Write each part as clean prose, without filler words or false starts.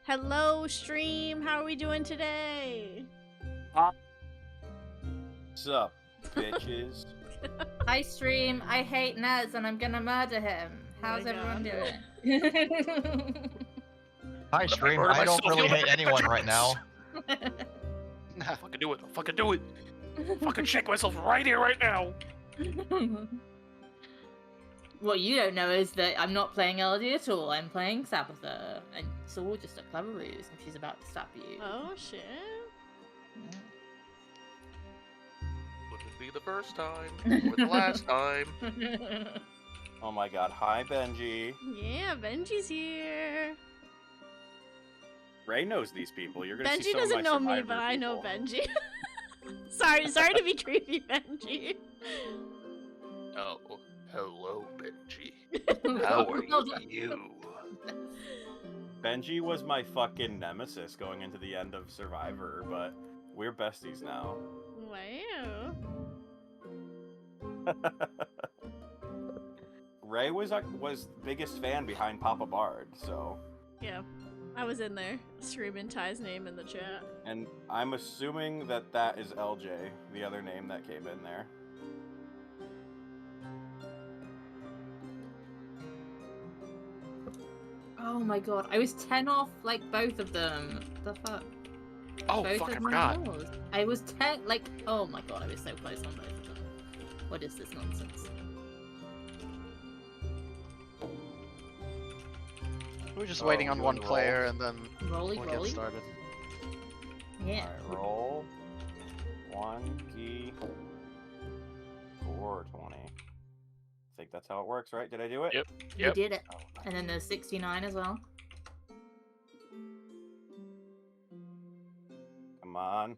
Hello, stream. How are we doing today? What's up, bitches? Hi, stream. I hate Nez and I'm gonna murder him. How's everyone doing? Hi, stream. I don't really hate anyone right now. I'll fucking do it. I'll fucking do it. Fucking shake myself right here, right now. What you don't know is that I'm not playing Elodie at all. I'm playing Sabbather, and it's all just a clever ruse, and she's about to stab you. Oh shit! Wouldn't be the first time or the last time. Oh my god, hi Benji. Yeah, Benji's here. Ray knows these people. You're gonna see Benji some doesn't of my know me, Survivor but I know people. Benji. sorry to be creepy, Benji. Oh, hello, Benji. How are you? Benji was my fucking nemesis going into the end of Survivor, but we're besties now. Wow. Ray was biggest fan behind Papa Bard, so. Yeah, I was in there screaming Ty's name in the chat. And I'm assuming that that is LJ, the other name that came in there. Oh my god, I was 10 off like both of them. The fuck? Oh, Both fuck, I of my forgot. rolls. I was 10, like, oh my god, I was so close on both of them. What is this nonsense? We're just waiting on you one wanna player roll? and then Rolly, we'll rolly. get started. Yeah. Alright, roll. 1 key. 420. I think that's how it works, right? Did I do it? Yep. You did it. Oh, And then there's 69 as well. come on.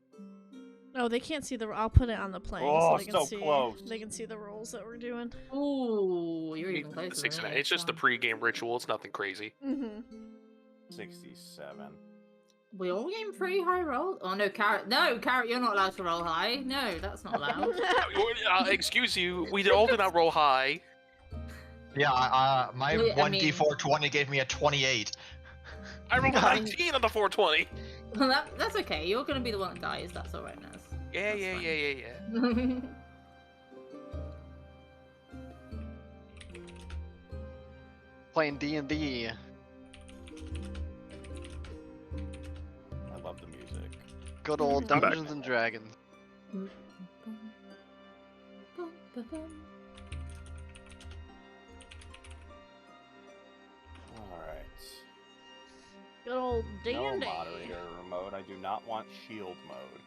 Oh, they can't see the. I'll put it on the plane Oh, so they can so see. close. They can see the rolls that we're doing. Ooh, you're even closer. Six than and me. eight. It's just the pre-game ritual. It's nothing crazy. Mm-hmm. 67. We all getting pretty high roll. Oh no, Carrot. No, Carrot, you're not allowed to roll high. No, that's not allowed. Excuse you. We all did not roll high. Yeah, my Wait, I 1d420 gave me a 28. I rolled a Nice. 19 on the 420. Well, that's okay. You're gonna be the one that dies. That's all right, Naz. Yeah, That's yeah, fine. yeah, yeah, yeah. Playing D&D. I love the music. Good old I'm back. Dungeons and Dragons. Alright. Good old No dandy. moderator mode. I do not want shield mode.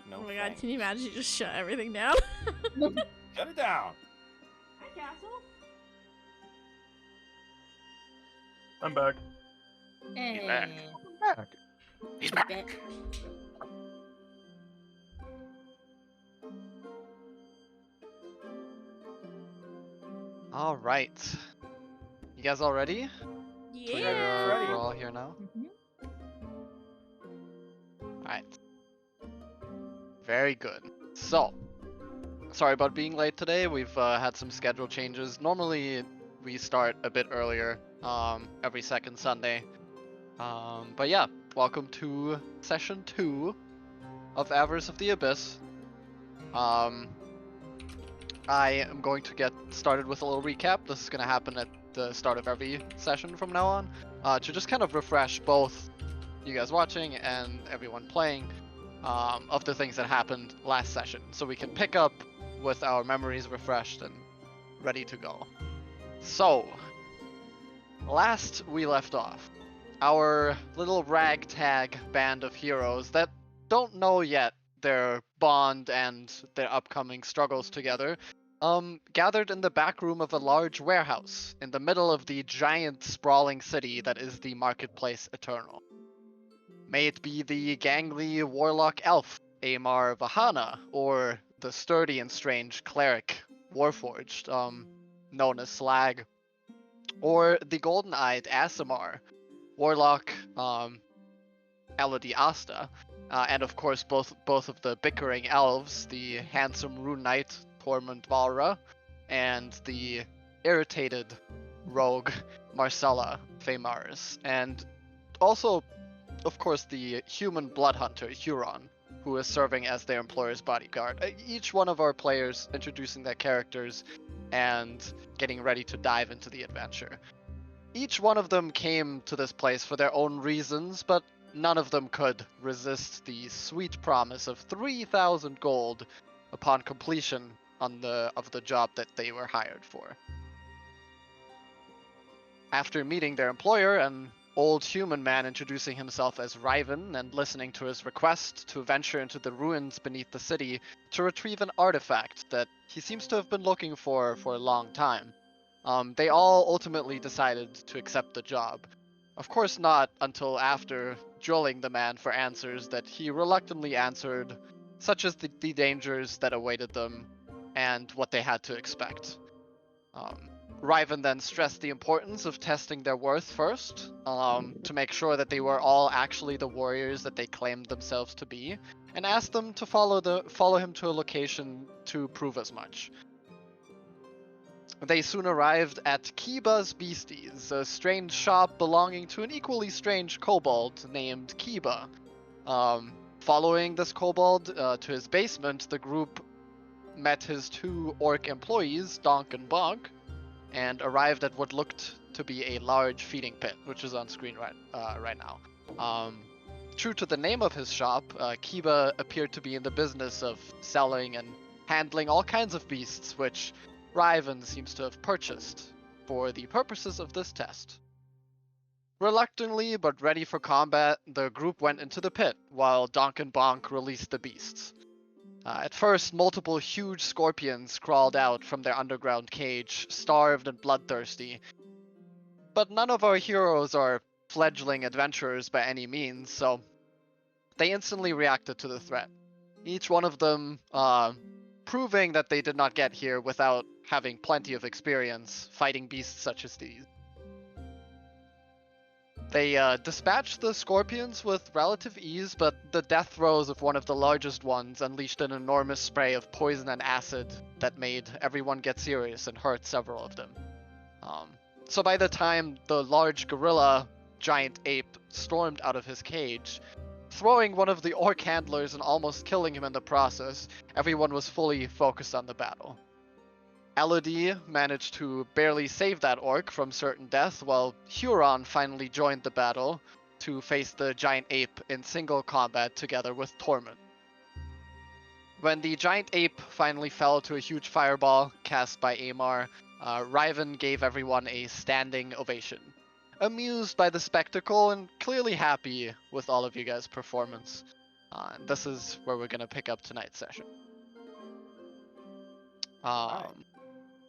No Oh my god, thanks. can you imagine you just shut everything down? Shut it down! Hi, Castle. I'm back. Hey. back. He's back. Bet. All right. You guys all ready? Yeah. Ready. We're all here now. Mhm. Alright. Very good. So, sorry about being late today. We've had some schedule changes. Normally, we start a bit earlier, every second Sunday. But yeah, welcome to session 2 of Avarice of the Abyss. I am going to get started with a little recap. This is going to happen at the start of every session from now on, to just kind of refresh both you guys watching and everyone playing of the things that happened last session, so we can pick up with our memories refreshed and ready to go. So, last we left off, our little ragtag band of heroes that don't know yet their bond and their upcoming struggles together gathered in the back room of a large warehouse in the middle of the giant sprawling city that is the Marketplace Eternal. May it be the gangly warlock elf, Aimar Vahana, or the sturdy and strange cleric, Warforged, known as Slag, or the golden-eyed Asimar, warlock, Elodie Asta, and of course both of the bickering elves, the handsome rune knight, Tormound Ty, and the irritated rogue, Marcella Rae, and also of course, the human blood hunter, Huron, who is serving as their employer's bodyguard. Each one of our players introducing their characters and getting ready to dive into the adventure. Each one of them came to this place for their own reasons, but none of them could resist the sweet promise of 3,000 gold upon completion of the job that they were hired for. After meeting their employer, an old human man introducing himself as Riven and listening to his request to venture into the ruins beneath the city to retrieve an artifact that he seems to have been looking for a long time, they all ultimately decided to accept the job. Of course not until after drilling the man for answers that he reluctantly answered, such as the dangers that awaited them and what they had to expect. Riven then stressed the importance of testing their worth first, to make sure that they were all actually the warriors that they claimed themselves to be, and asked them to follow him to a location to prove as much. They soon arrived at Kiba's Beasties, a strange shop belonging to an equally strange kobold named Kiba. Following this kobold to his basement, the group met his 2 orc employees, Donk and Bonk, and arrived at what looked to be a large feeding pit, which is on screen right now. True to the name of his shop, Kiba appeared to be in the business of selling and handling all kinds of beasts, which Riven seems to have purchased for the purposes of this test. Reluctantly, but ready for combat, the group went into the pit, while Donk and Bonk released the beasts. At first, multiple huge scorpions crawled out from their underground cage, starved and bloodthirsty. But none of our heroes are fledgling adventurers by any means, so they instantly reacted to the threat. Each one of them proving that they did not get here without having plenty of experience fighting beasts such as these. They dispatched the scorpions with relative ease, but the death throes of one of the largest ones unleashed an enormous spray of poison and acid that made everyone get serious and hurt several of them. So by the time the large gorilla giant ape stormed out of his cage, throwing one of the orc handlers and almost killing him in the process, everyone was fully focused on the battle. Elodie managed to barely save that orc from certain death, while Huron finally joined the battle to face the giant ape in single combat together with Tormound. When the giant ape finally fell to a huge fireball cast by Aimar, Riven gave everyone a standing ovation, amused by the spectacle and clearly happy with all of you guys' performance. And this is where we're going to pick up tonight's session.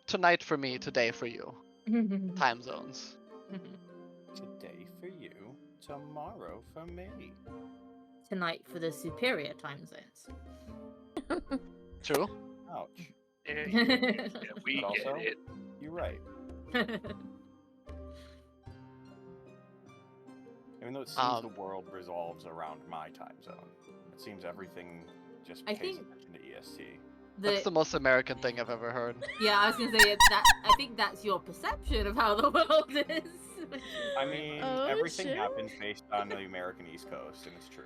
Tonight for me, today for you. Time zones. Today for you, tomorrow for me. Tonight for the superior time zones. True. Ouch. Yeah, we But also, get it. you're right. Even though it seems the world revolves around my time zone, it seems everything just I pays think attention to EST. That's the most American thing I've ever heard. Yeah, I was gonna say that. I think that's your perception of how the world is. I mean, Oh, everything shit. happens based on the American East Coast, and it's true.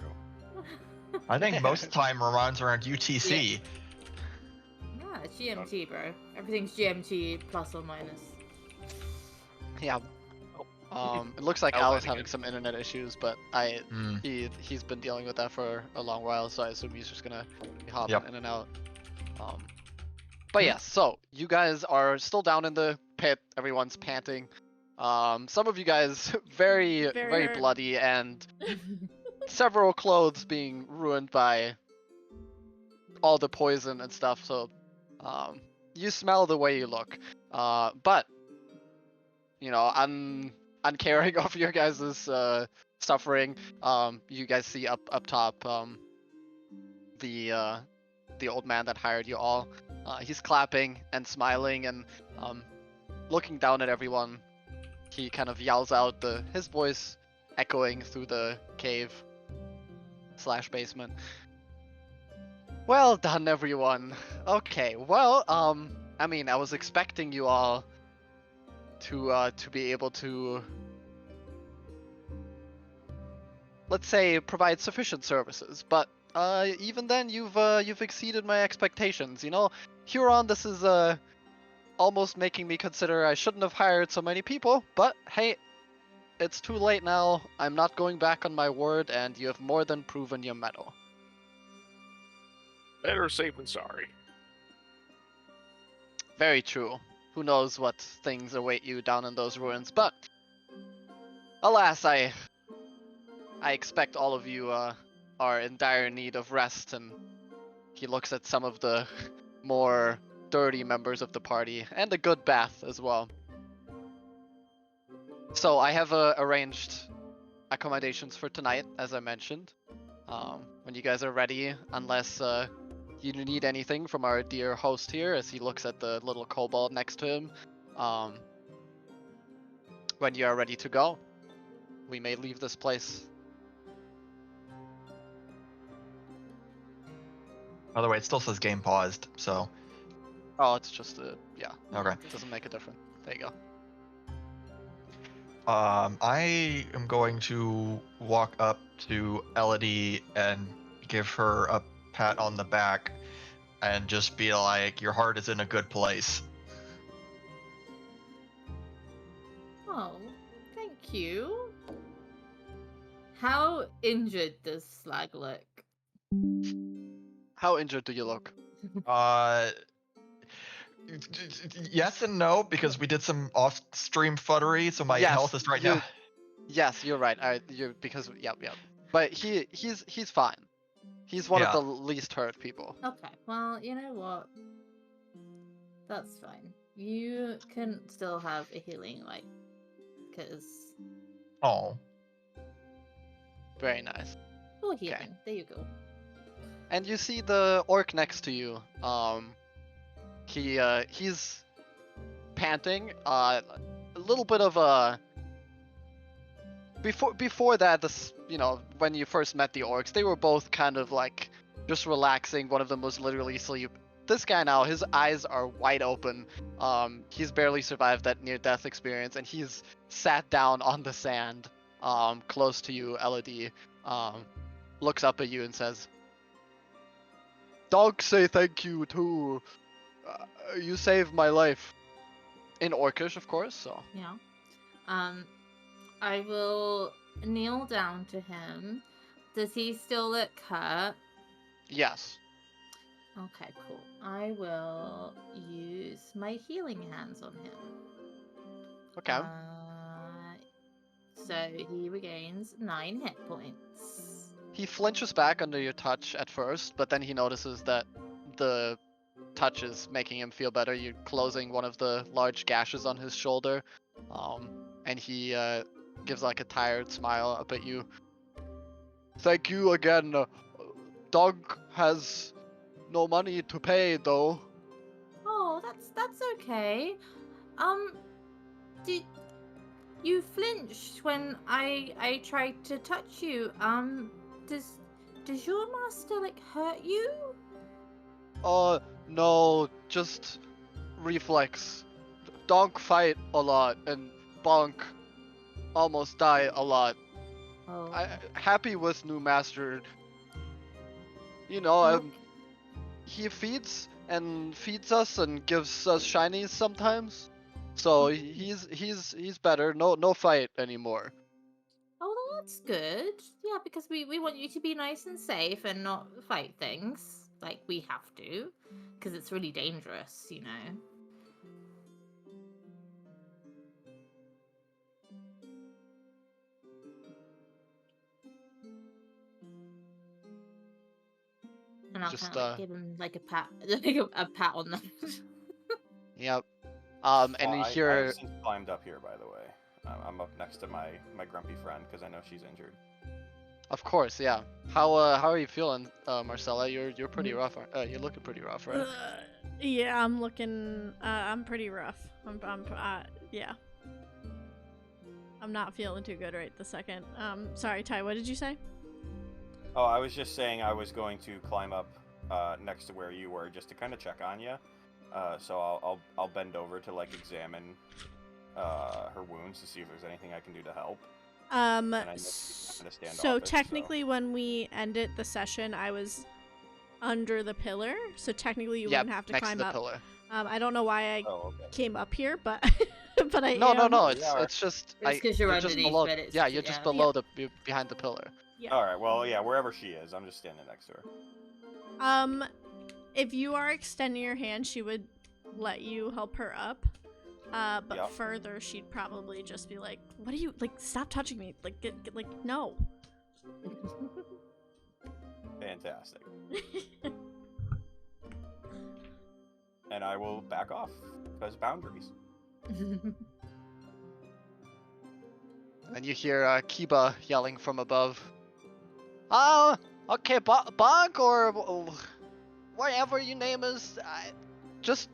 I think most time revolves around UTC. Yeah, it's GMT, bro. Everything's GMT plus or minus. Yeah. It looks like I'll Al let is it having get- some internet issues, but he's been dealing with that for a long while, so I assume he's just gonna be hopping Yep. in and out. But yeah, so you guys are still down in the pit. Everyone's panting. Some of you guys very Very hurt. bloody, and several clothes being ruined by all the poison and stuff. So you smell the way you look, but you know, uncaring of your guys' suffering, you guys see up top the old man that hired you all. He's clapping and smiling and looking down at everyone. He kind of yells out, his voice echoing through the cave / basement. Well done, everyone. Okay, well, I mean, I was expecting you all to be able to let's say, provide sufficient services. But even then, you've exceeded my expectations. You know, Huron, this is almost making me consider I shouldn't have hired so many people. But hey, it's too late now. I'm not going back on my word, and you have more than proven your mettle. Better safe than sorry. Very true. Who knows what things await you down in those ruins, but alas, I expect all of you are in dire need of rest, and he looks at some of the more dirty members of the party, and a good bath as well. So I have arranged accommodations for tonight, as I mentioned. When you guys are ready, unless you need anything from our dear host here, as he looks at the little kobold next to him. When you are ready to go, we may leave this place. By the way, it still says game paused, so. Oh, it's just yeah. Okay. It doesn't make a difference. There you go. I am going to walk up to Elodie and give her a pat on the back and just be like, your heart is in a good place. Oh, thank you. How injured does Slag look? How injured do you look? Yes and no, because we did some off-stream futtery, so my Yes, health is right you- now. Yes, you're right. Because yeah. But he's fine. He's one of Yeah. the least hurt people. Okay, well, you know what? That's fine. You can still have a healing light. Because... Oh. Very nice. Or healing. There you go. And you see the orc next to you. He's panting. A little bit of a. Before that, when you first met the orcs, they were both kind of like just relaxing. One of them was literally asleep. This guy now, his eyes are wide open. He's barely survived that near-death experience, and he's sat down on the sand, close to you, Elodie. Looks up at you and says, "Dog, say thank you too. You saved my life." In Orcish, of course. So. Yeah. I will kneel down to him. Does he still look hurt? Yes. Okay, cool. I will use my healing hands on him. Okay. So he regains 9 hit points. He flinches back under your touch at first, but then he notices that the touch is making him feel better. You're closing one of the large gashes on his shoulder, and he gives like a tired smile up at you. "Thank you again. Dog has no money to pay though." Oh, that's okay. Did you flinched when I tried to touch you? Does your master like hurt you? No, just reflex. Donk fight a lot, and Bonk almost die a lot. Oh. Happy with new master. You know, Okay. he feeds us and gives us shinies sometimes. So he's better. No fight anymore. Oh, well, that's good. Yeah, because we want you to be nice and safe and not fight things. Like, we have to. Because it's really dangerous, you know. And I'll Just, kind of give him like a pat, a pat on the. Yep. And you I hear. have since climbed up here, by the way. I'm up next to my grumpy friend because I know she's injured. Of course, yeah. How are you feeling, Marcella? You're pretty rough. You're looking pretty rough, right? Yeah, I'm looking. I'm pretty rough. Yeah. I'm not feeling too good right this second. Sorry, Ty. What did you say? Oh, I was just saying I was going to climb up next to where you were just to kind of check on you. So I'll bend over to like examine her wounds to see if there's anything I can do to help. Um, And I s- understand so office, technically, when we ended the session, I was under the pillar. So technically, you Yep, wouldn't have to next climb to the up. pillar. I don't know why I Oh, okay. came up here, but but I No, am. no. We are. It's just It's 'cause you're you're just underneath, below. but it's Yeah, just- you're just yeah. below behind the pillar. Yeah. All right. Well, yeah, wherever she is, I'm just standing next to her. If you are extending your hand, she would let you help her up. But Yep. further, she'd probably just be like, "What are you like? Stop touching me! Like, get like, no." Fantastic. And I will back off because boundaries. And you hear Kiba yelling from above. Okay, Bonk or whatever your name is. Just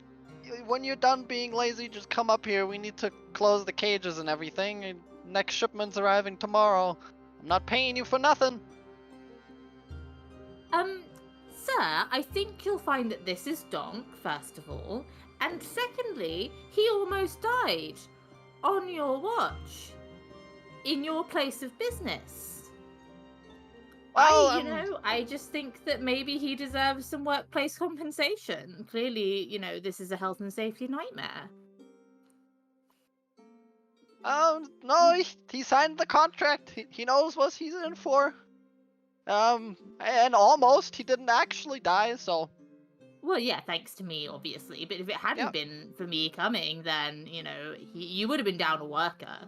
when you're done being lazy, just come up here. We need to close the cages and everything. And next shipment's arriving tomorrow. I'm not paying you for nothing. Sir, I think you'll find that this is Donk, first of all. And secondly, he almost died. On your watch. In your place of business. Well, I just think that maybe he deserves some workplace compensation. Clearly, this is a health and safety nightmare. No, he signed the contract. He knows what he's in for. And almost, he didn't actually die, so. Well, yeah, thanks to me, obviously. But if it hadn't been for me coming, then, you would have been down a worker.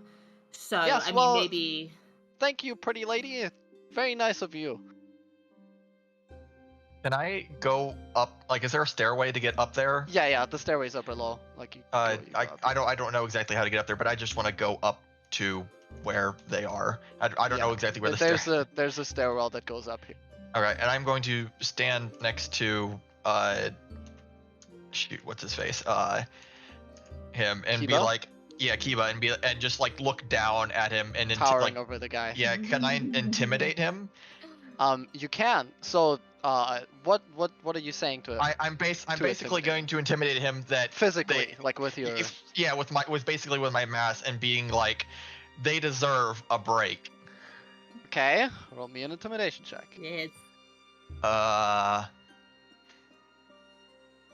So, Yes, I mean, well, maybe... Thank you, pretty lady. Very nice of you. Can I go up? Like, is there a stairway to get up there? Yeah, the stairways are below. Like you go up. I don't know exactly how to get up there, but I just want to go up to where they are. I don't know exactly where There's a stairwell that goes up here. All right, and I'm going to stand next to shoot, what's his face? Him, and Kiba? be like, yeah, Kiba, and just like look down at him and Towering like, over the guy. yeah, can I intimidate him? You can. So, what are you saying to him? I'm basically intimidate going to intimidate him that Physically, like with your. with my mass and being like, they deserve a break. Okay, roll me an intimidation check. Yes.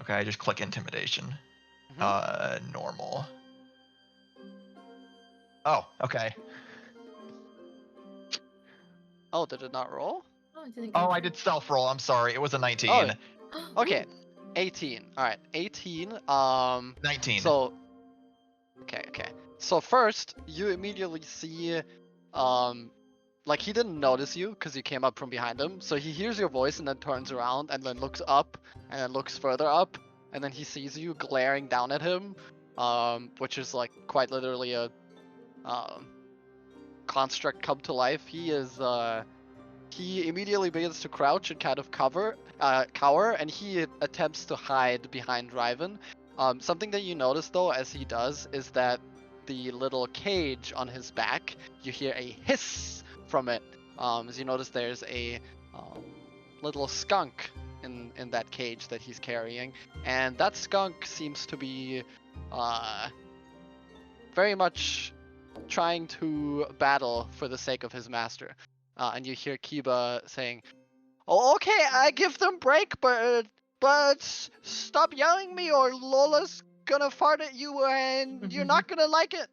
Okay, I just click intimidation. Normal. Oh, okay. Oh, did it not roll? I did self roll. I'm sorry. It was a 19. Oh, okay. 18. All right, 18. 19. So. Okay. So first, you immediately see, like he didn't notice you because you came up from behind him. So he hears your voice and then turns around and then looks up and then looks further up and then he sees you glaring down at him, which is like quite literally a construct come to life. He immediately begins to crouch and kind of cower, and he attempts to hide behind Riven. Something that you notice though as he does is that the little cage on his back, you hear a hiss from it. As you notice there's a little skunk in that cage that he's carrying, and that skunk seems to be very much trying to battle for the sake of his master. And you hear Kiba saying, "Oh, okay, I give them break, but stop yelling me or Lola's gonna fart at you and you're not gonna like it."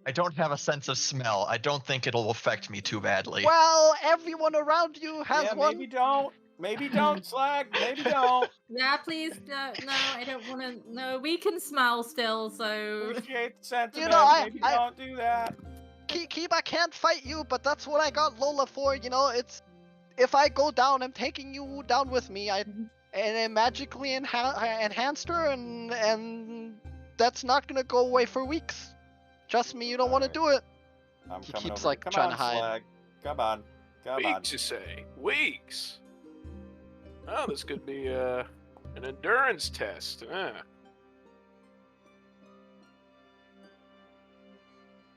I don't have a sense of smell. I don't think it'll affect me too badly. Well, everyone around you has Yeah, one. maybe don't. Maybe don't, Slag. Maybe don't. Yeah, please, no, I don't want to. No, we can smell still, so. Appreciate the sentiment. Maybe I- don't do that. Kiba can't fight you, but that's what I got Lola for. It's if I go down, I'm taking you down with me. And I magically enhanced her, and that's not gonna go away for weeks. Trust me, you don't want to do it. He keeps like Come trying on, to hide. Slag. Come on. Weeks, you say? Weeks? Oh, this could be an endurance test.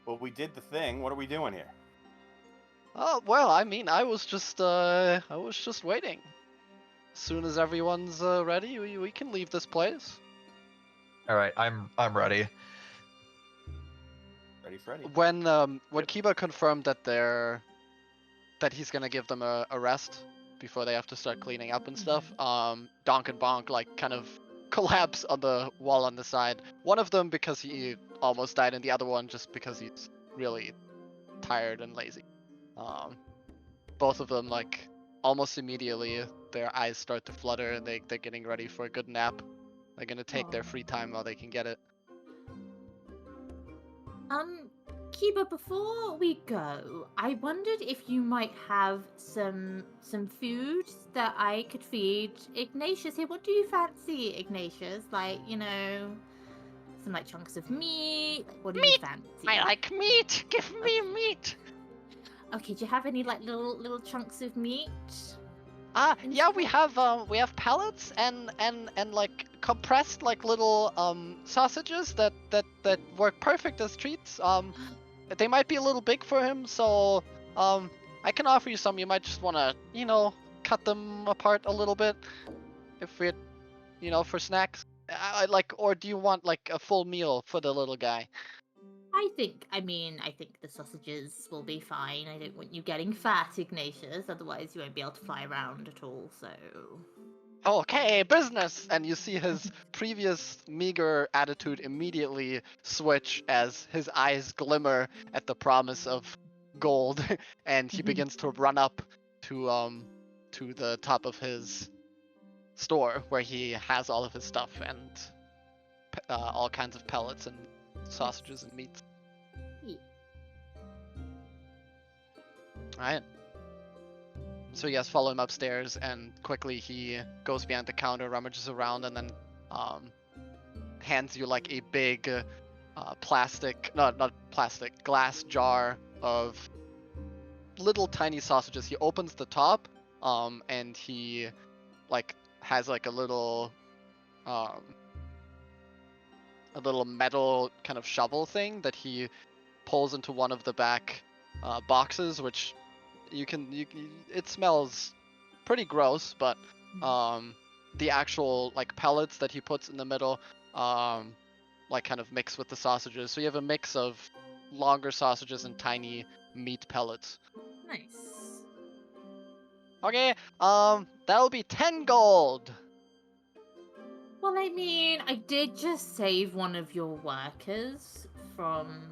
Well, we did the thing. What are we doing here? Oh well, I mean, I was just waiting. As soon as everyone's ready, we can leave this place. All right, I'm ready. Ready, Freddy. When Kiba confirmed that he's gonna give them a rest before they have to start cleaning up and stuff, Donk and Bonk like kind of collapse on the wall on the side. One of them because he almost died, and the other one just because he's really tired and lazy. Both of them like almost immediately their eyes start to flutter and they're getting ready for a good nap. They're gonna take their free time while they can get it. Kiba, before we go, I wondered if you might have some food that I could feed Ignatius here. What do you fancy, Ignatius? Like, you know, some like chunks of meat. Like, what do you fancy? I like meat. Give me meat. Okay, do you have any like little chunks of meat? Yeah, we have pellets and like compressed like little sausages that work perfect as treats. They might be a little big for him, so I can offer you some. You might just want to, you know, cut them apart a little bit if it, you know, for snacks. I like, or do you want like a full meal for the little guy? I think the sausages will be fine. I don't want you getting fat, Ignatius. Otherwise, you won't be able to fly around at all. So. Okay, business! And you see his previous meager attitude immediately switch as his eyes glimmer at the promise of gold, and he begins to run up to the top of his store where he has all of his stuff and all kinds of pellets and sausages and meats. Yeah. Alright. So you guys follow him upstairs, and quickly he goes behind the counter, rummages around, and then hands you like a big glass jar of little tiny sausages. He opens the top, and he like has like a little metal kind of shovel thing that he pulls into one of the back boxes, which it smells pretty gross, but the actual like pellets that he puts in the middle like kind of mix with the sausages, so you have a mix of longer sausages and tiny meat pellets. Nice. Okay, that'll be 10 gold. Well, I mean, I did just save one of your workers from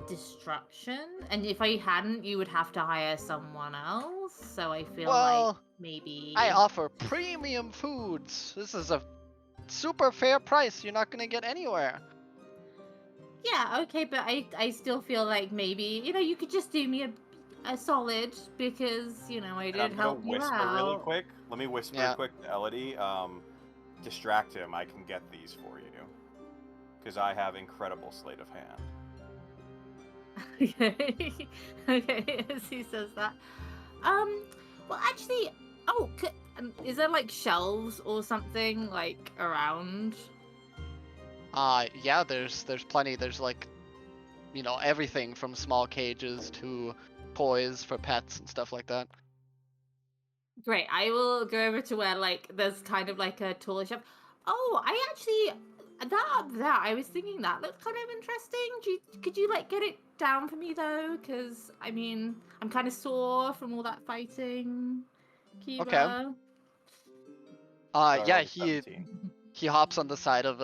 destruction, and if I hadn't, you would have to hire someone else. So I feel like maybe I offer premium foods. This is a super fair price. You're not gonna get anywhere. Yeah, okay, but I still feel like maybe, you know, you could just do me a solid, because, you know, I did help you whisper out. really quick. Let me whisper quick to Elodie. Distract him. I can get these for you, because I have incredible sleight of hand. Okay, as he says that. Well, actually, is there like shelves or something like around? Yeah, there's plenty. There's like, you know, everything from small cages to toys for pets and stuff like that. Great, I will go over to where like there's kind of like a tool shop. Oh, I actually that up there, I was thinking that looked kind of interesting. Could you like get it down for me though? Because I mean, I'm kind of sore from all that fighting. Kiba. Okay. Yeah, he hops on the side of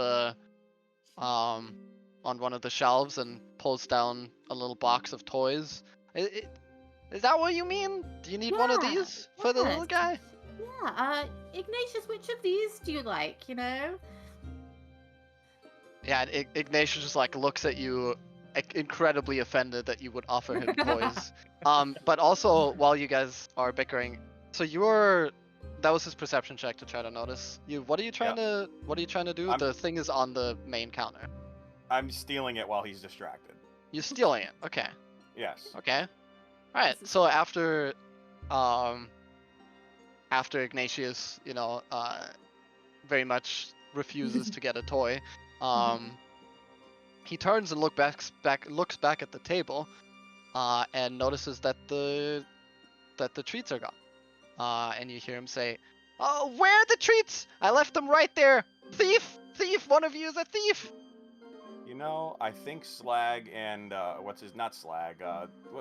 on one of the shelves and pulls down a little box of toys. Is that what you mean? Do you need one of these for the little guy? Yeah. Ignatius, which of these do you like? You know. Yeah, Ignatius just like looks at you, incredibly offended that you would offer him toys. But also while you guys are bickering, so that was his perception check to try to notice you. What are you trying to do? The thing is on the main counter. I'm stealing it while he's distracted. You're stealing it. Okay. Yes. Okay. All right. So after Ignatius, you know, very much refuses to get a toy, he turns and looks back at the table, and notices that the treats are gone. And you hear him say, "Oh, where are the treats? I left them right there. Thief! Thief! One of you is a thief!" You know, I think Slag and not Slag.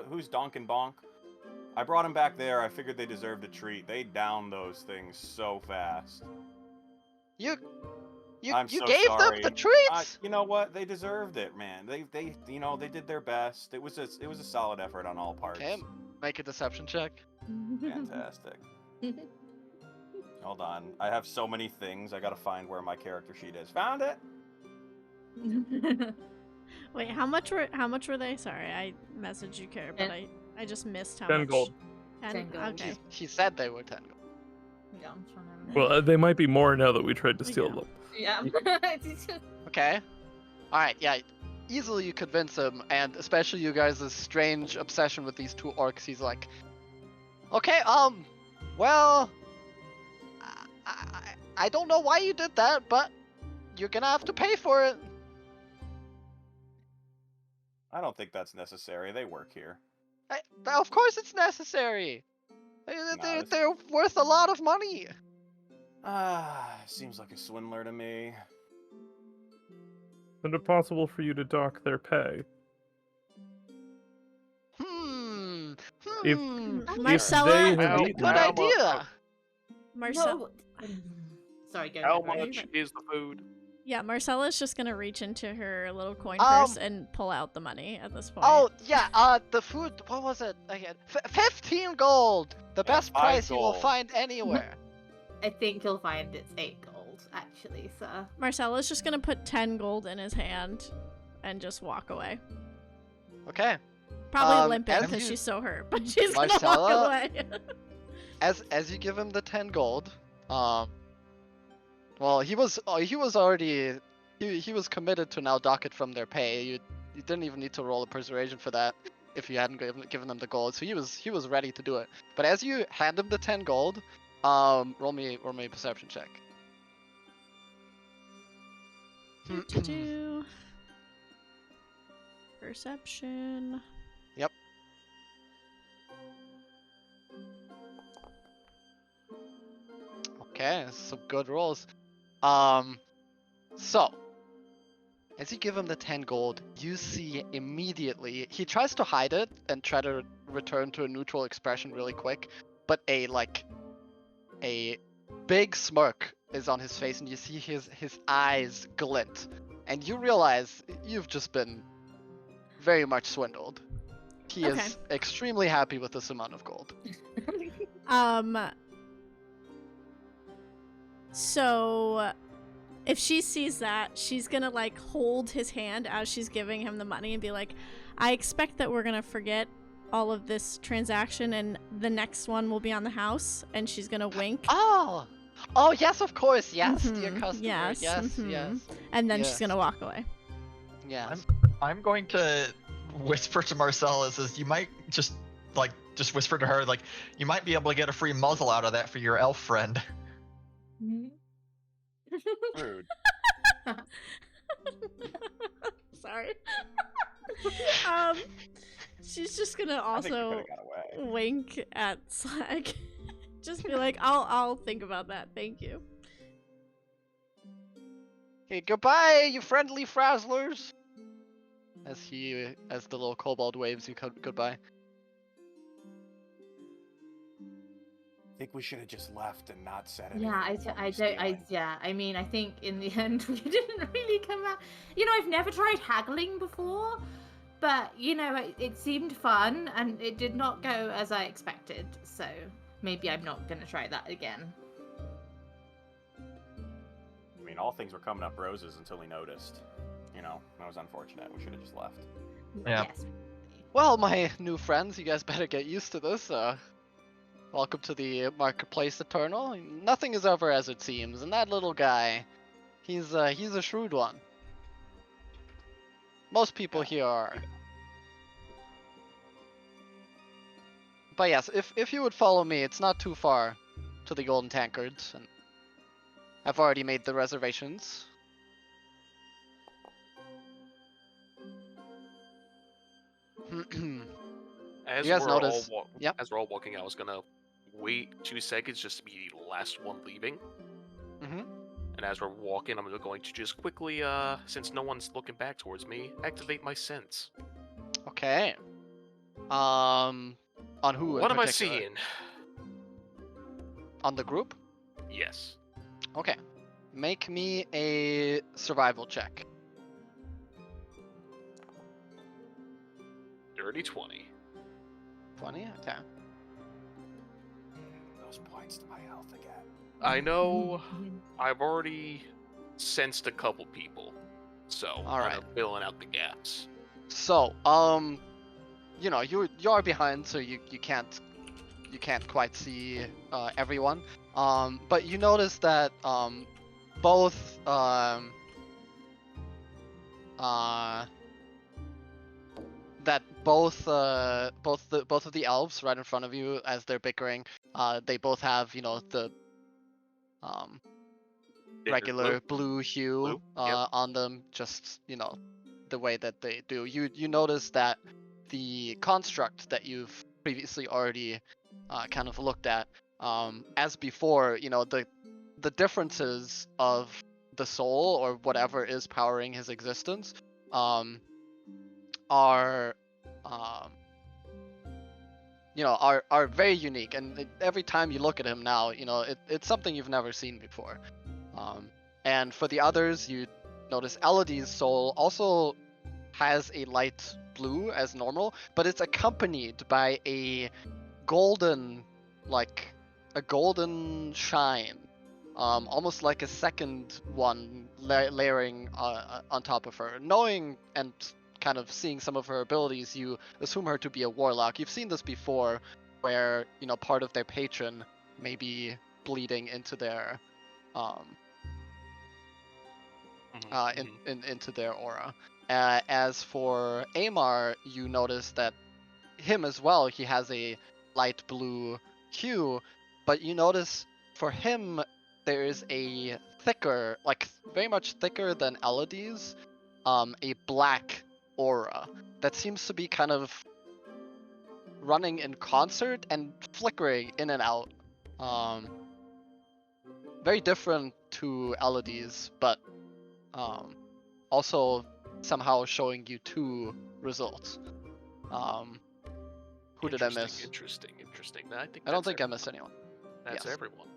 Who's Donk and Bonk? I brought him back there. I figured they deserved a treat. They downed those things so fast. You I'm you so gave sorry. them the treats. You know what? They deserved it, man. They they did their best. It was a solid effort on all parts. Okay, make a deception check. Fantastic. Hold on. I have so many things. I gotta find where my character sheet is. Found it. Wait, how much were they? Sorry, I messaged you, Kara, but I just missed how 10 much. gold. 10 gold. Okay. He said they were 10 gold. Yeah, I'm trying to remember. Well, they might be more now that we tried to steal them. Yeah. Okay. Alright, yeah. Easily you convince him, and especially you guys' strange obsession with these two orcs. He's like, okay, well, I don't know why you did that, but you're gonna have to pay for it. I don't think that's necessary. They work here. Of course it's necessary. They're worth a lot of money. Seems like a swindler to me. Is it possible for you to dock their pay? Marcella, they have That's a eaten good idea. Marcella. No. Sorry, go How ahead. much is the food? Yeah, Marcella's just gonna reach into her little coin Um, purse and pull out the money at this point. Oh, yeah, the food, what was it again? 15 gold! The Yeah, best 5 price you will gold. find anywhere. I think you'll find it's 8 gold, actually, sir. Marcella's just gonna put 10 gold in his hand and just walk away. Okay. Probably limping as because you- she's so hurt, but she's gonna Marcella? walk away. As you give him the 10 gold, well, he was already, he was committed to now dock it from their pay. You didn't even need to roll a persuasion for that if you hadn't given them the gold. So he was ready to do it. But as you hand him the 10 gold, roll me a perception check. Do-do-do. Perception. Yep. Okay, some good rolls. So, as you give him the 10 gold, you see immediately, he tries to hide it and try to return to a neutral expression really quick, but a big smirk is on his face and you see his eyes glint. And you realize you've just been very much swindled. He Okay. is extremely happy with this amount of gold. So if she sees that, she's gonna like hold his hand as she's giving him the money and be like, I expect that we're gonna forget all of this transaction and the next one will be on the house, and she's gonna wink. Oh yes, of course, yes, dear Mhm, customer, yes, yes, mhm. yes, And then Yes. she's gonna walk away. yes. I'm going to whisper to Marcella, says you might just whisper to her, like, you might be able to get a free muzzle out of that for your elf friend. Rude. Sorry. She's just gonna I think you also could have got away. wink at Slag. Just be like, I'll think about that. Thank you. Okay, goodbye, you friendly frazzlers. As the little kobold waves you goodbye. I think we should have just left and not said it. Yeah, I mean, I think in the end we didn't really come out. You know, I've never tried haggling before, but you know, it seemed fun and it did not go as I expected. So maybe I'm not gonna try that again. I mean, all things were coming up roses until we noticed. You know, that was unfortunate. We should have just left. Yeah. Yes. Well, my new friends, you guys better get used to this. Welcome to the marketplace, Eternal. Nothing is ever as it seems, and that little guy, he's a shrewd one. Most people here are. But yes, if you would follow me, it's not too far to the Golden Tankards, and I've already made the reservations. As You guys we're notice- all Yep. As we're all walking, I was gonna wait 2 seconds just to be the last one leaving. Mhm. And as we're walking, I'm going to just quickly, since no one's looking back towards me, activate my sense. Okay. On who? What in am I particular? seeing? On the group? Yes. Okay. Make me a survival check. Dirty 20. 20? Okay. Those points to my health again. I know I've already sensed a couple people, so All right. kind of filling out the gaps. So, you know, you are behind, so you can't quite see everyone. But you notice that both both of the elves right in front of you as they're bickering, they both have, you know, the regular blue hue Yep. on them, just, you know, the way that they do. You notice that the construct that you've previously already kind of looked at, as before, you know, the differences of the soul or whatever is powering his existence are you know, are very unique, and every time you look at him now, you know, it's something you've never seen before. And for the others, you notice Elodie's soul also has a light blue as normal, but it's accompanied by a golden, like a golden shine, almost like a second one layering on top of her. Knowing and kind of seeing some of her abilities, you assume her to be a warlock. You've seen this before, where, you know, part of their patron may be bleeding into their into their aura. As for Aimar, you notice that him as well, he has a light blue hue, but you notice for him there is a thicker, like very much thicker than Elodie's, a black aura that seems to be kind of running in concert and flickering in and out. Very different to Elodie's, but also somehow showing you two results. Who did I miss? Interesting. I don't think I missed anyone. That's Yes. everyone.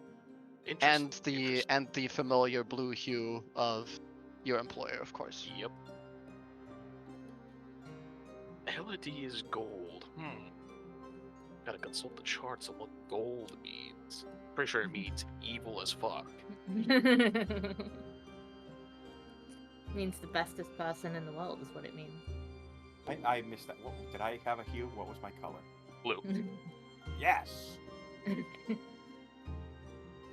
And the familiar blue hue of your employer, of course. Yep. Elodie is gold. Gotta consult the charts on what gold means. Pretty sure it means evil as fuck. Means the bestest person in the world is what it means. I missed that. What, did I have a hue? What was my color? Blue. Yes.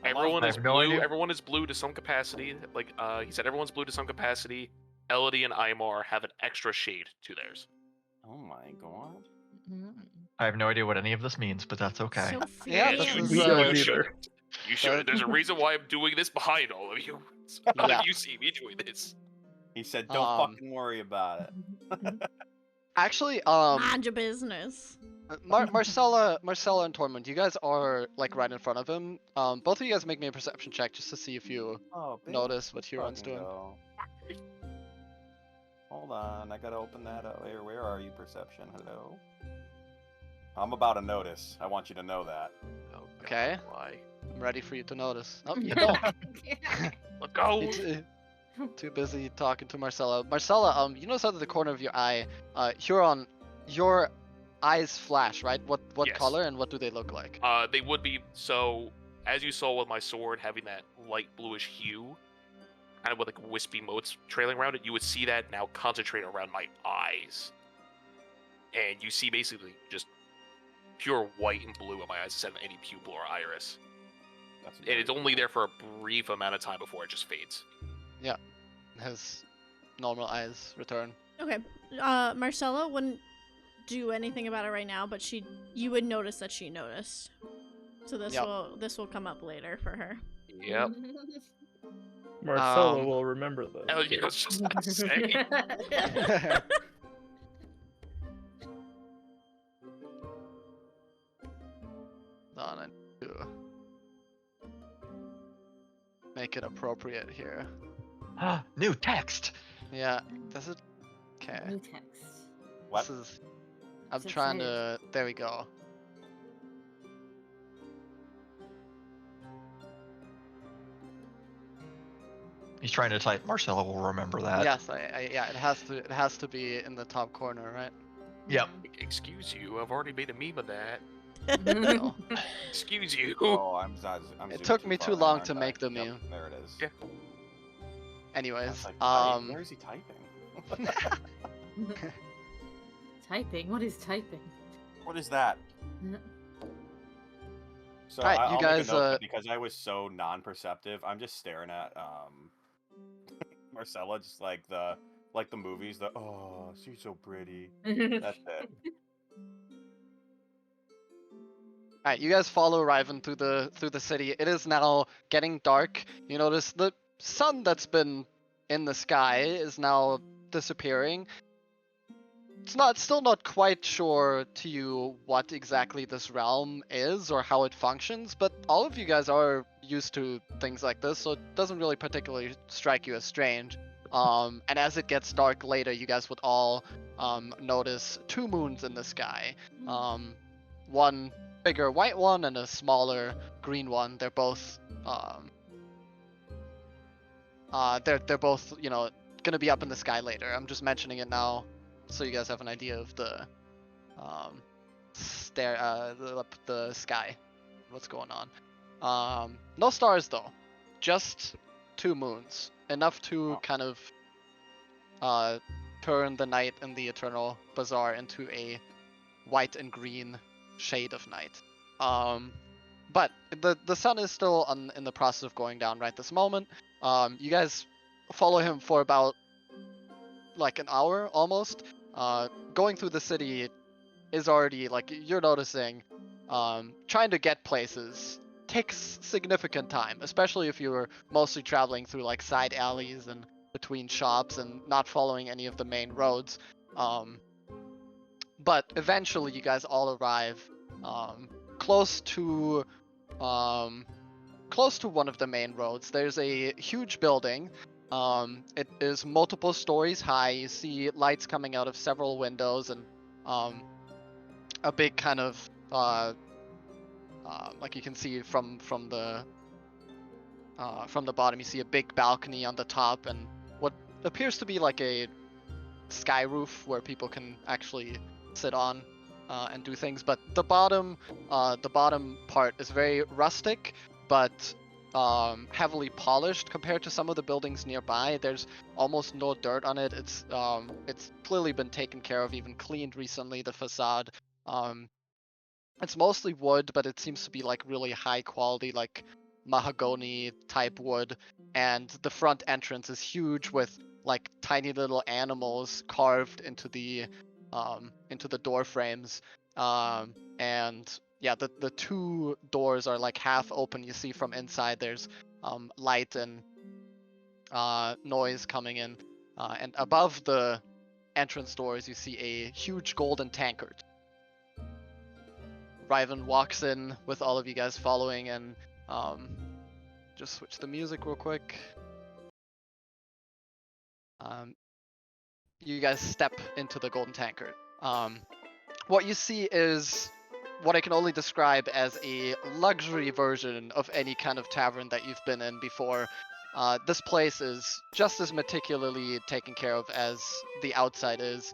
Everyone I is have no blue. idea. Everyone is blue to some capacity. Like he said, everyone's blue to some capacity. Elodie and Aimar have an extra shade to theirs. Oh my god. I have no idea what any of this means, but that's okay. So Yeah, fierce. this is, We don't either. shouldn't. You should. There's a reason why I'm doing this behind all of you. So none Yeah. of you see me doing this. He said, "Don't fucking worry about it." Actually, Mind your business. Marcella and Tormound, you guys are like right in front of him. Both of you guys make me a perception check just to see if you Oh, babe, notice what let's Huron's fucking doing. go. Hold on, I gotta open that up. Where are you, perception? Hello. I'm about to notice. I want you to know that. Oh, God, Okay. Why? I'm ready for you to notice. Oh, you don't. Let go. Too busy talking to Marcella. Marcella, you notice out of the corner of your eye, Huron, your eyes flash, right? What Yes. color and what do they look like? They would be so. As you saw with my sword having that light bluish hue, kind of with like wispy motes trailing around it, you would see that now concentrate around my eyes, and you see basically just pure white and blue in my eyes instead of any pupil or iris. That's And it's only there for a brief amount of time before it just fades. His normal eyes return. Okay. Marcella wouldn't do anything about it right now, but you would notice that she noticed. So this will come up later for her. Yep. Marcella will remember this. Oh, yeah, I was just about to say. make it appropriate here. New text. Yeah, does it? Okay. New text. What? This is. I'm So trying excited. to. There we go. He's trying to type. Marcella will remember that. Yes, yeah, it has to. It has to be in the top corner, right? Yep. Excuse you, I've already made a meme of that. No. Excuse you. Oh, I'm It zooming took me far too in, long aren't to I? make the Yep, meme. there it is. Yeah. I Anyways, was like, where is he typing? Typing? What is typing? What is that? So Alright, you I'll guys, make a note that because I was so non-perceptive, I'm just staring at Marcella, just like the movies. Oh, she's so pretty. That's it. Alright, you guys follow Riven through the city. It is now getting dark. You notice the sun that's been in the sky is now disappearing. It's still not quite sure to you what exactly this realm is or how it functions, but all of you guys are used to things like this, so it doesn't really particularly strike you as strange. And as it gets dark later, you guys would all notice two moons in the sky. One bigger white one and a smaller green one. They're both they're both, you know, gonna be up in the sky later. I'm just mentioning it now so you guys have an idea of the the sky, what's going on. No stars though, just two moons, enough to kind of turn the night in the Eternal Bazaar into a white and green shade of night. But the sun is still in the process of going down right this moment. You guys follow him for about like an hour almost. Going through the city is already, like, you're noticing, trying to get places takes significant time, especially if you're mostly traveling through like side alleys and between shops and not following any of the main roads. But eventually you guys all arrive close to one of the main roads. There's a huge building. It is multiple stories high. You see lights coming out of several windows and a big kind of like you can see from the bottom, you see a big balcony on the top and what appears to be like a sky roof where people can actually sit on and do things. But the bottom part is very rustic, but heavily polished compared to some of the buildings nearby. There's almost no dirt on it. It's clearly been taken care of, even cleaned recently. The facade. It's mostly wood, but it seems to be like really high quality, like mahogany type wood. And the front entrance is huge with like tiny little animals carved into the door frames. And yeah, the two doors are like half open. You see from inside there's light and noise coming in. And above the entrance doors, you see a huge golden tankard. Riven walks in with all of you guys following, and just switch the music real quick. You guys step into the golden tankard. What you see is what I can only describe as a luxury version of any kind of tavern that you've been in before. This place is just as meticulously taken care of as the outside is.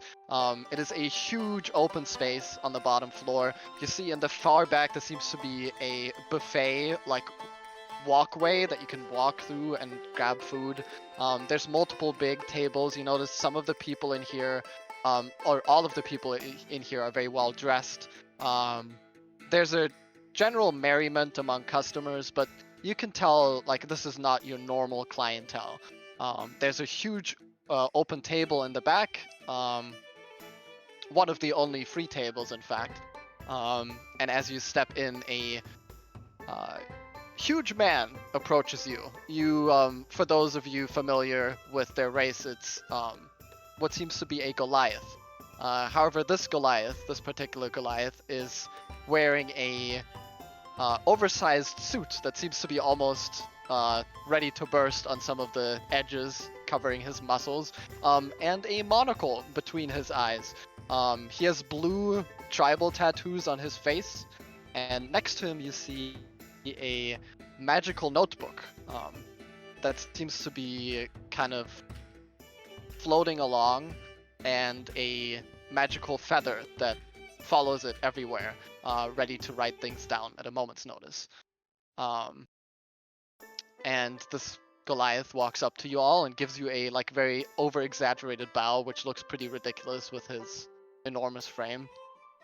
It is a huge open space on the bottom floor. You see in the far back there seems to be a buffet, like walkway that you can walk through and grab food. There's multiple big tables. You notice some of the people in here, or all of the people in here are very well dressed. There's a general merriment among customers, but you can tell like this is not your normal clientele. There's a huge open table in the back, one of the only free tables in fact. And as you step in, a huge man approaches you. You, for those of you familiar with their race, it's what seems to be a Goliath. However, this particular Goliath, is wearing a oversized suit that seems to be almost ready to burst on some of the edges covering his muscles, and a monocle between his eyes. He has blue tribal tattoos on his face, and next to him you see a magical notebook that seems to be kind of floating along, and a magical feather that follows it everywhere, ready to write things down at a moment's notice. And this Goliath walks up to you all and gives you a very over-exaggerated bow, which looks pretty ridiculous with his enormous frame.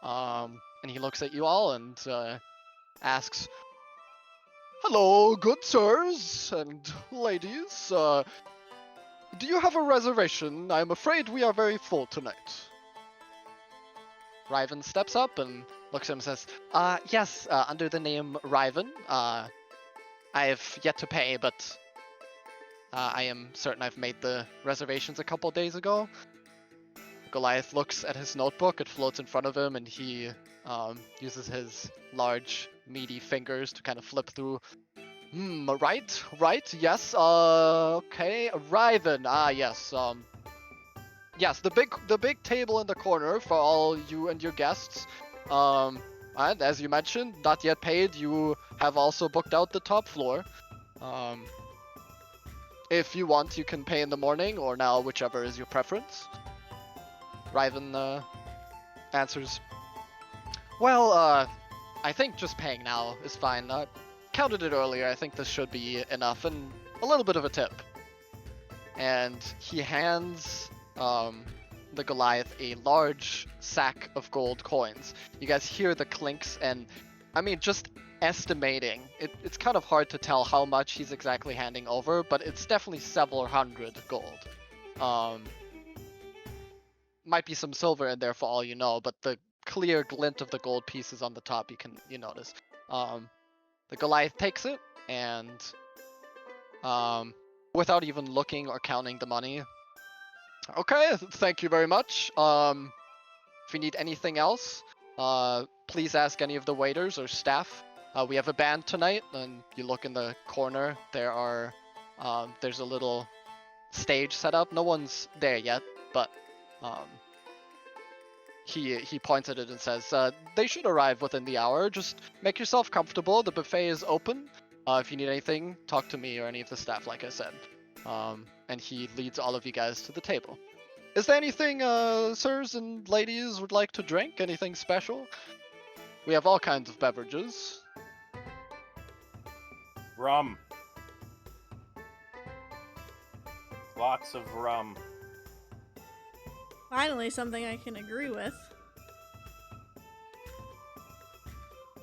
And he looks at you all and asks, "Hello, good sirs and ladies. Do you have a reservation? I'm afraid we are very full tonight." Riven steps up and looks at him and says, "Yes, under the name Riven. I have yet to pay, but I am certain I've made the reservations a couple days ago." Goliath looks at his notebook. It floats in front of him, and he uses his large, meaty fingers to kind of flip through. Right, yes, okay, Riven, yes, yes, the big table in the corner for all you and your guests, and as you mentioned, not yet paid, you have also booked out the top floor. If you want, you can pay in the morning or now, whichever is your preference. Riven answers, "Well, I think just paying now is fine. Counted it earlier. I think this should be enough, and a little bit of a tip." And he hands the Goliath a large sack of gold coins. You guys hear the clinks, and I mean, just estimating, it's kind of hard to tell how much he's exactly handing over, but it's definitely several hundred gold. Might be some silver in there for all you know, but the clear glint of the gold pieces on the top you notice. The Goliath takes it, and without even looking or counting the money, "Okay, thank you very much. If you need anything else, please ask any of the waiters or staff. We have a band tonight," and you look in the corner. There's a little stage set up. No one's there yet, but he points at it and says, "They should arrive within the hour. Just make yourself comfortable. The buffet is open. If you need anything, talk to me or any of the staff, like I said." And he leads all of you guys to the table. "Is there anything, sirs and ladies would like to drink? Anything special? We have all kinds of beverages." Rum. Lots of rum. Finally, something I can agree with.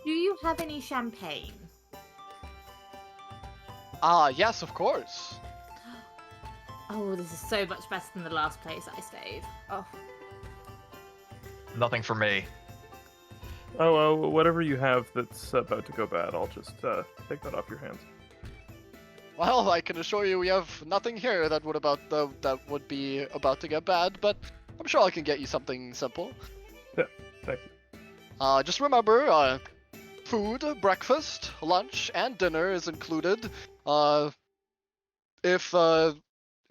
Do you have any champagne? Yes, of course. Oh, this is so much better than the last place I stayed. Oh. Nothing for me. Oh, whatever you have that's about to go bad, I'll just take that off your hands. Well, I can assure you we have nothing here that would be about to get bad, but I'm sure I can get you something simple. Yeah, thank you. Just remember, food, breakfast, lunch, and dinner is included.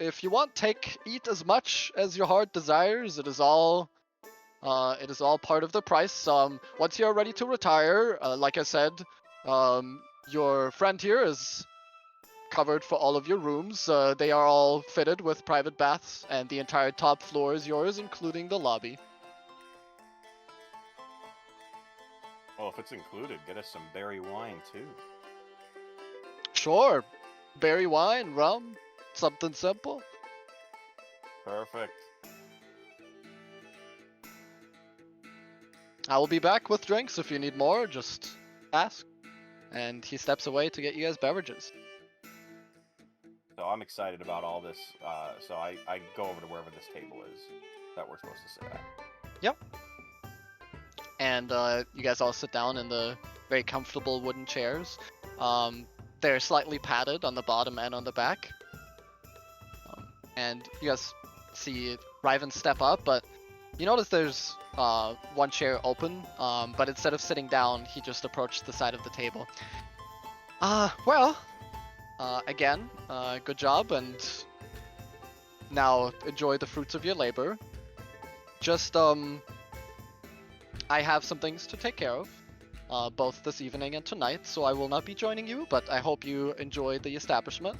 If you want, eat as much as your heart desires. It is all part of the price. Once you're ready to retire, like I said, your friend here is covered for all of your rooms. They are all fitted with private baths, and the entire top floor is yours, including the lobby. Well, if it's included, get us some berry wine too. Sure. Berry wine, rum, something simple. Perfect. I will be back with drinks if you need more, just ask. And he steps away to get you guys beverages. So I'm excited about all this. So I go over to wherever this table is that we're supposed to sit at. Yep. And you guys all sit down in the very comfortable wooden chairs. They're slightly padded on the bottom and on the back. And you guys see Riven step up, but you notice there's one chair open, but instead of sitting down, he just approached the side of the table. Well, again, good job, and now enjoy the fruits of your labor. Just, I have some things to take care of, both this evening and tonight, so I will not be joining you, but I hope you enjoy the establishment.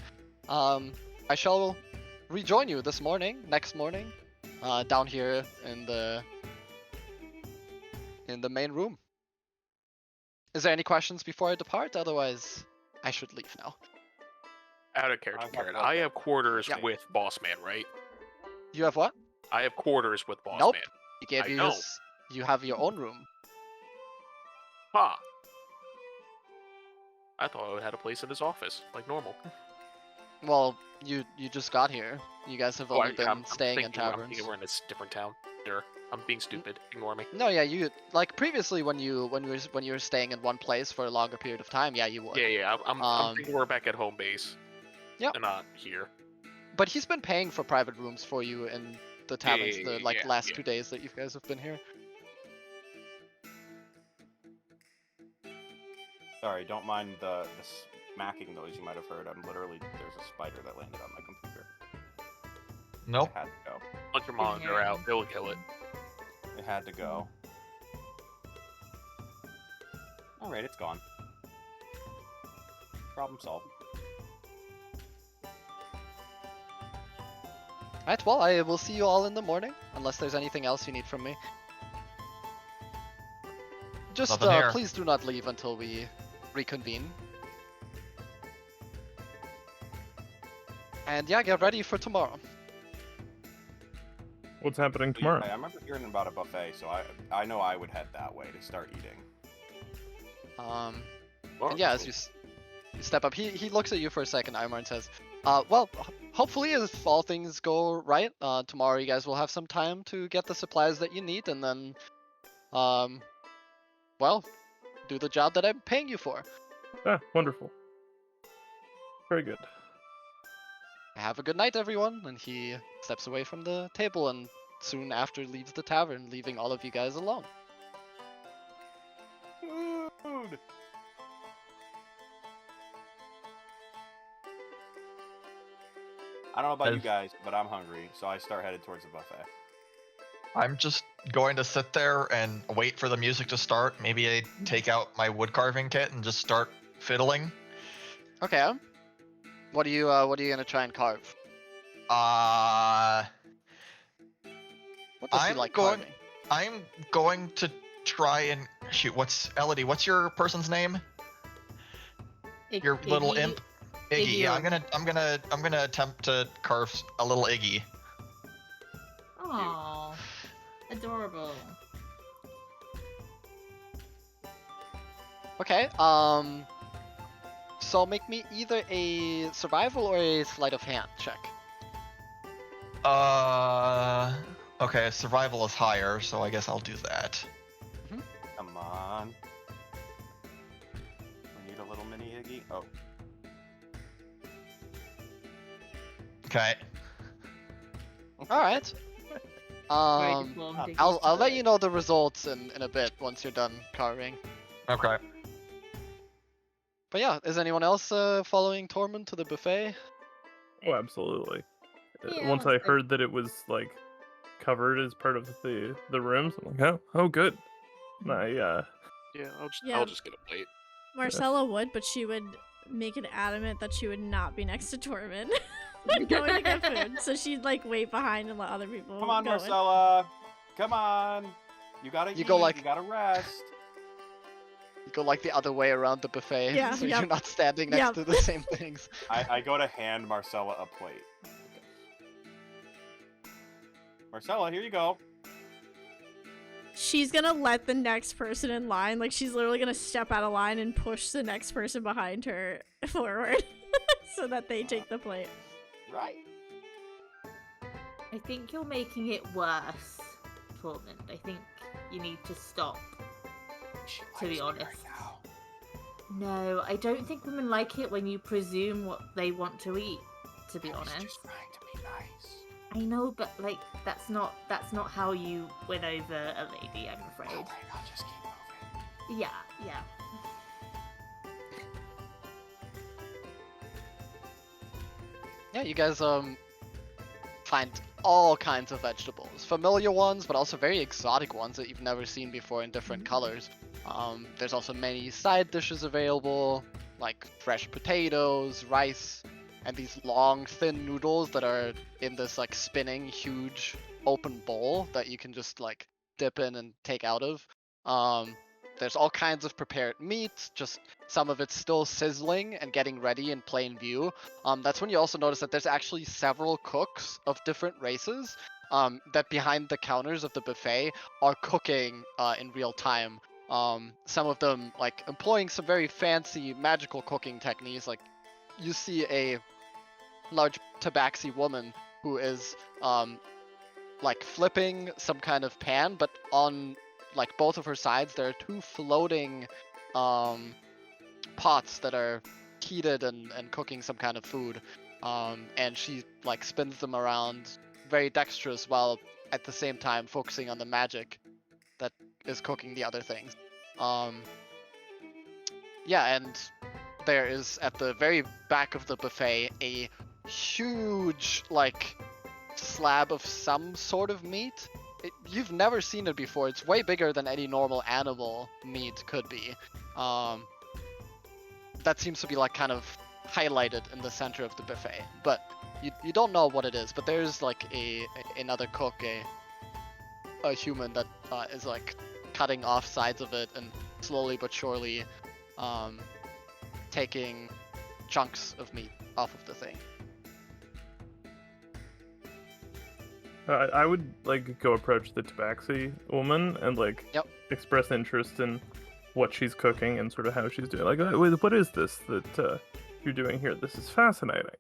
I shall rejoin you next morning, down here in the main room. Is there any questions before I depart? Otherwise, I should leave now. Out of character, I have Karen. no- I have quarters Yeah. with Boss Man, right? You have what? I have quarters with Boss Nope. Man. He gave I you don't. his. You have your own room. Ha! I thought I had a place in his office, like normal. Well, you just got here. You guys have only been I'm staying in thinking I'm taverns. thinking we're in a different town. Sure. I'm being stupid. Ignore me. No, yeah, you like previously when you were staying in one place for a longer period of time. Yeah, you would. Yeah. I'm thinking we're back at home base. Yep. And not here. But he's been paying for private rooms for you in the taverns the last yeah. 2 days that you guys have been here. Sorry, don't mind the smacking noise you might have heard. There's a spider that landed on my computer. Nope. It had to go. Punch your monitor out. It'll kill it. It had to go. Alright, it's gone. Problem solved. Alright, well, I will see you all in the morning, unless there's anything else you need from me. Just Nothing here. please do not leave until we reconvene. And yeah, get ready for tomorrow. What's happening So, tomorrow? I remember hearing about a buffet, so I know I would head that way to start eating. And yeah, as you step up, he looks at you for a second, Aimar, and says, well, hopefully if all things go right, tomorrow you guys will have some time to get the supplies that you need, and then, well, do the job that I'm paying you for. Ah, wonderful. Very good. Have a good night, everyone. And he steps away from the table and soon after leaves the tavern, leaving all of you guys alone. Food! I don't know about you guys, but I'm hungry, so I start headed towards the buffet. I'm just going to sit there and wait for the music to start. Maybe I take out my wood carving kit and just start fiddling. Okay. What are you gonna try and carve? What does he I'm like going- carving? I'm going to try and shoot. Elodie? What's your person's name? Your little imp. Iggy. Yeah, I'm gonna attempt to carve a little Iggy. Aww. Adorable. Okay. So make me either a survival or a sleight of hand check. Okay, survival is higher, so I guess I'll do that. Come on. We need a little mini Iggy. Oh. Okay. All right. I'll let you know the results in a bit once you're done carving. Okay. But yeah, is anyone else following Tormound to the buffet? Oh, absolutely. Yeah, Once I let's go. heard that it was like covered as part of the rooms, I'm like, oh, good. Yeah, Yeah. I'll just get a plate. Marcella would, but she would make it adamant that she would not be next to Tormund when going to get food. So she'd like wait behind and let other people Come on, go in. Marcella. Come on. You gotta eat. go like- You gotta rest. You go like the other way around the buffet, Yeah, so yep. you're not standing next Yep. to the same things. I go to hand Marcella a plate. Marcella, here you go. She's gonna let the next person in line, like she's literally gonna step out of line and push the next person behind her forward so that they take the plate. Right. I think you're making it worse, Tormund. I think you need to stop. To be honest. No, I don't think women like it when you presume what they want to eat, to be honest. Just trying to be nice. I know, but like that's not how you win over a lady, I'm afraid. Alright, I'll just keep moving. Yeah. Yeah, you guys find all kinds of vegetables, familiar ones, but also very exotic ones that you've never seen before in different colors. There's also many side dishes available, like fresh potatoes, rice, and these long, thin noodles that are in this like spinning, huge, open bowl that you can just like dip in and take out of. There's all kinds of prepared meat, just some of it's still sizzling and getting ready in plain view. That's when you also notice that there's actually several cooks of different races that behind the counters of the buffet are cooking in real time. Some of them like employing some very fancy magical cooking techniques. Like you see a large tabaxi woman who is like flipping some kind of pan, but on like both of her sides there are two floating pots that are heated and cooking some kind of food, and she like spins them around very dexterous while at the same time focusing on the magic that is cooking the other things. Yeah, and there is at the very back of the buffet a huge like slab of some sort of meat. You've never seen it before. It's way bigger than any normal animal meat could be. That seems to be like kind of highlighted in the center of the buffet, but you don't know what it is. But there's like another cook, a human that is like cutting off sides of it and slowly but surely taking chunks of meat off of the thing. I would like go approach the tabaxi woman and like express interest in what she's cooking and sort of how she's doing. Like, what is this that you're doing here? This is fascinating.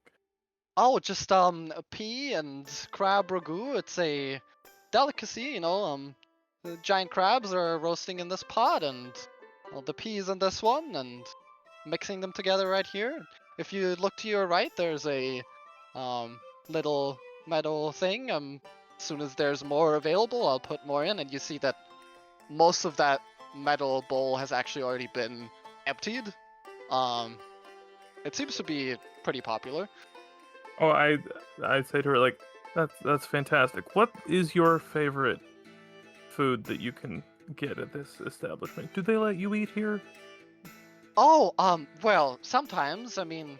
Oh, just a pea and crab ragu. It's a delicacy, you know. The giant crabs are roasting in this pot, and the peas in this one, and mixing them together right here. If you look to your right, there's a little metal thing. As soon as there's more available, I'll put more in, and you see that most of that metal bowl has actually already been emptied. It seems to be pretty popular. Oh, I'd say to her like, that's fantastic. What is your favorite food that you can get at this establishment? Do they let you eat here? Oh, well, sometimes. I mean,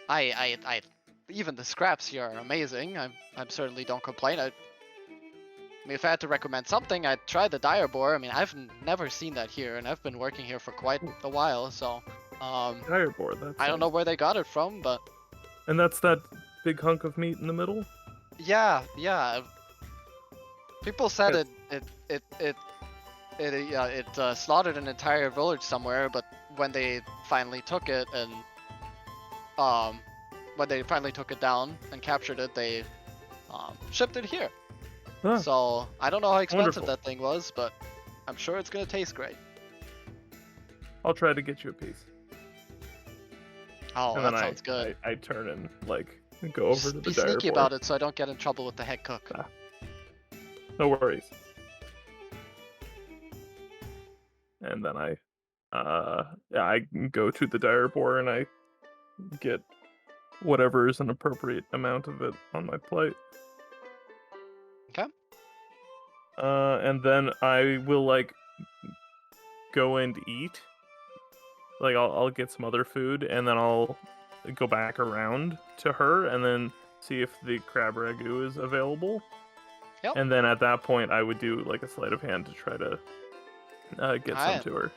I even the scraps here are amazing. I certainly don't complain. I mean, if I had to recommend something, I'd try the dire boar. I mean, I've never seen that here, and I've been working here for quite a while, so dire boar. I don't know where they got it from, but and that's that big hunk of meat in the middle. Yeah. People said it slaughtered an entire village somewhere, but when they finally took it and when they finally took it down and captured it, they shipped it here. Huh. So I don't know how expensive Wonderful. that thing was, but I'm sure it's gonna taste great. I'll try to get you a piece. Oh, And that then sounds good. I turn and like go over to the Be dire sneaky boar. about it so I don't get in trouble with the head cook. No worries. And then I go to the dire boar and I get whatever is an appropriate amount of it on my plate. Okay. And then I will like go and eat. Like I'll get some other food and then I'll go back around to her and then see if the crab ragu is available. Yep. And then at that point I would do like a sleight of hand to try to get some Alright. to her.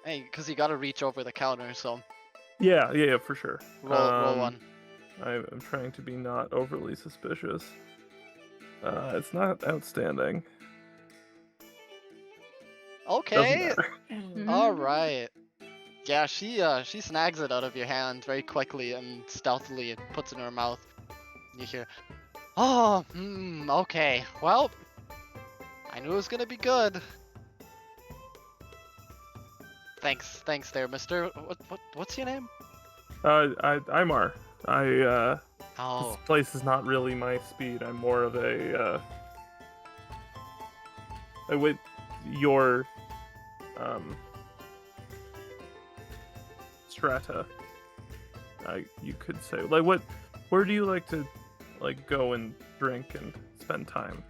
Hey, because you gotta reach over the counter, so Yeah, for sure. roll one. I'm trying to be not overly suspicious. It's not outstanding. Okay. Doesn't matter. All right. Yeah, she snags it out of your hand very quickly and stealthily puts it in her mouth. You hear, oh, okay. Well, I knew it was gonna be good. Thanks there, mister. What's your name? Aimar. This Oh, place is not really my speed. I'm more of with your strata. You could say like Where do you like to, like, go and drink and spend time?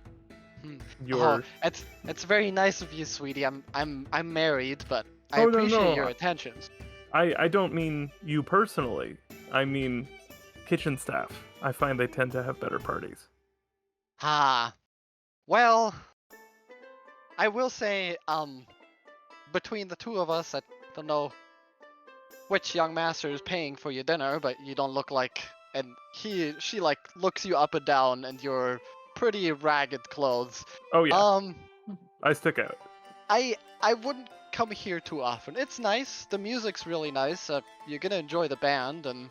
Oh, it's very nice of you, sweetie. I'm married, but I Oh, appreciate no. your attentions. I don't mean you personally. I mean kitchen staff. I find they tend to have better parties. Ah, well, I will say, between the two of us, I don't know which young master is paying for your dinner, but you don't look like, and she like looks you up and down, and your pretty ragged clothes. Oh yeah, I stick out. I wouldn't come here too often. It's nice. The music's really nice. You're gonna enjoy the band, and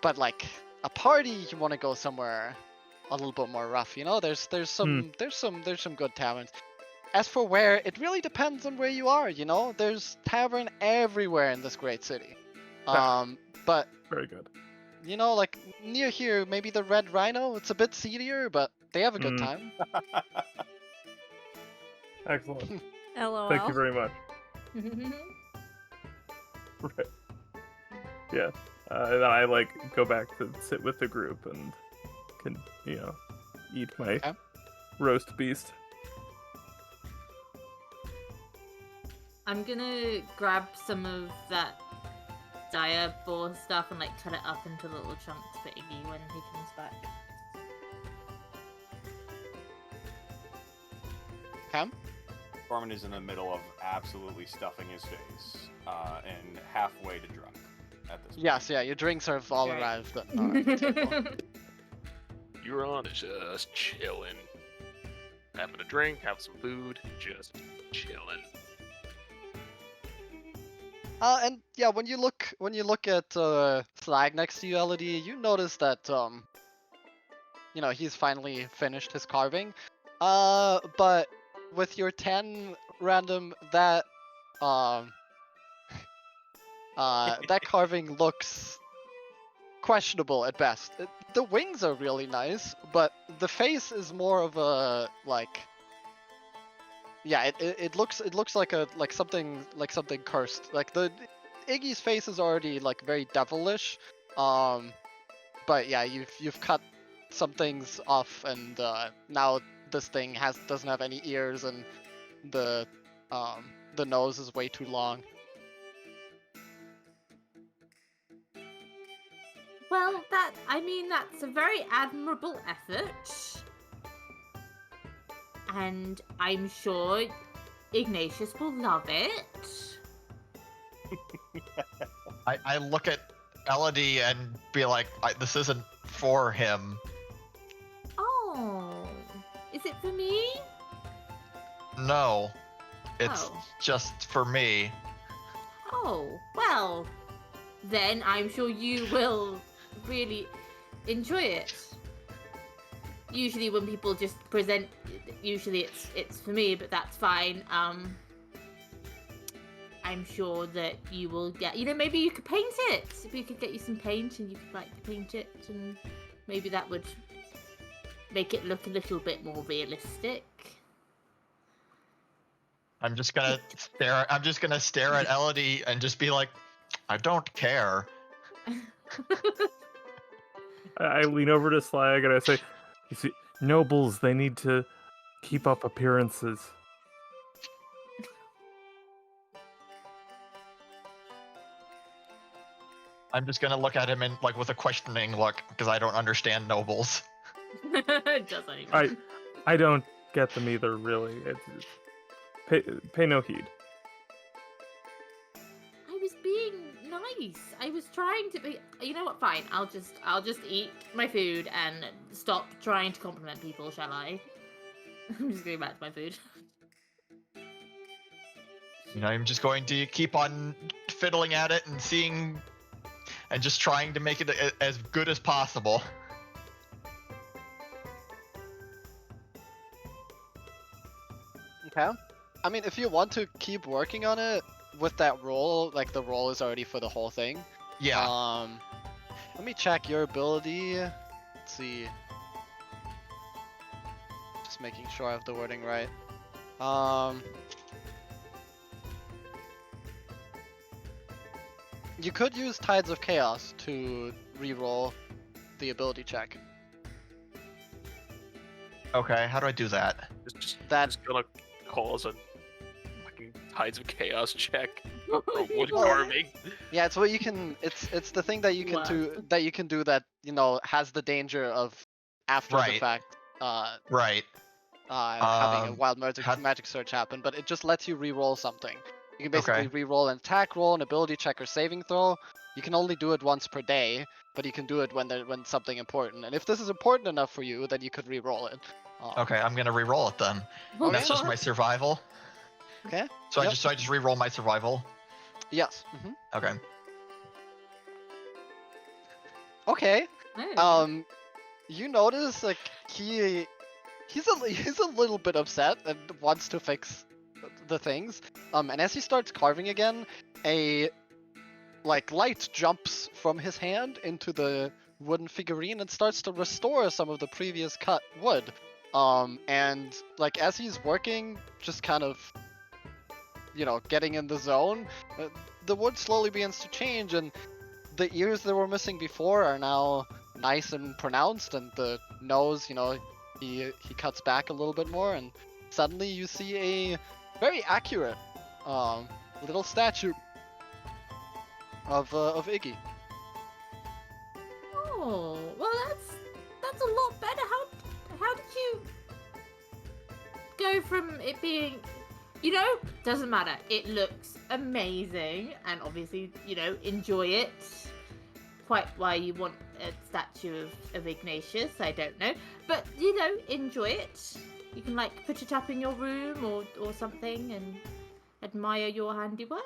but like a party, you want to go somewhere a little bit more rough. You know, there's some good taverns. As for where, it really depends on where you are. You know, there's tavern everywhere in this great city. But Very good. you know, like near here, maybe the Red Rhino. It's a bit seedier, but they have a good time. Excellent. LOL. Thank you very much. Right. Yeah. Then I like go back to sit with the group and can eat my roast beast. I'm gonna grab some of that diabore stuff and like cut it up into little chunks for Iggy when he comes back. Okay. Gorman is in the middle of absolutely stuffing his face and halfway to drunk at this point. Yes, yeah, your drinks have all arrived. Huron is just chilling. Having a drink, having some food, just chilling. And yeah, when you look at Slag next to you, Elodie, you notice that he's finally finished his carving. But with your 10 random, that that carving looks questionable at best. The wings are really nice, but the face is more of a like. Yeah, it looks like something cursed. Like the Iggy's face is already like very devilish, but yeah, you've cut some things off, and now this thing doesn't have any ears, and the nose is way too long. Well, that's a very admirable effort. And I'm sure Ignatius will love it. I look at Elodie and be like, this isn't for him. Oh, is it for me? No, it's just for me. Oh, well, then I'm sure you will really enjoy it. Usually when people just present, usually it's for me, but that's fine. I'm sure that you will get, maybe you could paint it. If we could get you some paint and you could like paint it, and maybe that would make it look a little bit more realistic. I'm just gonna stare at Elodie and just be like, I don't care. I lean over to Slag and I say, you see, nobles, they need to keep up appearances. I'm just gonna look at him and like with a questioning look because I don't understand nobles. Doesn't even. I don't get them either, really. Pay no heed. I was being nice. I was trying to be. You know what? Fine. I'll just eat my food and stop trying to compliment people. Shall I? I'm just going back to my food. I'm just going to keep on fiddling at it and seeing, and just trying to make it as good as possible. Okay. I mean, if you want to keep working on it with that roll, like the roll is already for the whole thing. Yeah. Let me check your ability. Let's see. Just making sure I have the wording right. You could use Tides of Chaos to re-roll the ability check. Okay, how do I do that? That's gonna cause a fucking Tides of Chaos check for wood carving. Yeah, it's what you can. It's the thing that you can Wow. do that has the danger of after the Right. fact Right. having a wild how- magic search happen, but it just lets you re-roll something. You can basically Okay. re-roll an attack roll, an ability check, or saving throw. You can only do it once per day, but you can do it when something important. And if this is important enough for you, then you could re-roll it. Okay, I'm gonna re-roll it then. Oh, That's just God. my survival. Okay. So Yep. I just re-roll my survival. Yes. Okay. Okay. Oh. You notice like he's a little bit upset and wants to fix the things. And as he starts carving again, a light jumps from his hand into the wooden figurine and starts to restore some of the previous cut wood. And like as he's working, just kind of getting in the zone, the wood slowly begins to change, and the ears that were missing before are now nice and pronounced, and the nose, he cuts back a little bit more, and suddenly you see a very accurate little statue of Iggy. Oh, well, that's a lot better. How did you go from it being, doesn't matter. It looks amazing, and obviously, enjoy it. Quite why you want a statue of Ignatius, I don't know. But, enjoy it. You can, put it up in your room or something and admire your handiwork.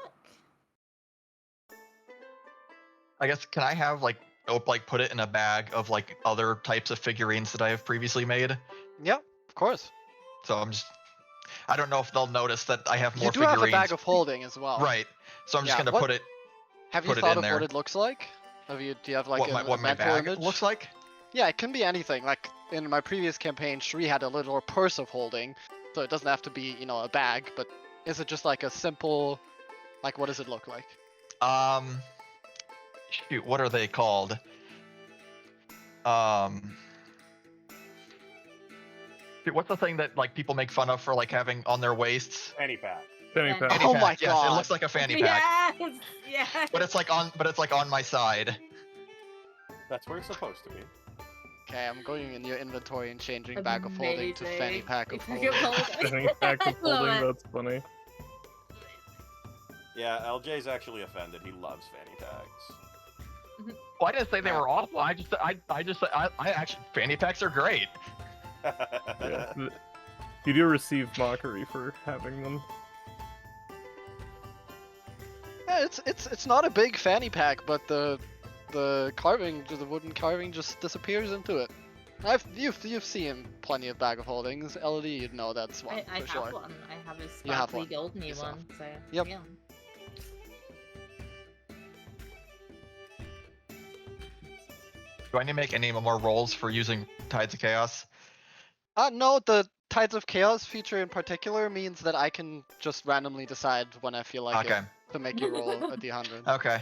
I guess can I have put it in a bag of other types of figurines that I have previously made? Yep, of course. So I don't know if they'll notice that I have more You do figurines. have a bag of holding as well. Right. So I'm just Yeah, gonna put it. Have you put it thought in of there. what it looks like? Do you have what my a mental bag image? looks like? Yeah, it can be anything. Like in my previous campaign, Shri had a little purse of holding, so it doesn't have to be, a bag. But is it just like a simple, what does it look like? Shoot, what are they called? Shoot, what's the thing that people make fun of for having on their waists? Fanny pack. Fanny Fanny pack. Oh pack, my yes, God. it looks like a fanny pack. Yes. But it's on my side. That's where it's supposed to be. Okay, I'm going in your inventory and changing bag of holding to fanny Amazing. pack of Pack holding. Fanny pack of Love holding. it. That's funny. Yeah, LJ's actually offended. He loves fanny packs. Well, I didn't say they were awful. I actually fanny packs are great. Yeah. You do receive mockery for having them. Yeah, it's not a big fanny pack, but the carving, the wooden carving, just disappears into it. You've seen plenty of bag of holdings. Elodie, you'd know that's one I for have sure. one. I have a You have sparkly one gold new yourself. one. So Yep. yeah. Do I need to make any more rolls for using Tides of Chaos? No, the Tides of Chaos feature in particular means that I can just randomly decide when I feel like Okay. it to make you roll a d100. Okay.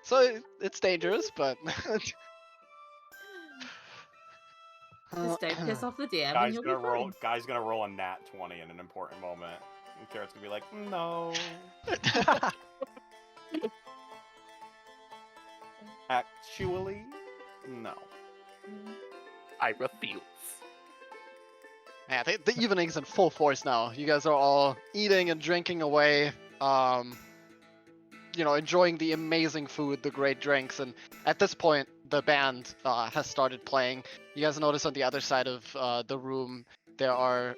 So it's dangerous, but. Just don't piss off the DM and Guy's you'll gonna be roll. fine. Guy's gonna roll a nat 20 in an important moment. And Carrot's gonna be like, no. Actually, no. I refuse. Yeah, the evening's in full force now. You guys are all eating and drinking away, enjoying the amazing food, the great drinks, and at this point, the band has started playing. You guys notice on the other side of the room, there are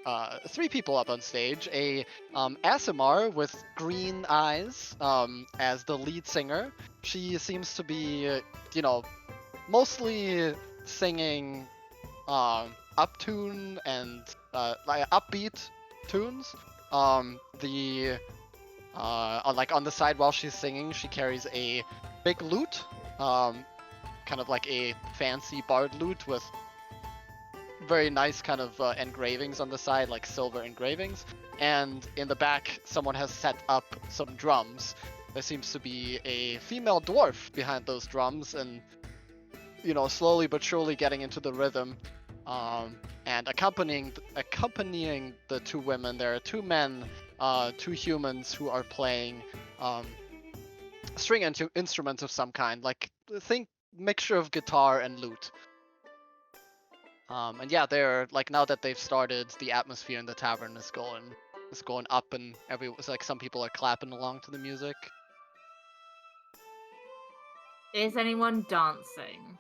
3 people up on stage. A Asimar with green eyes as the lead singer. She seems to be, mostly singing uptune and upbeat tunes. On the side while she's singing, she carries a big lute, kind of like a fancy bard lute with very nice kind of engravings on the side, like silver engravings. And in the back, someone has set up some drums. There seems to be a female dwarf behind those drums, and slowly but surely getting into the rhythm. And accompanying the two women, there are two men, two humans who are playing string instruments of some kind, like think mixture of guitar and lute. And yeah, they're like, now that they've started, the atmosphere in the tavern is going up, and it's like some people are clapping along to the music. Is anyone dancing?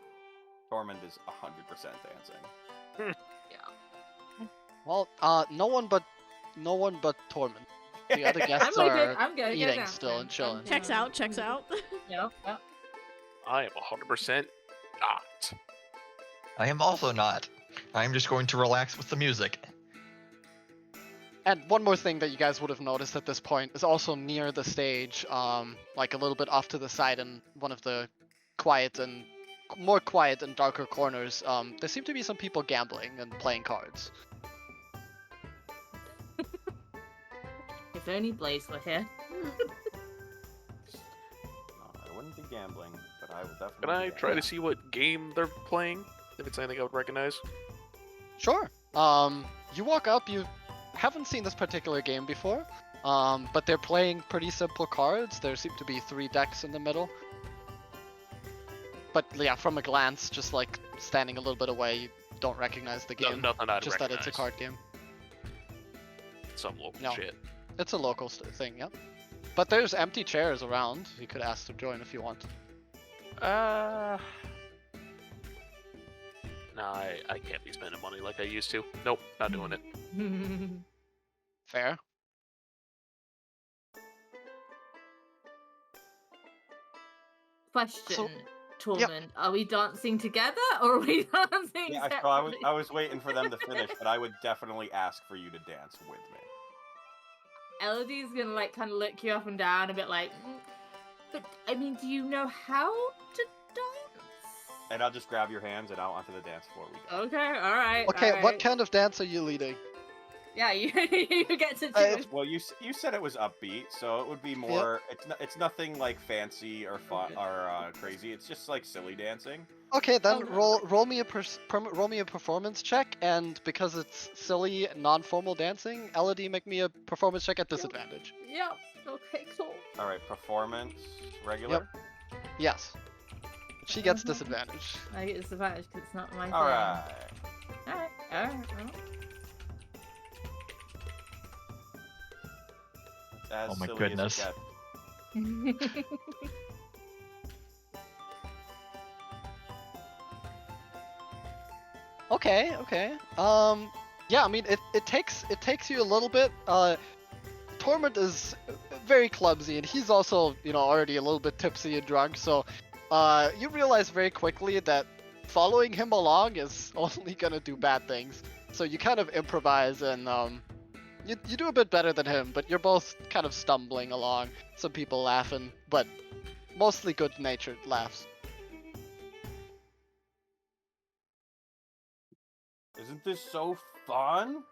Tormund is 100% dancing. Yeah. Well, no one but Tormund. The other guests I'm good. eating still and chilling. Checks out. Yeah. I am 100% not. I am also not. I am just going to relax with the music. And one more thing that you guys would have noticed at this point is also near the stage, like a little bit off to the side in one of the more quiet and darker corners, there seem to be some people gambling and playing cards. If only Blaze were here. I wouldn't be gambling, but I will definitely. Can I try to see what game they're playing? If it's anything I would recognize. Sure. You walk up, you haven't seen this particular game before, but they're playing pretty simple cards. There seem to be 3 decks in the middle. But yeah, from a glance, just like standing a little bit away, you don't recognize the game. Nothing I'd just recognize. that it's a card game. Some local No. shit. It's a local thing, yeah. But there's empty chairs around. You could ask to join if you want. Nah, I can't be spending money like I used to. Nope, not doing it. Fair. Question, Tormund. Yep. Are we dancing together or are we dancing Yeah, so separately? I was waiting for them to finish, but I would definitely ask for you to dance with me. Elodie's gonna like kind of look you up and down a bit like, but I mean, do you know how to dance? And I'll just grab your hands and out onto the dance floor we go. Okay, all right. Okay, all right. what kind of dance are you leading? Yeah, you get to choose. Well, you said it was upbeat, so it would be more. It's nothing like fancy or fun or crazy. It's just like silly dancing. Okay, then Oh, roll me a performance check, and because it's silly, non-formal dancing, Elodie, make me a performance check at disadvantage. Yep. Okay, cool. All right, performance regular. Yes. She gets disadvantage. I get disadvantage because it's not my thing. All right. All right. It's as Oh my silly goodness. As it gets. Okay. Yeah, I mean, it takes you a little bit. Tormund is very clumsy, and he's also, already a little bit tipsy and drunk, so you realize very quickly that following him along is only gonna do bad things. So you kind of improvise, and you do a bit better than him, but you're both kind of stumbling along. Some people laughing, but mostly good-natured laughs. Isn't this so fun?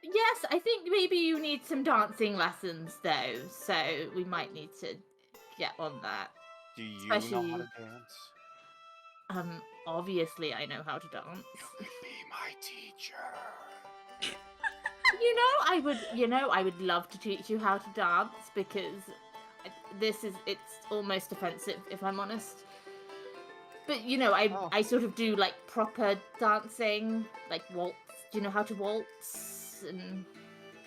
Yes, I think maybe you need some dancing lessons though, so we might need to get on that. Do you know how Especially- to dance? Obviously I know how to dance. Be my teacher. I would love to teach you how to dance because it's almost offensive if I'm honest. But I sort of do like proper dancing, like waltz. Do you know how to waltz? And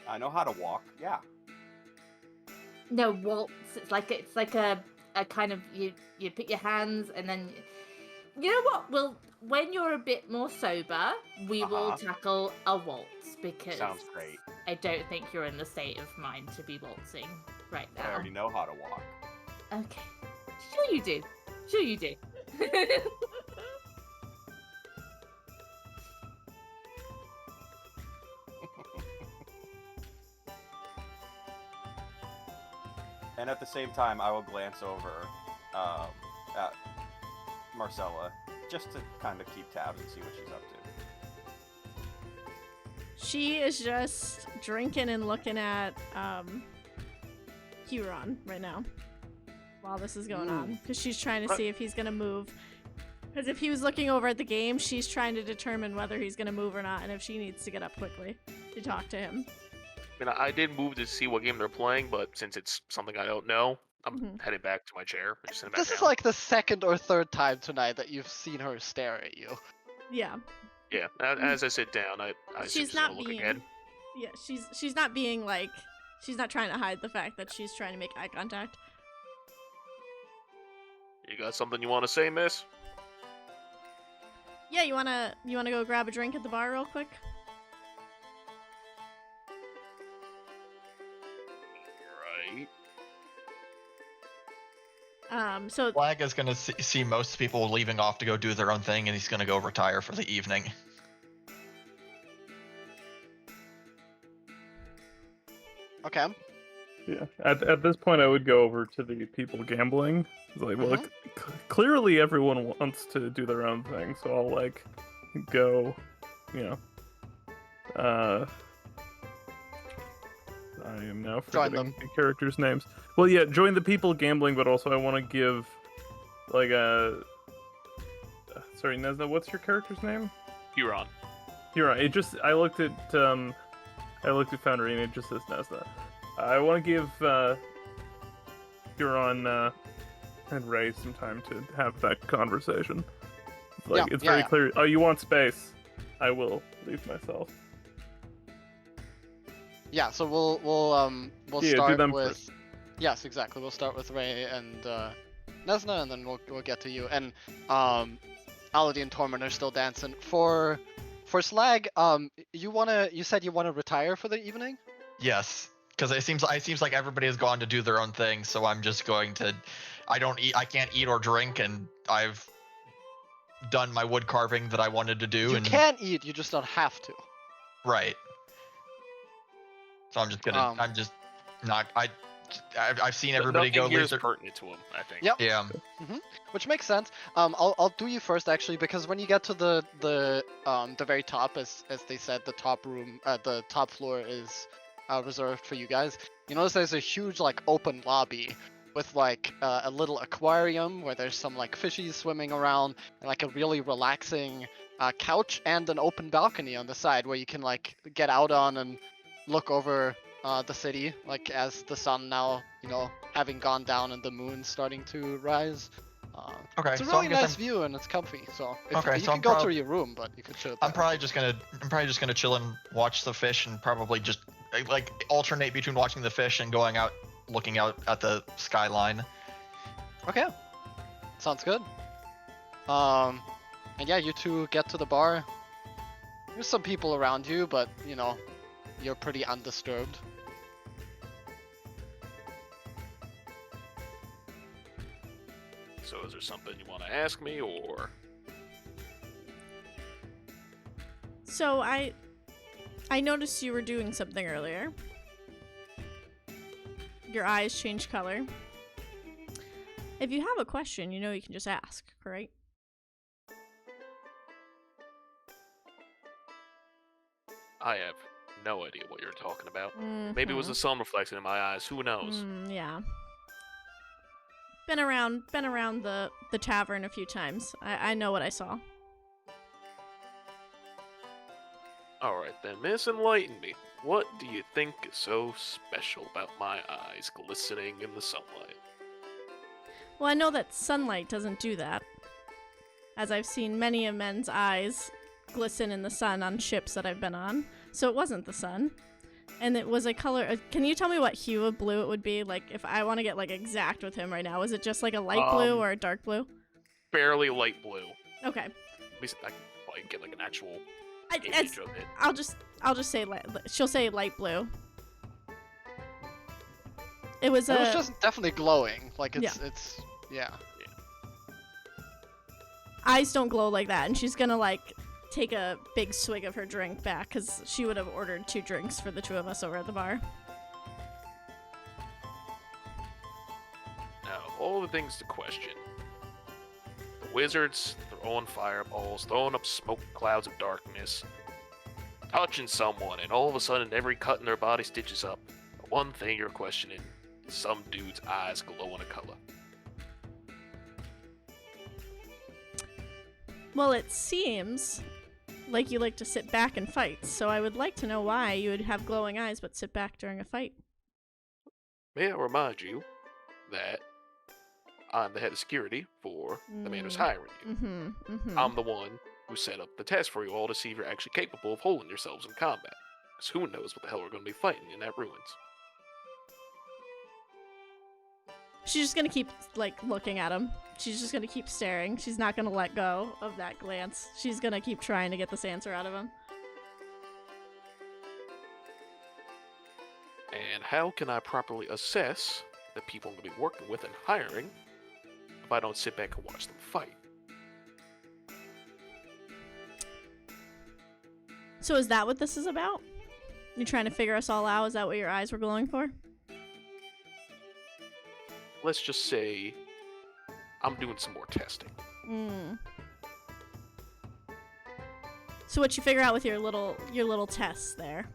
I know how to walk. Yeah. no, waltz. It's like a kind of you put your hands and then you know what? Well, when you're a bit more sober, we will tackle a waltz because Sounds great. I don't think you're in the state of mind to be waltzing right now. I already know how to walk. Okay. Sure you do. And at the same time, I will glance over at Marcella just to kind of keep tabs and see what she's up to. She is just drinking and looking at Huron right now while this is going on because she's trying to see if he's gonna move. Because if he was looking over at the game, she's trying to determine whether he's going to move or not, and if she needs to get up quickly to talk to him. I mean, I did move to see what game they're playing, but since it's something I don't know, I'm headed back to my chair. Just sitting back This is down. like the second or third time tonight that you've seen her stare at you. Yeah. Yeah, as I sit down, I She's just not look being... again. Yeah, she's not being like... She's not trying to hide the fact that she's trying to make eye contact. You got something you want to say, miss? Yeah, you wanna go grab a drink at the bar real quick? Right. So Slag is gonna see most people leaving off to go do their own thing, and he's gonna go retire for the evening. Okay. Yeah. At this point, I would go over to the people gambling. It's like, well, clearly everyone wants to do their own thing, so I'll like go, you know. I am now forgetting the characters' names. Well, yeah, join the people gambling, but also I want to give, like, sorry, Nesna, what's your character's name? Huron. Huron. I looked at Foundry and it just says Nesna. I want to give Huron and Rae some time to have that conversation. Like, it's very clear. Oh, you want space? I will leave myself. Yeah, so we'll start with first. Yes, exactly. We'll start with Rae and Nesna, and then we'll get to you. And Elodie and Tormound are still dancing. For Slag, you said you want to retire for the evening? Yes, because it seems like everybody has gone to do their own thing, so I'm just going to. I can't eat or drink, and I've done my wood carving that I wanted to do. You can't eat, you just don't have to. Right. So I'm just gonna. I've seen everybody go. Nothing here is pertinent to him, I think. Yep. Yeah. Which makes sense. I'll do you first actually, because when you get to the very top, as they said, the top room, the top floor is reserved for you guys. You notice there's a huge like open lobby with like a little aquarium where there's some like fishies swimming around, and like a really relaxing couch and an open balcony on the side where you can like get out on and look over the city, like as the sun now, having gone down and the moon starting to rise. Okay, it's a really nice view and it's comfy. So you can go to your room, but you could chill. I'm probably just gonna chill and watch the fish, and probably just like alternate between watching the fish and going out, looking out at the skyline. Okay, sounds good. And yeah, you two get to the bar. There's some people around you, but you're pretty undisturbed. So is there something you want to ask me, or? So I noticed you were doing something earlier. Your eyes changed color. If you have a question, you can just ask, right? I have no idea what you're talking about. Maybe it was the sun reflecting in my eyes. Who knows? Yeah. Been around the tavern a few times. I know what I saw. Alright then, miss, enlighten me. What do you think is so special about my eyes glistening in the sunlight? Well, I know that sunlight doesn't do that, as I've seen many of men's eyes glisten in the sun on ships that I've been on. So it wasn't the sun. And it was a color. Can you tell me what hue of blue it would be? Like, if I want to get, like, exact with him right now, is it just, like, a light blue or a dark blue? Barely light blue. Okay. At least I can get, like, an actual image of it. I'll just say, she'll say light blue. It was just definitely glowing. Like, it's yeah. Eyes don't glow like that, and she's gonna, like, take a big swig of her drink back, because she would have ordered 2 drinks for the 2 of us over at the bar. Now, all the things to question. The wizards throwing fireballs, throwing up smoke clouds of darkness, touching someone, and all of a sudden every cut in their body stitches up. The one thing you're questioning is some dude's eyes glowing a color. Well, it seems like you like to sit back and fight, so I would like to know why you would have glowing eyes but sit back during a fight. May I remind you that I'm the head of security for the man who's hiring you. I'm the one who set up the test for you all to see if you're actually capable of holding yourselves in combat. Because who knows what the hell we're going to be fighting in that ruins. She's just gonna keep, like, looking at him. She's just gonna keep staring. She's not gonna let go of that glance. She's gonna keep trying to get this answer out of him. And how can I properly assess the people I'm going to be working with and hiring if I don't sit back and watch them fight? So is that what this is about? You're trying to figure us all out? Is that what your eyes were glowing for? Let's just say I'm doing some more testing. So what you figure out with your little tests there?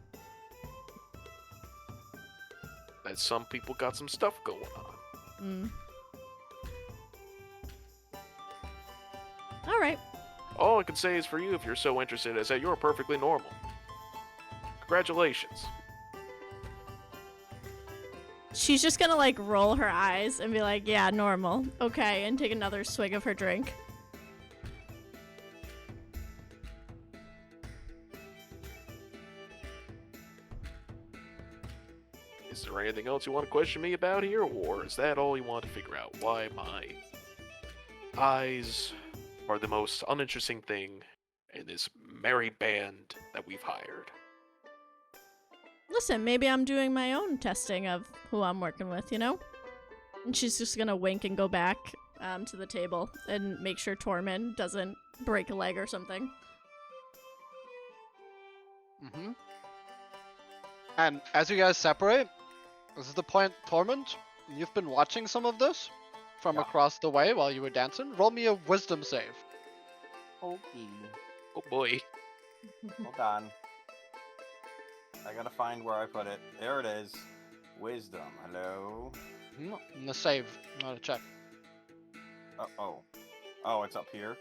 That some people got some stuff going on. All right. All I can say is for you, if you're so interested, is that you're perfectly normal. Congratulations. She's just gonna, like, roll her eyes and be like, yeah, normal. Okay, and take another swig of her drink. Is there anything else you want to question me about here, or is that all you want to figure out? Why my eyes are the most uninteresting thing in this merry band that we've hired? Listen, maybe I'm doing my own testing of who I'm working with, you know? And she's just gonna wink and go back to the table and make sure Tormund doesn't break a leg or something. And as you guys separate, this is the point, Tormund. You've been watching some of this from across the way while you were dancing. Roll me a wisdom save. Okay. Oh boy. Hold on. I gotta find where I put it. There it is. Wisdom. Hello. In the save, not a check. Oh. Oh, it's up here.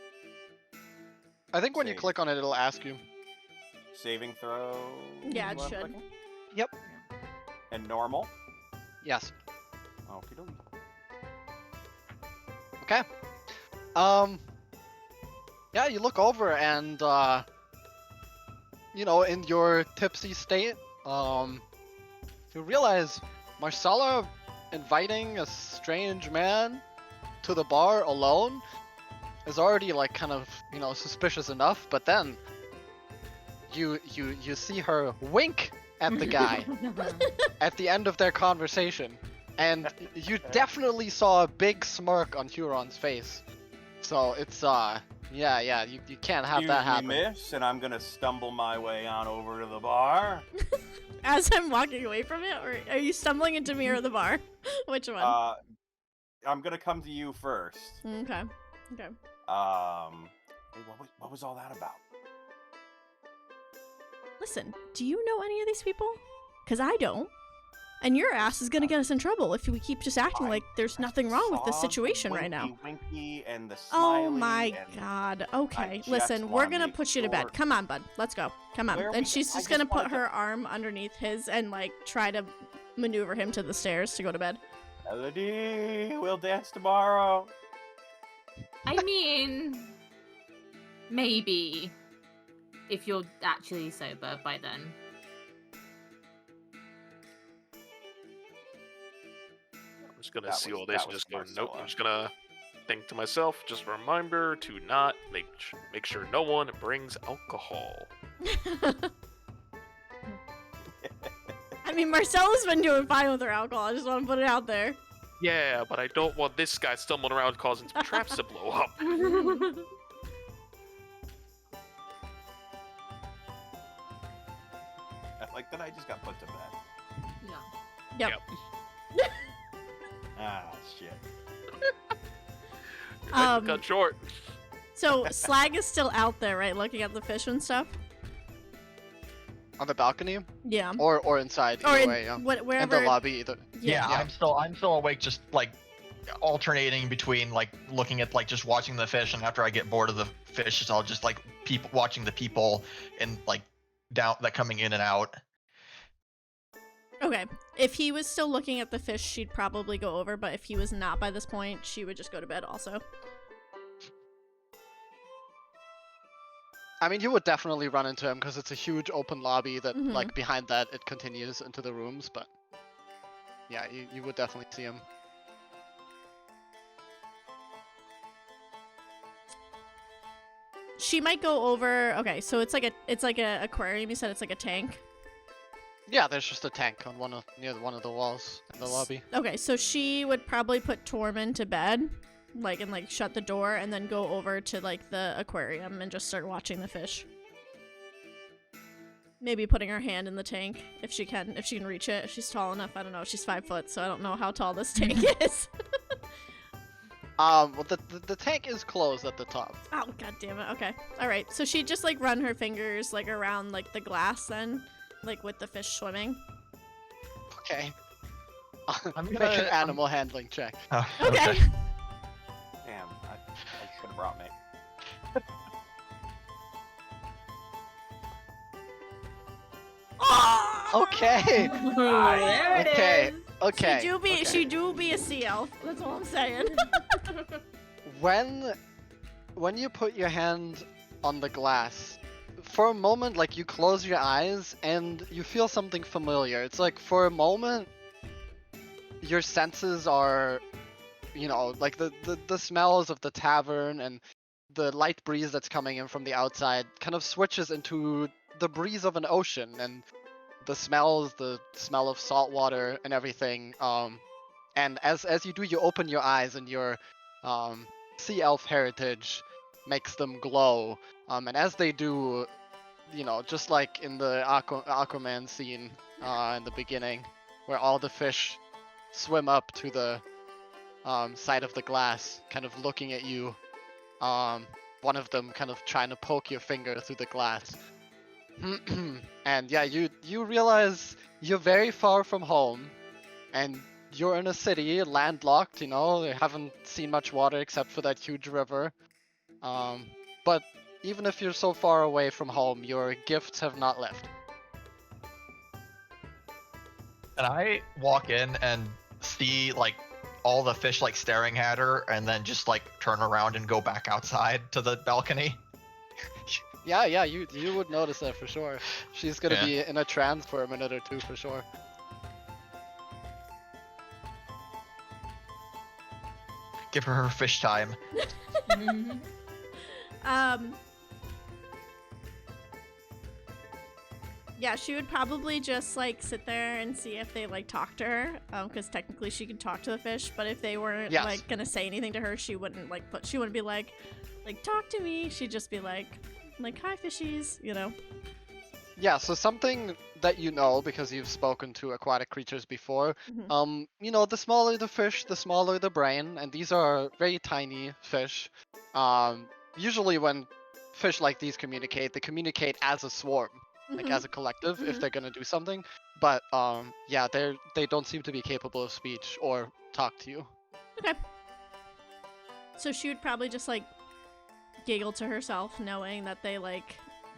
I think when you Save. click on it, it'll ask you. Saving throw. Yeah, it What I'm should. clicking? Yep. And normal. Yes. Okie dokie. Okay. Yeah, you look over and, you know, in your tipsy state, you realize Marcella inviting a strange man to the bar alone is already, like, kind of, you know, suspicious enough, but then you see her wink at the guy at the end of their conversation, and you definitely saw a big smirk on Huron's face. So it's yeah, you can't have that happen. Excuse me, miss, and I'm gonna stumble my way on over to the bar. As I'm walking away from it, or are you stumbling into me or the bar? Which one? I'm gonna come to you first. Okay. Hey, what was all that about? Listen, do you know any of these people? Because I don't. And your ass is gonna get us in trouble if we keep just acting like there's nothing wrong with the situation right now. Winky and the Oh smiley my and god. I Okay, just listen, we're wanna gonna make put you to bed. sure- Come on, bud. Let's go. Come on. Where are And we she's go- I just just gonna put wanna her arm underneath his and, like, try to maneuver him to the stairs to go to bed. Elodie, we'll dance tomorrow. I mean, maybe. If you're actually sober by then. I'm just gonna That see was- all this that and was just go, nope. Marcella. I'm just gonna think to myself, just a reminder to not make sure no one brings alcohol. I mean, Marcella's been doing fine with her alcohol. I just want to put it out there. Yeah, but I don't want this guy stumbling around causing some traps to blow up. I like that I just got put to bed. Yeah. Yep. Ah, shit. Cut short. So Slag is still out there, right? Looking at the fish and stuff? On the balcony Yeah. or inside, Or either in way, yeah. wherever. In the lobby, either. Yeah, Yeah. I'm still awake, just like alternating between like looking at like just watching the fish, and after I get bored of the fish, I'll just like watching the people and like down that coming in and out. Okay. If he was still looking at the fish, she'd probably go over, but if he was not by this point, she would just go to bed also. I mean, you would definitely run into him because it's a huge open lobby that, Mhm. like, behind that it continues into the rooms, but yeah, you would definitely see him. She might go over. Okay, so it's like a aquarium. You said it's like a tank. Yeah, there's just a tank on near one of the walls in the lobby. Okay, so she would probably put Tormund to bed, and shut the door, and then go over to like the aquarium and just start watching the fish. Maybe putting her hand in the tank if she can reach it. If she's tall enough, I don't know. She's 5 foot, so I don't know how tall this tank is. Well, the tank is closed at the top. Oh, god damn it. Okay. All right. So she'd just like run her fingers like around like the glass then, like with the fish swimming. Okay. I'm Make gonna- an animal handling check. Oh, Okay. Damn, I should have brought me. Oh! Okay. There it Okay. is. Okay. She do be a sea elf. That's all I'm saying. When you put your hand on the glass, for a moment, like, you close your eyes and you feel something familiar. It's like, for a moment, your senses are, like the smells of the tavern and the light breeze that's coming in from the outside kind of switches into the breeze of an ocean, and the smell of salt water and everything. And as you do, you open your eyes, and your sea elf heritage makes them glow. And as they do, just like in the Aquaman scene in the beginning, where all the fish swim up to the side of the glass, kind of looking at you. One of them kind of trying to poke your finger through the glass. And yeah, you realize you're very far from home, and you're in a city, landlocked, you haven't seen much water except for that huge river. But even if you're so far away from home, your gifts have not left. And I walk in and see like all the fish like staring at her, and then just like turn around and go back outside to the balcony. Yeah, you would notice that for sure. She's gonna be in a trance for a minute or two for sure. Give her fish time. Yeah, she would probably just like sit there and see if they like talk to her, because technically she could talk to the fish. But if they weren't like gonna say anything to her, she wouldn't she wouldn't be like talk to me. She'd just be like hi fishies, Yeah, so something that because you've spoken to aquatic creatures before, the smaller the fish, the smaller the brain, and these are very tiny fish. Usually when fish like these communicate, they communicate as a swarm, like as a collective, if they're gonna do something. But yeah, they don't seem to be capable of speech or talk to you. Okay. So she would probably just giggle to herself, knowing that they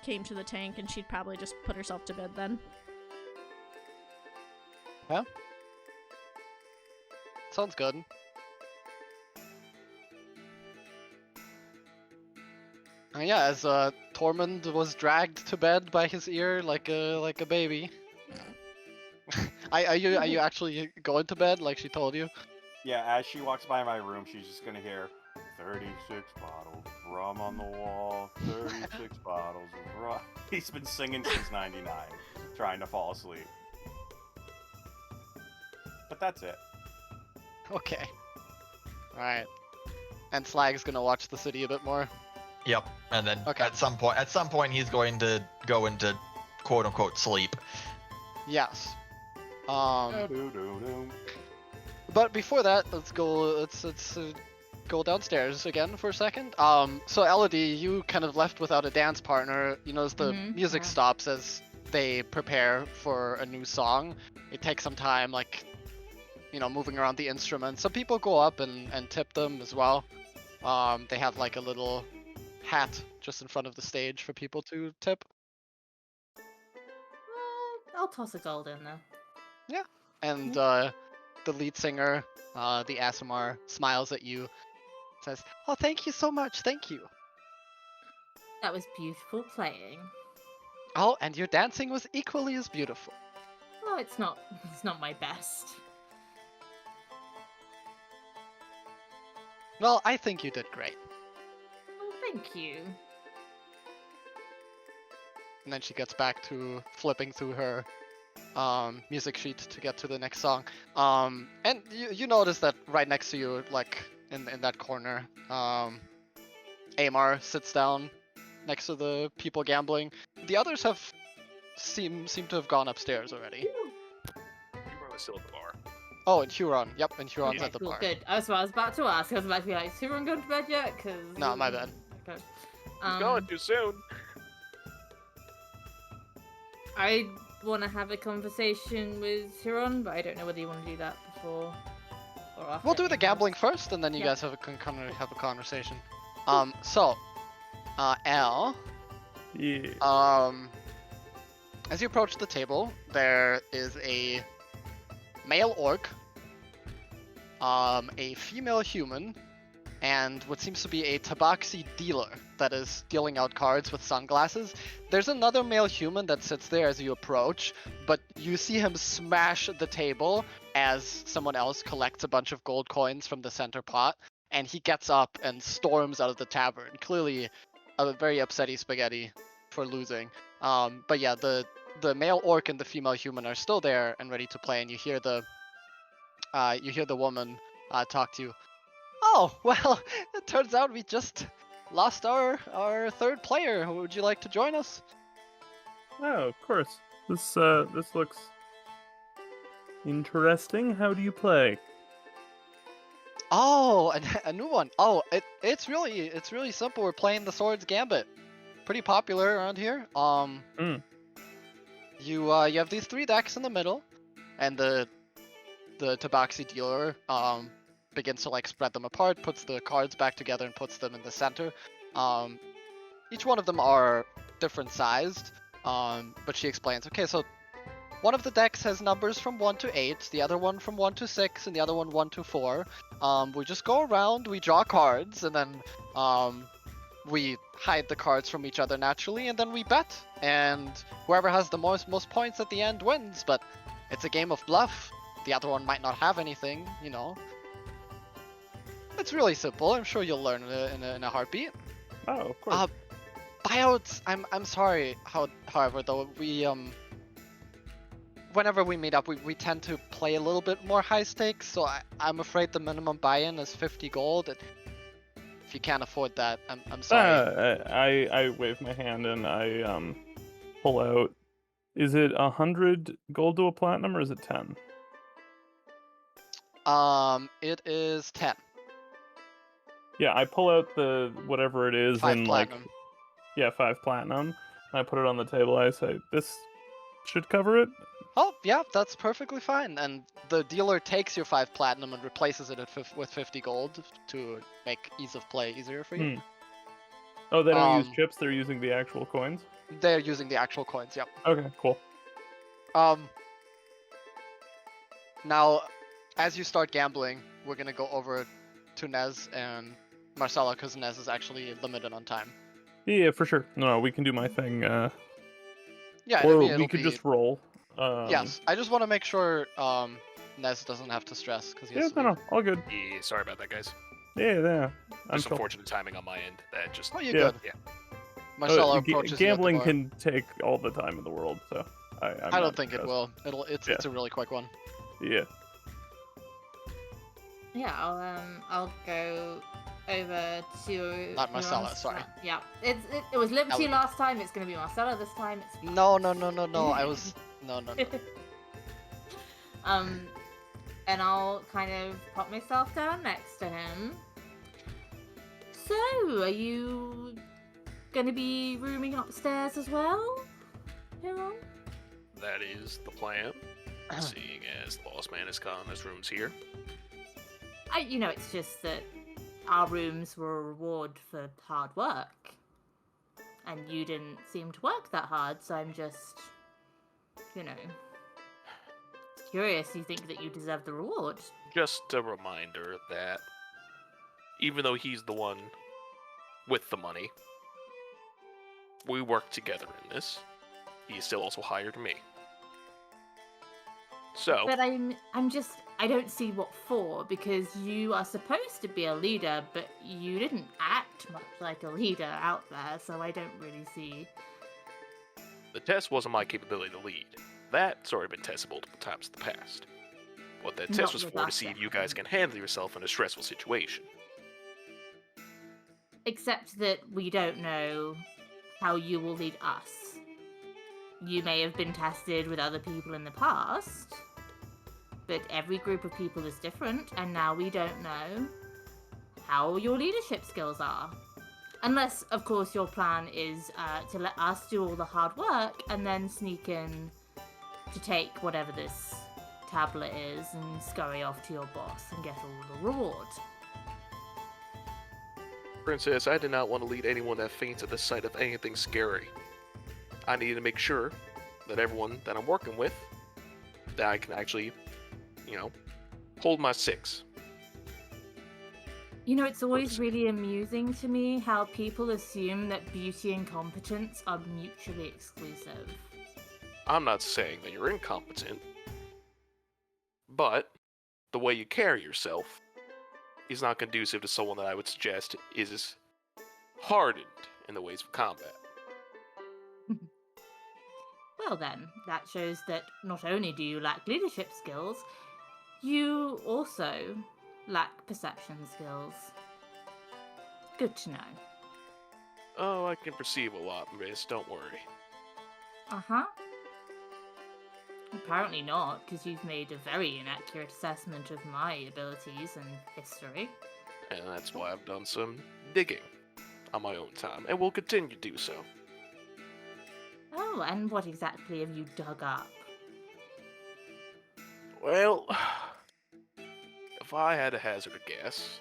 came to the tank, and she'd probably just put herself to bed then. Yeah. Sounds good. And yeah, as Tormund was dragged to bed by his ear like a baby. Are you actually going to bed like she told you? Yeah, as she walks by my room, she's just gonna hear 36 bottles of rum on the wall, 36 bottles of rum. He's been singing since 99, trying to fall asleep. But that's it. Okay. Alright. And Slag's gonna watch the city a bit more. Yep. And then Okay. at some point he's going to go into quote unquote sleep. Yes. Do-do-do-do. But before that, let's go downstairs again for a second. So Elodie, you kind of left without a dance partner. As the music stops as they prepare for a new song. It takes some time, moving around the instruments. Some people go up and tip them as well. They have like a little hat just in front of the stage for people to tip. I'll toss a gold in there. Yeah. And the lead singer, the Asimar, smiles at you, says, "Oh, thank you so much, thank you." That was beautiful playing. Oh, and your dancing was equally as beautiful. Oh, it's not my best. Well, I think you did great. Oh, thank you. And then she gets back to flipping through her music sheet to get to the next song. And you notice that right next to you, like in that corner, Aimar sits down next to the people gambling. The others seem to have gone upstairs already. Huron is still at the bar. Oh, and Huron. Yep, and Huron's Okay, at the cool, bar. good. That's what I was about to ask. I was about to be like, is Huron going to bed yet? No, my bad. Okay. He's going too soon. I want to have a conversation with Huron, but I don't know whether you want to do that before or after. We'll do the everything gambling else. first, and then you Yeah. guys have a conversation. So, Al, Yeah. as you approach the table, there is a male orc, a female human, and what seems to be a tabaxi dealer that is dealing out cards with sunglasses. There's another male human that sits there as you approach, but you see him smash the table as someone else collects a bunch of gold coins from the center pot, and he gets up and storms out of the tavern, clearly a very upsetty spaghetti for losing. But yeah, the male orc and the female human are still there and ready to play, and you hear the woman talk to you. Oh, well, it turns out we just lost our third player. Would you like to join us? Oh, of course. This looks interesting. How do you play? Oh, a new one. Oh, it's really simple. We're playing the Swords Gambit. Pretty popular around here. You have these 3 decks in the middle, and the tabaxi dealer begins to like spread them apart, puts the cards back together, and puts them in the center. Each one of them are different sized, but she explains, okay, so one of the decks has numbers from 1 to 8, the other one from 1 to 6, and the other one 1 to 4. We just go around, we draw cards, and then we hide the cards from each other naturally, and then we bet, and whoever has the most points at the end wins, but it's a game of bluff. The other one might not have anything, you know. It's really simple. I'm sure you'll learn it in a heartbeat. Oh, of course. Buyouts. I'm sorry. However, though, we whenever we meet up, we tend to play a little bit more high stakes. So I'm afraid the minimum buy-in is 50 gold. If you can't afford that, I'm sorry. I wave my hand and I pull out. Is it 100 gold to a platinum or is it 10? It is 10. Yeah, I pull out the whatever it is 5 and platinum. 5 platinum. And I put it on the table. I say, this should cover it. Oh, yeah, that's perfectly fine. And the dealer takes your 5 platinum and replaces it with 50 gold to make ease of play easier for you. Oh, they don't use chips. They're using the actual coins. They're using the actual coins. Yep. Okay, cool. Now, as you start gambling, we're gonna go over to Nes and Marcella, because Nes is actually limited on time. Yeah, for sure. No, we can do my thing. Yeah, or it'll we could just roll. Yes, I just want to make sure Nes doesn't have to stress because he has to no, leave. all good. Yeah, sorry about that, guys. Yeah. I'm Just chill. unfortunate timing on my end. That just. Oh, you're Yeah. good. Yeah. Marcella approaches gambling you at the can take all the time in the world, so I'm bar. I not don't think it stressed. will. It's a really quick one. Yeah. Yeah, I'll go over to. Not Marcella, Huron's sorry. flat. Yeah, it was Liberty Elodie. last time. It's gonna be Marcella this time. It's fine. No. I was no. And I'll kind of pop myself down next to him. So, are you gonna be rooming upstairs as well, Huron? That is the plan. seeing as the boss man is gone, his room's here. It's just that our rooms were a reward for hard work. And you didn't seem to work that hard, so I'm just, curious. You think that you deserve the reward? Just a reminder that even though he's the one with the money, we work together in this. He still also hired me. So. But I don't see what for, because you are supposed to be a leader, but you didn't act much like a leader out there, so I don't really see. The test wasn't my capability to lead. That's already been tested multiple times in the past. What that test was for to see if you guys can handle yourself in a stressful situation. Except that we don't know how you will lead us. You may have been tested with other people in the past, but every group of people is different, and now we don't know how your leadership skills are. Unless, of course, your plan is to let us do all the hard work and then sneak in to take whatever this tablet is and scurry off to your boss and get all the reward. Princess, I did not want to lead anyone that faints at the sight of anything scary. I need to make sure that everyone that I'm working with, that I can actually, hold my six. It's always really amusing to me how people assume that beauty and competence are mutually exclusive. I'm not saying that you're incompetent, but the way you carry yourself is not conducive to someone that I would suggest is hardened in the ways of combat. Well then, that shows that not only do you lack leadership skills, you also lack perception skills. Good to know. Oh, I can perceive a lot, miss, don't worry. Uh-huh. Apparently not, because you've made a very inaccurate assessment of my abilities and history. And that's why I've done some digging on my own time, and will continue to do so. Oh, and what exactly have you dug up? Well, if I had to hazard a guess,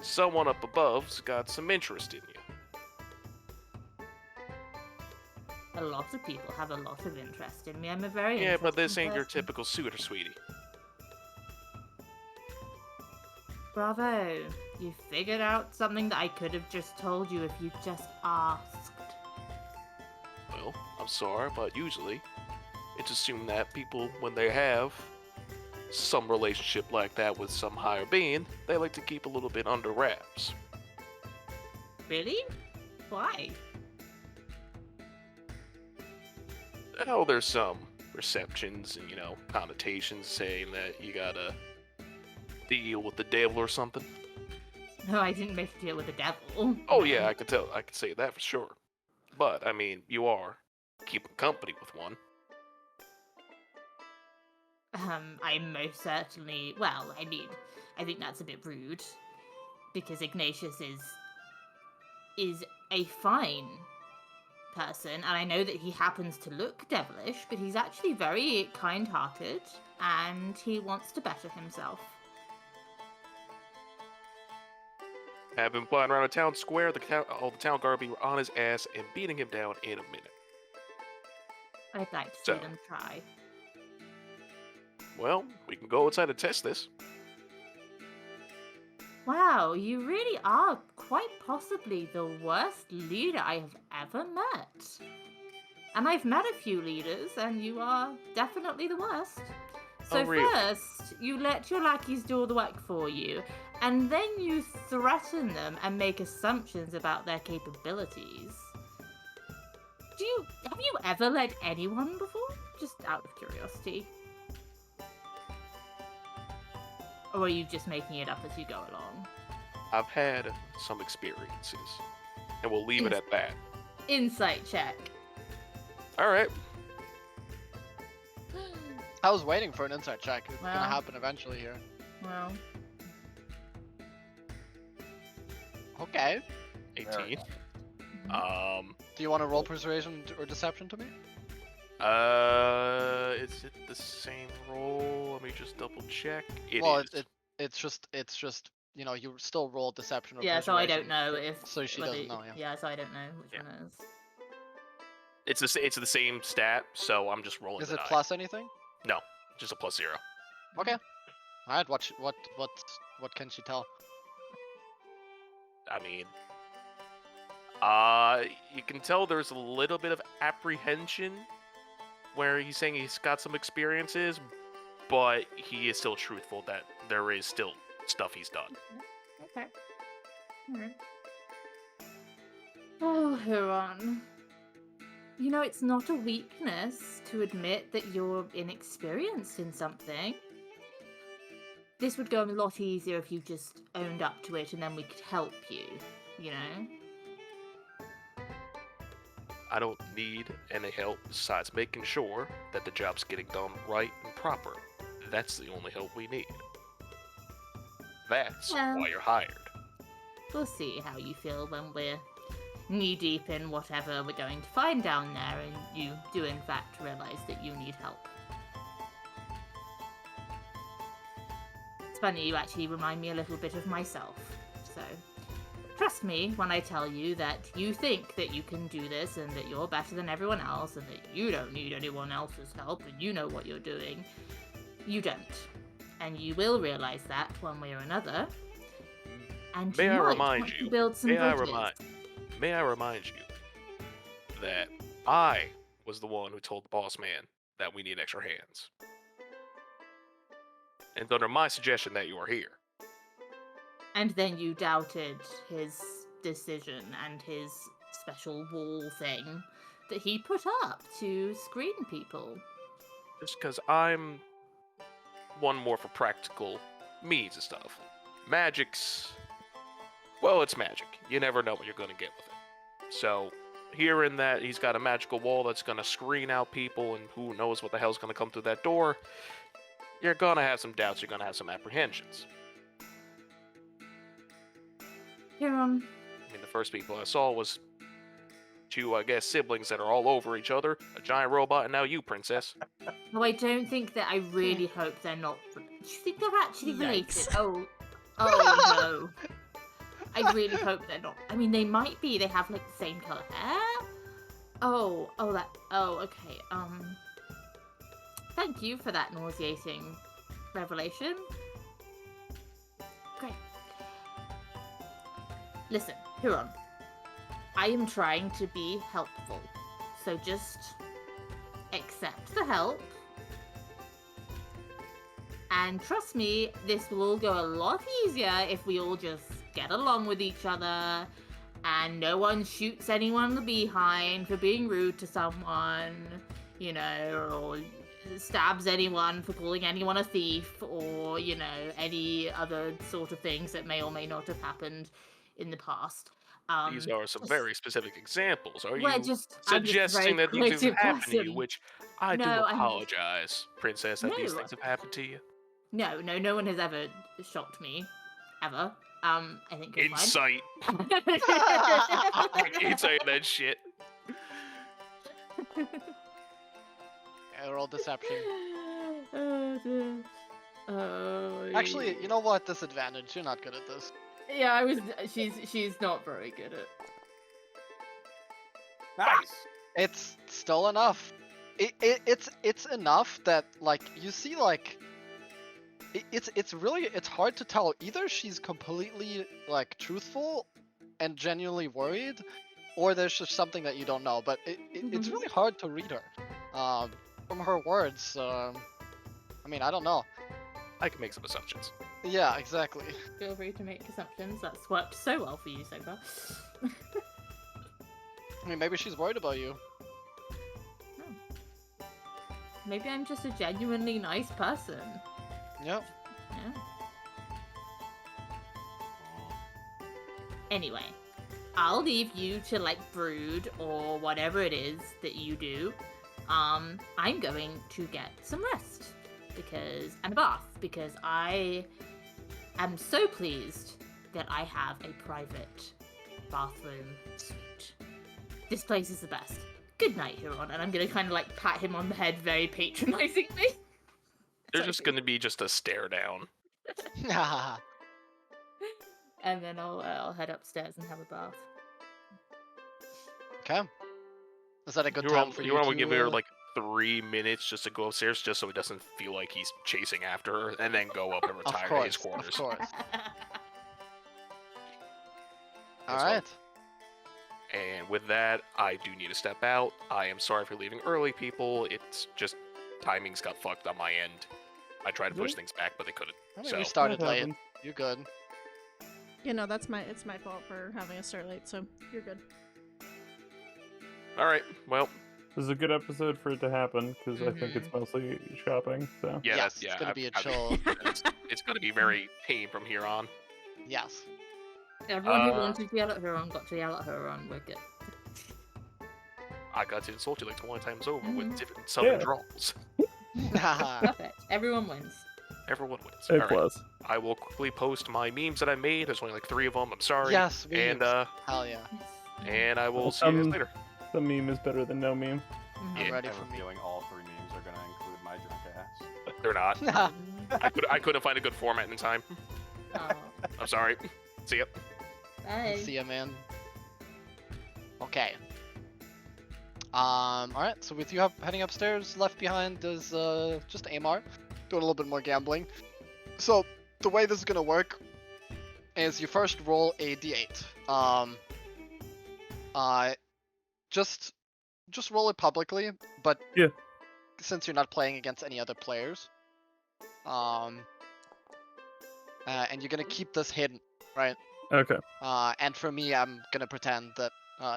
someone up above's got some interest in you. A lot of people have a lot of interest in me. I'm a very Yeah, but this interesting ain't your person. typical suitor, sweetie. Bravo. You figured out something that I could have just told you if you just asked. Well, I'm sorry, but usually it's assumed that people, when they have some relationship like that with some higher being, they like to keep a little bit under wraps. Really? Why? Oh, there's some perceptions and, connotations saying that you gotta deal with the devil or something. No, I didn't make a deal with the devil. Oh yeah, I could say that for sure. But, you are keeping company with one. I'm most certainly... Well, I think that's a bit rude. Because Ignatius is a fine person, and I know that he happens to look devilish, but he's actually very kind-hearted, and he wants to better himself. Have been flying around a town square, all the town guard be on his ass and beating him down in a minute. I'd like to see them try. Well, we can go outside and test this. Wow, you really are quite possibly the worst leader I have ever met. And I've met a few leaders, and you are definitely the worst. So really? First, you let your lackeys do all the work for you, and then you threaten them and make assumptions about their capabilities. Have you ever led anyone before? Just out of curiosity. Or are you just making it up as you go along? I've had some experiences, and we'll leave it at that. Insight check. Alright. I was waiting for an insight check. It's Well. gonna happen eventually here. Well, Okay. 18. Do you want to roll persuasion or deception to me? Is it the same roll? Let me just double check. Well, it's just you still roll deception or Yeah, so I don't persuasion. know if. So she doesn't know, yeah. Yeah, so I don't know which one it is. It's the same stat, so I'm just rolling. Is the it die. plus anything? No, just a +0. Okay. All right. What can she tell? I mean, you can tell there's a little bit of apprehension where he's saying he's got some experiences, but he is still truthful that there is still stuff he's done. Okay. Alright. Oh, Huron. You know, it's not a weakness to admit that you're inexperienced in something. This would go a lot easier if you just owned up to it and then we could help you, you know? I don't need any help besides making sure that the job's getting done right and proper. That's the only help we need. That's why you're hired. We'll see how you feel when we're knee-deep in whatever we're going to find down there and you do in fact realize that you need help. It's funny, you actually remind me a little bit of myself, so trust me when I tell you that you think that you can do this and that you're better than everyone else and that you don't need anyone else's help and you know what you're doing. You don't. And you will realize that one way or another. And May you I might remind want you? to build some bridges. May I remind you that I was the one who told the boss man that we need extra hands. And it's under my suggestion that you are here. And then you doubted his decision and his special wall thing that he put up to screen people. Just because I'm one more for practical means and stuff. Magic's... well, it's magic. You never know what you're going to get with it. So, hearing that he's got a magical wall that's going to screen out people and who knows what the hell's going to come through that door, you're going to have some doubts, you're going to have some apprehensions. Huron. I mean, the first people I saw was two, I guess, siblings that are all over each other, a giant robot, and now you, princess. No, I don't think that. I really hope they're not. Do you think they're actually related? Yikes. Oh no. I really hope they're not. I mean, they might be. They have like the same color hair. Oh, okay. Thank you for that nauseating revelation. Great. Listen, Huron. I am trying to be helpful, so just accept the help. And trust me, this will all go a lot easier if we all just get along with each other and no one shoots anyone in the behind for being rude to someone, you know, or stabs anyone for calling anyone a thief, or, you know, any other sort of things that may or may not have happened in the past. These are some very specific examples. Are Well, you suggesting that these things have happened to you? person. Which I do No, apologize, princess, that these No. things have happened to you. No one has ever shocked me. Ever. I think you're Insight. fine. I ain't saying that shit. Roll deception. Oh, dear. Oh, Actually, you know what? Disadvantage. You're not good at this. yeah, she's not very good at. Nice. It's still enough. It's enough that like you see like it's hard to tell. Either she's completely like truthful and genuinely worried, or there's just something that you don't know. But it's really hard to read her from her words. I mean, I don't know. I can make some assumptions. Yeah, exactly. Feel free to make assumptions. That's worked so well for you so far. I mean, maybe she's worried about you. Maybe I'm just a genuinely nice person. Yep. Yeah. Anyway, I'll leave you to like brood or whatever it is that you do. I'm going to get some rest and a bath because I am so pleased that I have a private bathroom suite. This place is the best. good night, Huron. And I'm gonna kind of like pat him on the head very patronizingly. There's just going to be just a stare down. And then I'll head upstairs and have a bath. Okay. Is that a good Huron time for you Huron to... would give her like 3 minutes just to go upstairs, just so he doesn't feel like he's chasing after her, and then go up and retire to his quarters. Of course. So- Alright. And with that, I do need to step out. I am sorry for leaving early, people. It's just timings got fucked on my end. I tried to push Really? things back, but they couldn't. I mean, So we started That late. happened. You're good. You know, it's my fault for having us start late, so you're good. all right, well, This is a good episode for it to happen because I think it's mostly shopping. So yeah, Yes, that's, yeah. it's gonna be a I- chill. It's gonna be very tame from here on. Yes. Everyone who wanted to yell at Huron got to yell at Huron. We're good. I got to insult you like 20 times over with different southern Yeah. drawls. Perfect. Everyone wins. Everyone wins. A All right. plus. I will quickly post my memes that I made. There's only like 3 of them. I'm sorry. Yes, And memes. Hell yeah. and I will see you guys later. The meme is better than no meme. Mhm. Yeah. I'm ready I have for a me. feeling all 3 memes are gonna include my drunk ass. They're not. I couldn't find a good format in time. Oh, I'm sorry. See ya. bye. See ya, man. Okay. Alright, so with you heading upstairs, left behind is just Aimar, doing a little bit more gambling. So, the way this is gonna work is you first roll a d8. Just roll it publicly, but Yeah. since you're not playing against any other players, and you're gonna keep this hidden, right? Okay. And for me, I'm gonna pretend that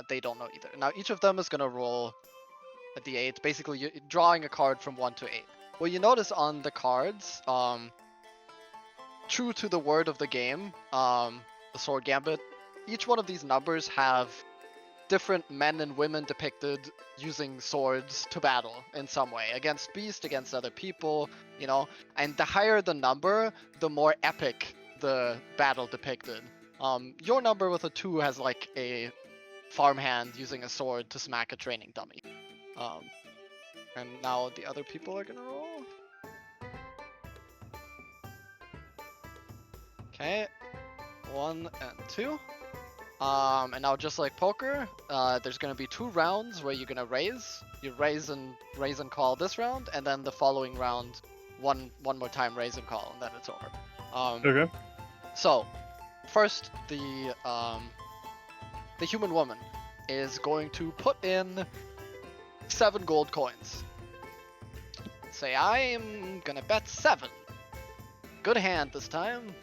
they don't know either. Now, each of them is gonna roll a d8. Basically, you're drawing a card from 1 to 8. Well, you notice on the cards, true to the word of the game, the Sword Gambit, each one of these numbers have different men and women depicted using swords to battle in some way, against beast, against other people, you know. And the higher the number, the more epic the battle depicted. Your number with a 2 has like a farmhand using a sword to smack a training dummy. And now the other people are gonna roll. Okay, 1 and 2. And now just like poker, there's gonna be 2 rounds where you're gonna raise. You raise and call this round, and then the following round, one more time raise and call, and then it's over. Okay. So, first, the human woman is going to put in 7 gold coins. Say, I'm gonna bet 7. Good hand this time.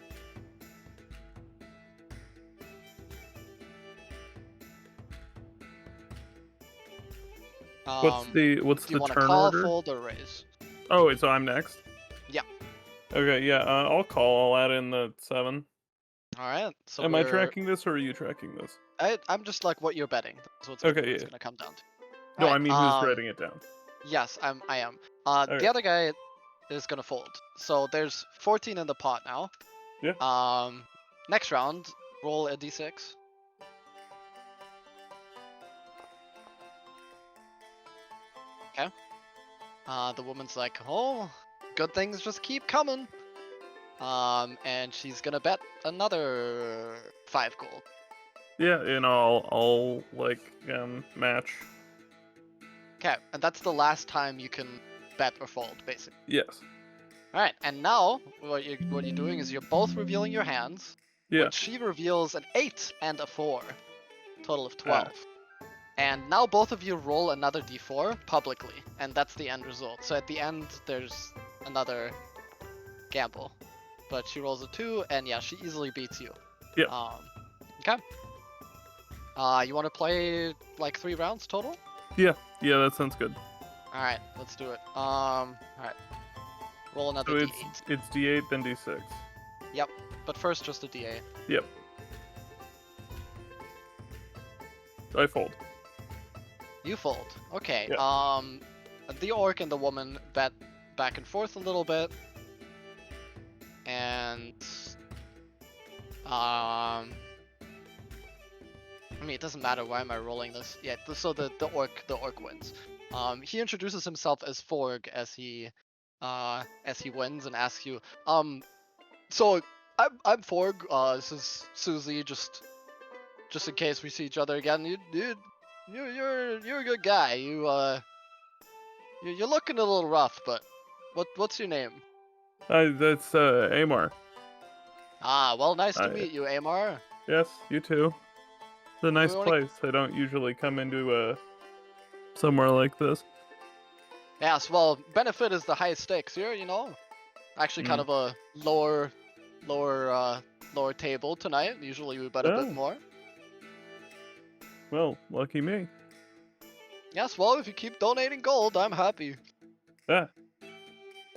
What's the Do you want to turn call, order? fold, or raise? Oh, wait, so I'm next. Yeah. Okay, yeah. I'll call. I'll add in the 7. All right. So Am I we're- tracking this or are you tracking this? I'm just like what you're betting. That's what's Okay, it's yeah. gonna come down to. No, Alright, I mean who's writing it down. Yes, I am. Okay. The other guy is gonna fold. So there's 14 in the pot now. Yeah. Next round, roll a d6. Okay. The woman's like, oh, good things just keep coming. And she's gonna bet another 5 gold. Yeah, and I'll like match. Okay, and that's the last time you can bet or fold, basically. Yes. All right, and now what you're doing is you're both revealing your hands. Yeah. But she reveals an 8 and a 4, total of 12. And now both of you roll another d4 publicly, and that's the end result. So at the end, there's another gamble. But she rolls a 2, and yeah, she easily beats you. Yeah. Okay. You want to play like 3 rounds total? Yeah, that sounds good. All right, let's do it. All right. Roll another So d8. it's D8 then D6. But first, just a d8. Yep. I fold. You fold. Okay. Yeah. The orc and the woman bet back and forth a little bit, and I mean, it doesn't matter. Why am I rolling this? Yeah. So the orc wins. He introduces himself as Forg as he wins and asks you. So I'm Forg. This is Susie. Just in case we see each other again. You're a good guy. You're looking a little rough, but what's your name? That's Aimar. Ah, well, nice to meet you, Aimar. Yes, you too. It's a nice wanna- place. I don't usually come into somewhere like this. Yes, well, benefit is the highest stakes here, you know. Actually, kind of a lower table tonight. Usually we bet a bit more. Well, lucky me. Yes, well, if you keep donating gold, I'm happy. Yeah.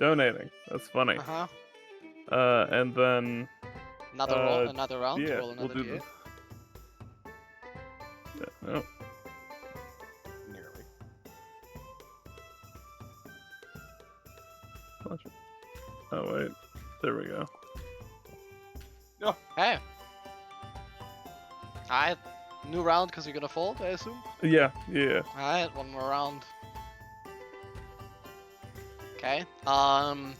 Donating. That's funny. Uh-huh. And then Another round. yeah, Roll another we'll do D8. this. Oh, Nearly. watch it. Oh wait, there we go. Hey. Alright, new round because you're gonna fold, I assume? Yeah. Alright, one more round. Okay, Alright,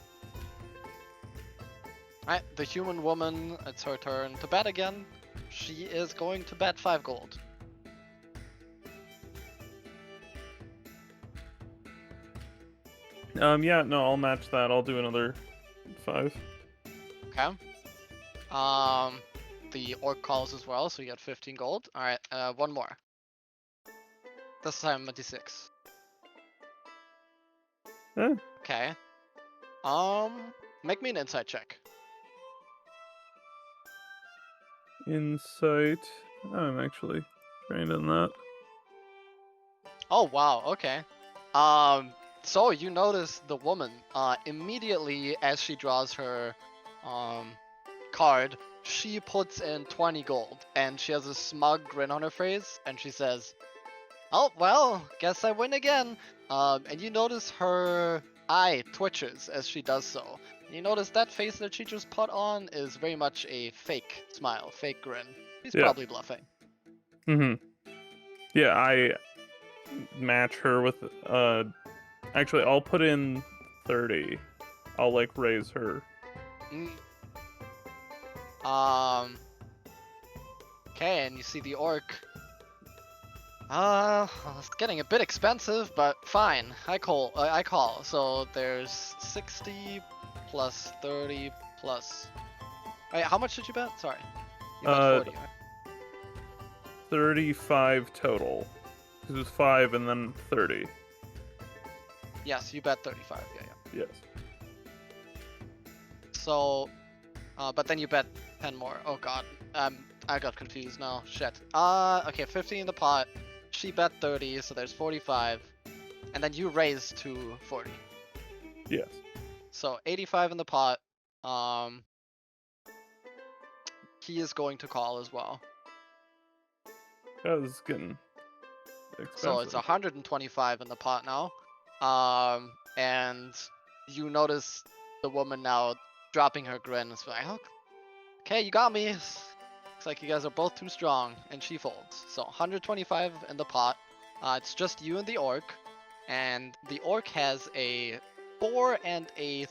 the human woman, it's her turn to bet again. She is going to bet 5 gold. Yeah, no, I'll match that. I'll do another 5. Okay. The orc calls as well, so you get 15 gold. Alright, one more. This time a d6. Eh, Okay. Make me an insight check. insight. I'm actually trained in that. Oh wow, okay. So you notice the woman, immediately as she draws her, card, she puts in 20 gold, and she has a smug grin on her face, and she says, "Oh, well, guess I win again." And you notice her eye twitches as she does so. You notice that face that she just put on is very much a fake smile, fake grin. She's Yeah. probably bluffing. Yeah, I match her with actually I'll put in 30. I'll like raise her. Okay, and you see the orc. It's getting a bit expensive, but fine. I call. So there's 60 plus 30 plus. Wait, how much did you bet? Sorry. You bet 40, right? 35 total. It was 5 and then 30. Yes, you bet 35. Yeah. Yes. So, but then you bet 10 more. Oh god. I got confused now. Shit. Okay, 50 in the pot. She bet 30, so there's 45. And then you raise to 40. Yes. So 85 in the pot. He is going to call as well. That was getting expensive. So it's 125 in the pot now. And you notice the woman now dropping her grin. It's like, okay, you got me. Looks like you guys are both too strong. And she folds. So 125 in the pot. It's just you and the orc. And the orc has a 4 and a...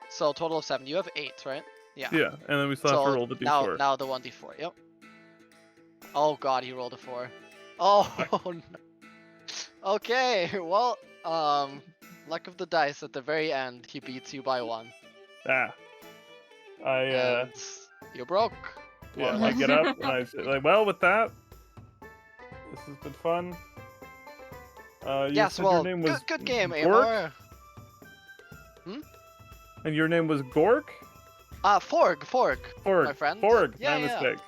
So a total of 7. You have 8, right? Yeah. Yeah, and then we still have to roll the d4. Now the 1d4, yep. Oh god, he rolled a 4. Oh, no. Okay, well, luck of the dice at the very end, he beats you by 1. Ah. And you're broke. Yeah, I get up and I say, like, well, with that, this has been fun. You Yes, said well, your name was good game, Gork? Aimar. And your name was Gork? Forg, Forg, my friend. Forg, Yeah, my mistake.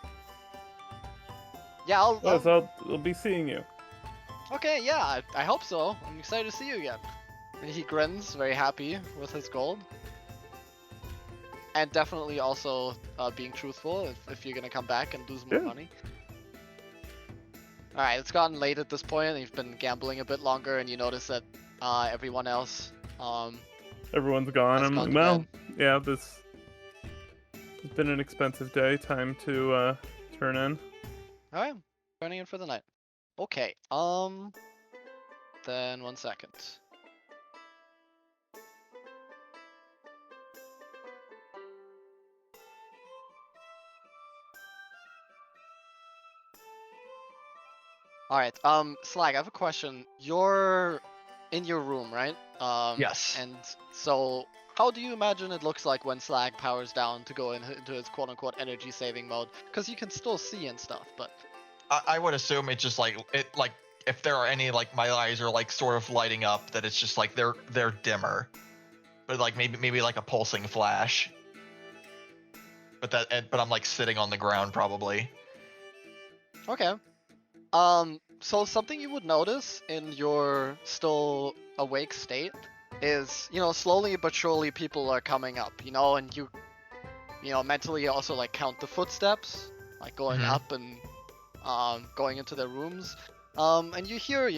Yeah, So I'll be seeing you. Okay, yeah, I hope so. I'm excited to see you again. And he grins, very happy with his gold. And definitely also being truthful if you're gonna come back and lose more money. Alright, it's gotten late at this point, and you've been gambling a bit longer, and you notice that everyone else Everyone's gone. has I'm gone like, to well, bed. yeah, this It's been an expensive day. Time to turn in. Alright, turning in for the night. Okay, then 1 second. Alright, Slag, I have a question. You're in your room, right? Yes. And so, how do you imagine it looks like when Slag powers down to go into his quote-unquote energy saving mode? Because you can still see and stuff, but... I would assume it's just like if there are any like my eyes are like sort of lighting up, that it's just like they're dimmer, but like maybe like a pulsing flash. But I'm like sitting on the ground probably. Okay. So something you would notice in your still awake state is, slowly but surely people are coming up, and you mentally also like count the footsteps, like going Mhm. up and going into their rooms. And you hear,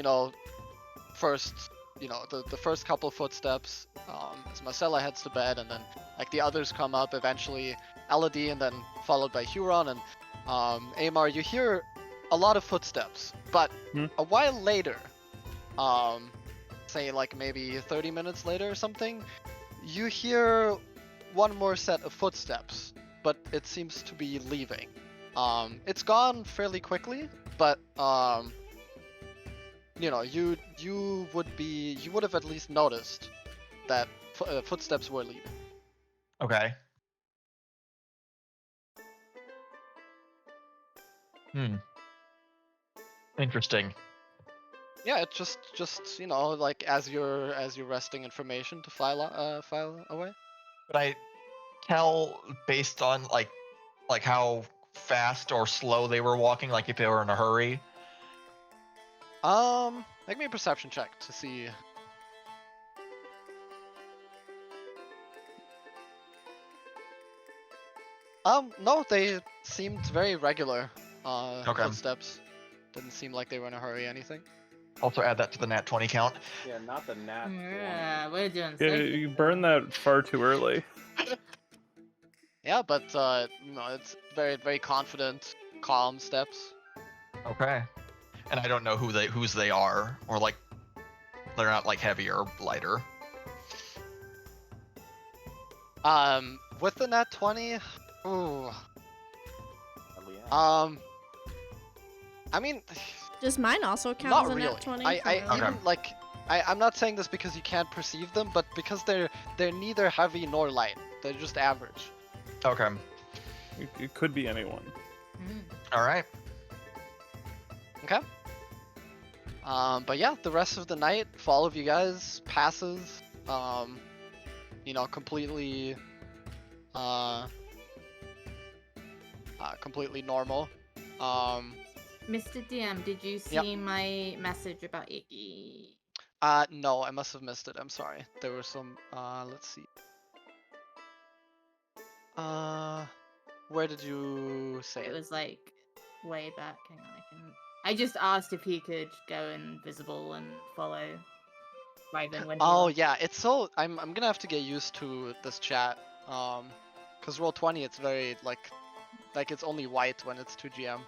first, the first couple footsteps, as Marcella heads to bed, and then like the others come up, eventually Elodie, and then followed by Huron and Aimar. You hear a lot of footsteps, but a while later, say like maybe 30 minutes later or something, you hear one more set of footsteps, but it seems to be leaving. It's gone fairly quickly, but you would have at least noticed that footsteps were leaving. Okay. Interesting. Yeah, it's just like as you're resting information to file away. But I tell based on like how fast or slow they were walking, like if they were in a hurry. Make me a perception check to see. No, they seemed very regular. Okay. Footsteps. Didn't seem like they were in a hurry or anything. Also add that to the nat 20 count. Yeah, not the nat. Yeah, we're doing Yeah, so. you burned that far too early. Yeah, but it's very, very confident, calm steps. Okay. And I don't know whose they are, or like they're not like heavy or lighter. With the nat 20, ooh. I mean, Does mine also count not as a really. nat 20? I'm not saying this because you can't perceive them, but because they're neither heavy nor light. They're just average. Okay. It could be anyone. All right. Okay. But yeah, the rest of the night for all of you guys passes, completely, completely normal. Mr. DM, did you see my message about Iggy? No, I must have missed it. I'm sorry. There were some. Let's see. Where did you say It it? was like way back. Hang on, I just asked if he could go invisible and follow Raven when. Oh yeah, it's so. I'm gonna have to get used to this chat. Cause Roll20, it's very like it's only white when it's 2GM.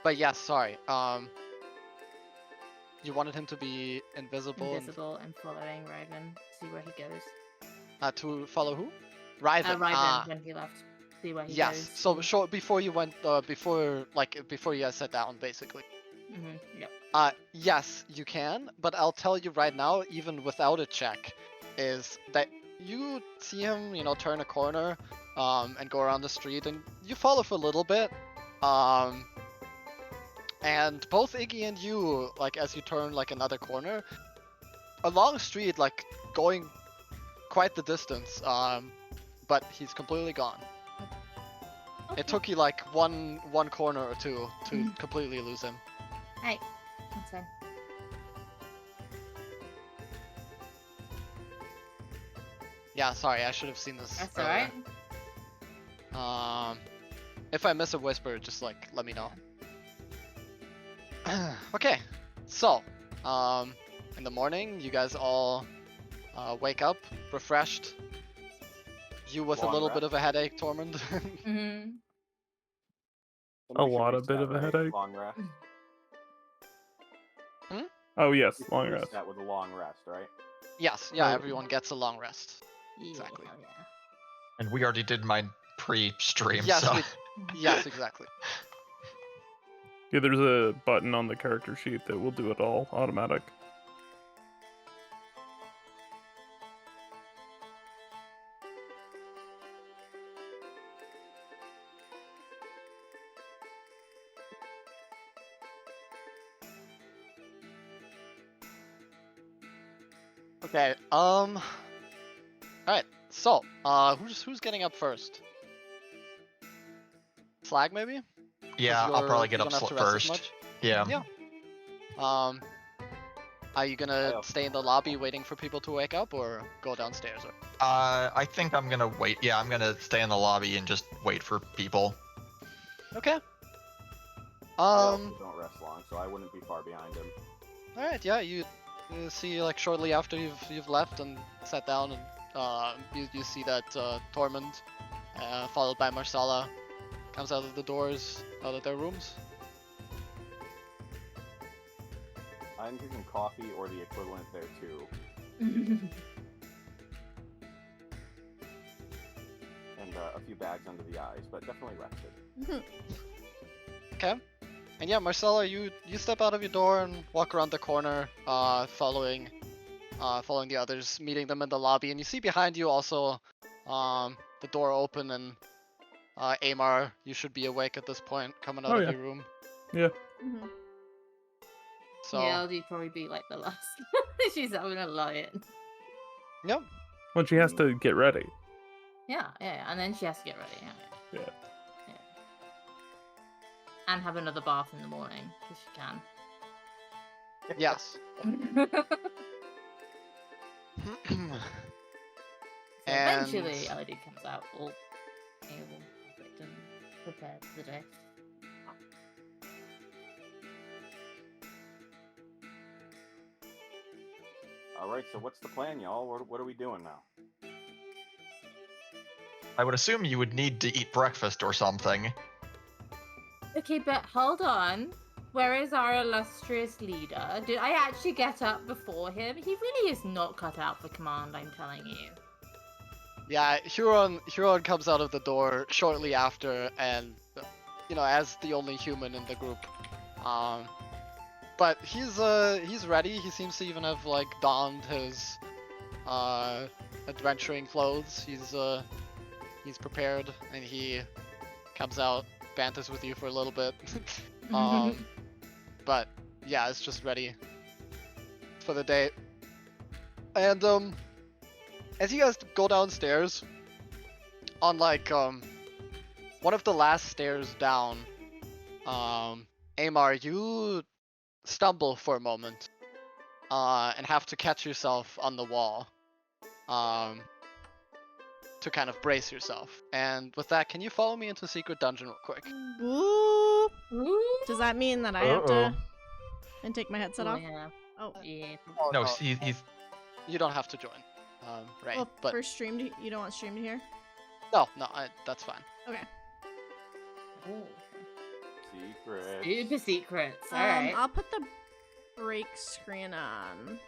But yeah, sorry. You wanted him to be invisible. And following Raven, see where he goes. To follow who? Raven. Raven when he left. See where he yes. goes. So sure. Before you went, before you guys sat down, basically. Yep. Yes, you can. But I'll tell you right now, even without a check, is that you see him, turn a corner, and go around the street, and you follow for a little bit, and both Iggy and you, like as you turn like another corner, a long street, like going quite the distance, but he's completely gone. Okay. It took you like one corner or two to completely lose him. Hey, that's fine. Yeah, sorry, I should have seen this. That's earlier. alright. If I miss a whisper, just like let me know. Okay, so in the morning, you guys all wake up refreshed. You with a Long little rest. bit of a headache, Tormund. Mm-hmm. Then we should lot of bit reset, of a right? headache. Long rest. Oh yes, We should long rest. reset with a long rest, right? Yes, yeah, Oh. everyone gets a long rest. Yeah, Exactly. hell yeah. And we already did mine pre-stream, Yes, so. Yes, exactly. Yeah, there's a button on the character sheet that will do it all automatic. Okay. Alright. So, who's getting up first? Slag, maybe? 'Cause Yeah, I'll probably you get up don't have to rest as first. much. Yeah. Yeah. Are you gonna stay in the lobby waiting for people to wake up, or go downstairs? Or... I think I'm gonna wait. Yeah, I'm gonna stay in the lobby and just wait for people. Okay. I also don't rest long, so I wouldn't be far behind him. All right. Yeah, you see like shortly after you've left and sat down, and you see that Tormund, followed by Marcella, comes out of the doors, out of their rooms. I'm drinking coffee or the equivalent there too. And a few bags under the eyes, but definitely rested. Okay. And yeah, Marcella, you step out of your door and walk around the corner, following the others, meeting them in the lobby, and you see behind you also the door open, and Aimar, you should be awake at this point, coming out Oh, of yeah. your room. Yeah. Mhm. So Yeah, Elodie probably be like the last. She's having a lion. yep. Well, she has to get ready. Yeah, and then she has to get ready. Yeah. Yeah. And have another bath in the morning because she can. Yes. And Eventually, Elodie comes out all able, perfect, and prepared for the day. Alright, so what's the plan, y'all? What are we doing now? I would assume you would need to eat breakfast or something. Okay, but hold on. Where is our illustrious leader? Did I actually get up before him? He really is not cut out for command, I'm telling you. yeah, Huron comes out of the door shortly after, and as the only human in the group. But he's ready. He seems to even have like donned his adventuring clothes. He's prepared, and he comes out, banters with you for a little bit. But yeah, it's just ready for the day. And as you guys go downstairs, on like one of the last stairs down, Aimar, you stumble for a moment, and have to catch yourself on the wall, to kind of brace yourself. And with that, can you follow me into Secret Dungeon real quick? Ooh. Does that mean that I have to and take my headset off? Yeah. Oh, Yeah. No, he's You don't have to join, right? well, But for stream, you don't want stream to hear? no, that's fine. Okay. Oh. Secret. Super secrets. Alright. I'll put the break screen on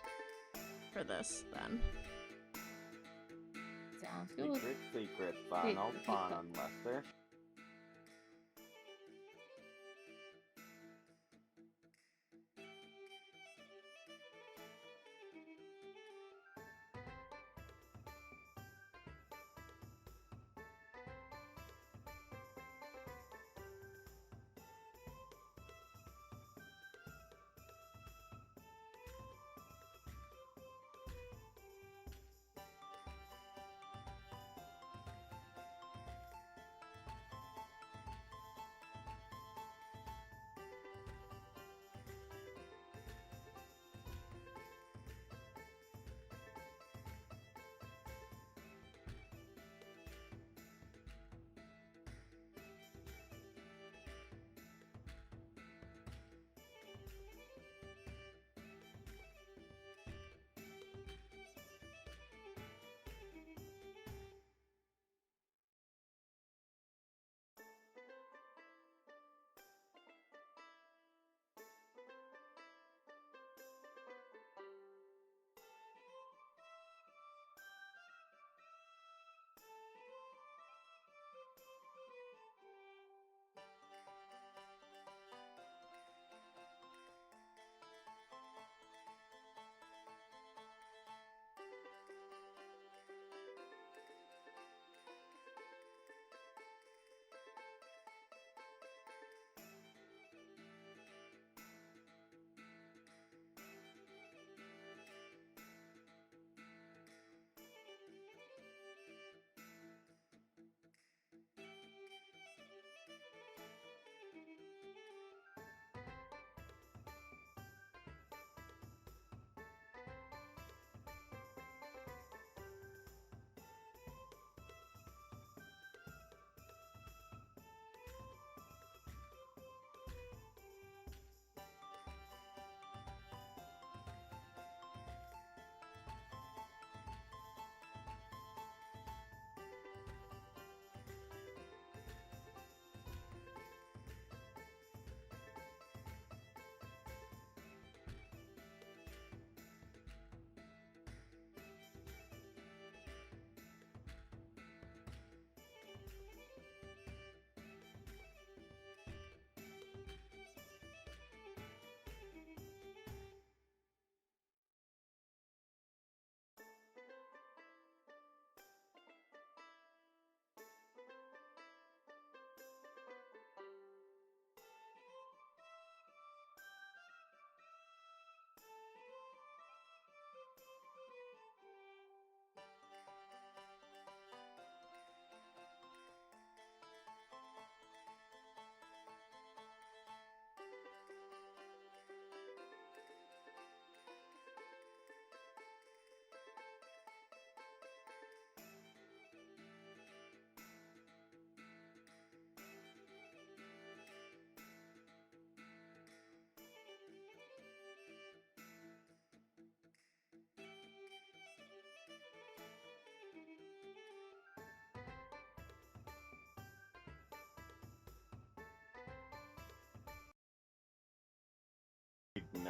for this then. Sounds good. Secret. Final fun unless they're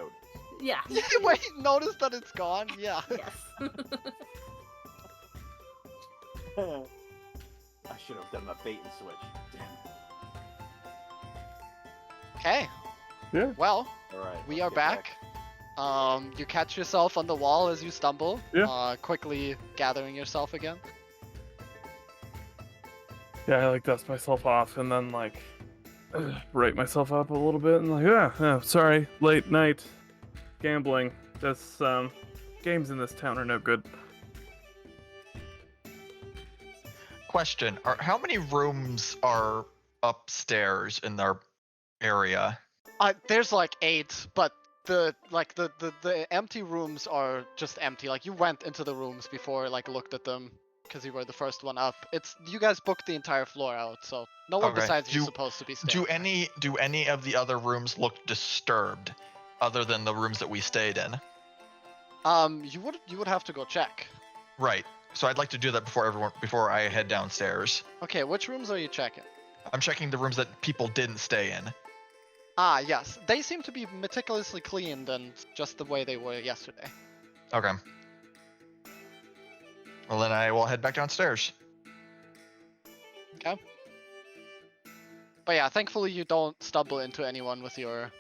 notice. Yeah. Wait, notice that it's gone? Yeah. Yes. I should have done the bait and switch. Damn it. Okay. Yeah. Well, Alright. we are back. You catch yourself on the wall as you stumble. Yeah. Quickly gathering yourself again. Yeah, I like dust myself off and then like right myself up a little bit and like, yeah, sorry, late night gambling. This games in this town are no good. Question: how many rooms are upstairs in their area? There's like 8, but the empty rooms are just empty. Like you went into the rooms before, like looked at them because you were the first one up. It's you guys booked the entire floor out, so no one Okay. besides you is supposed to be staying. Do any of the other rooms look disturbed, other than the rooms that we stayed in? You would have to go check. Right. So I'd like to do that before I head downstairs. Okay, which rooms are you checking? I'm checking the rooms that people didn't stay in. Ah, yes. They seem to be meticulously cleaned and just the way they were yesterday. Okay. Well, then I will head back downstairs. Okay. But yeah, thankfully you don't stumble into anyone with your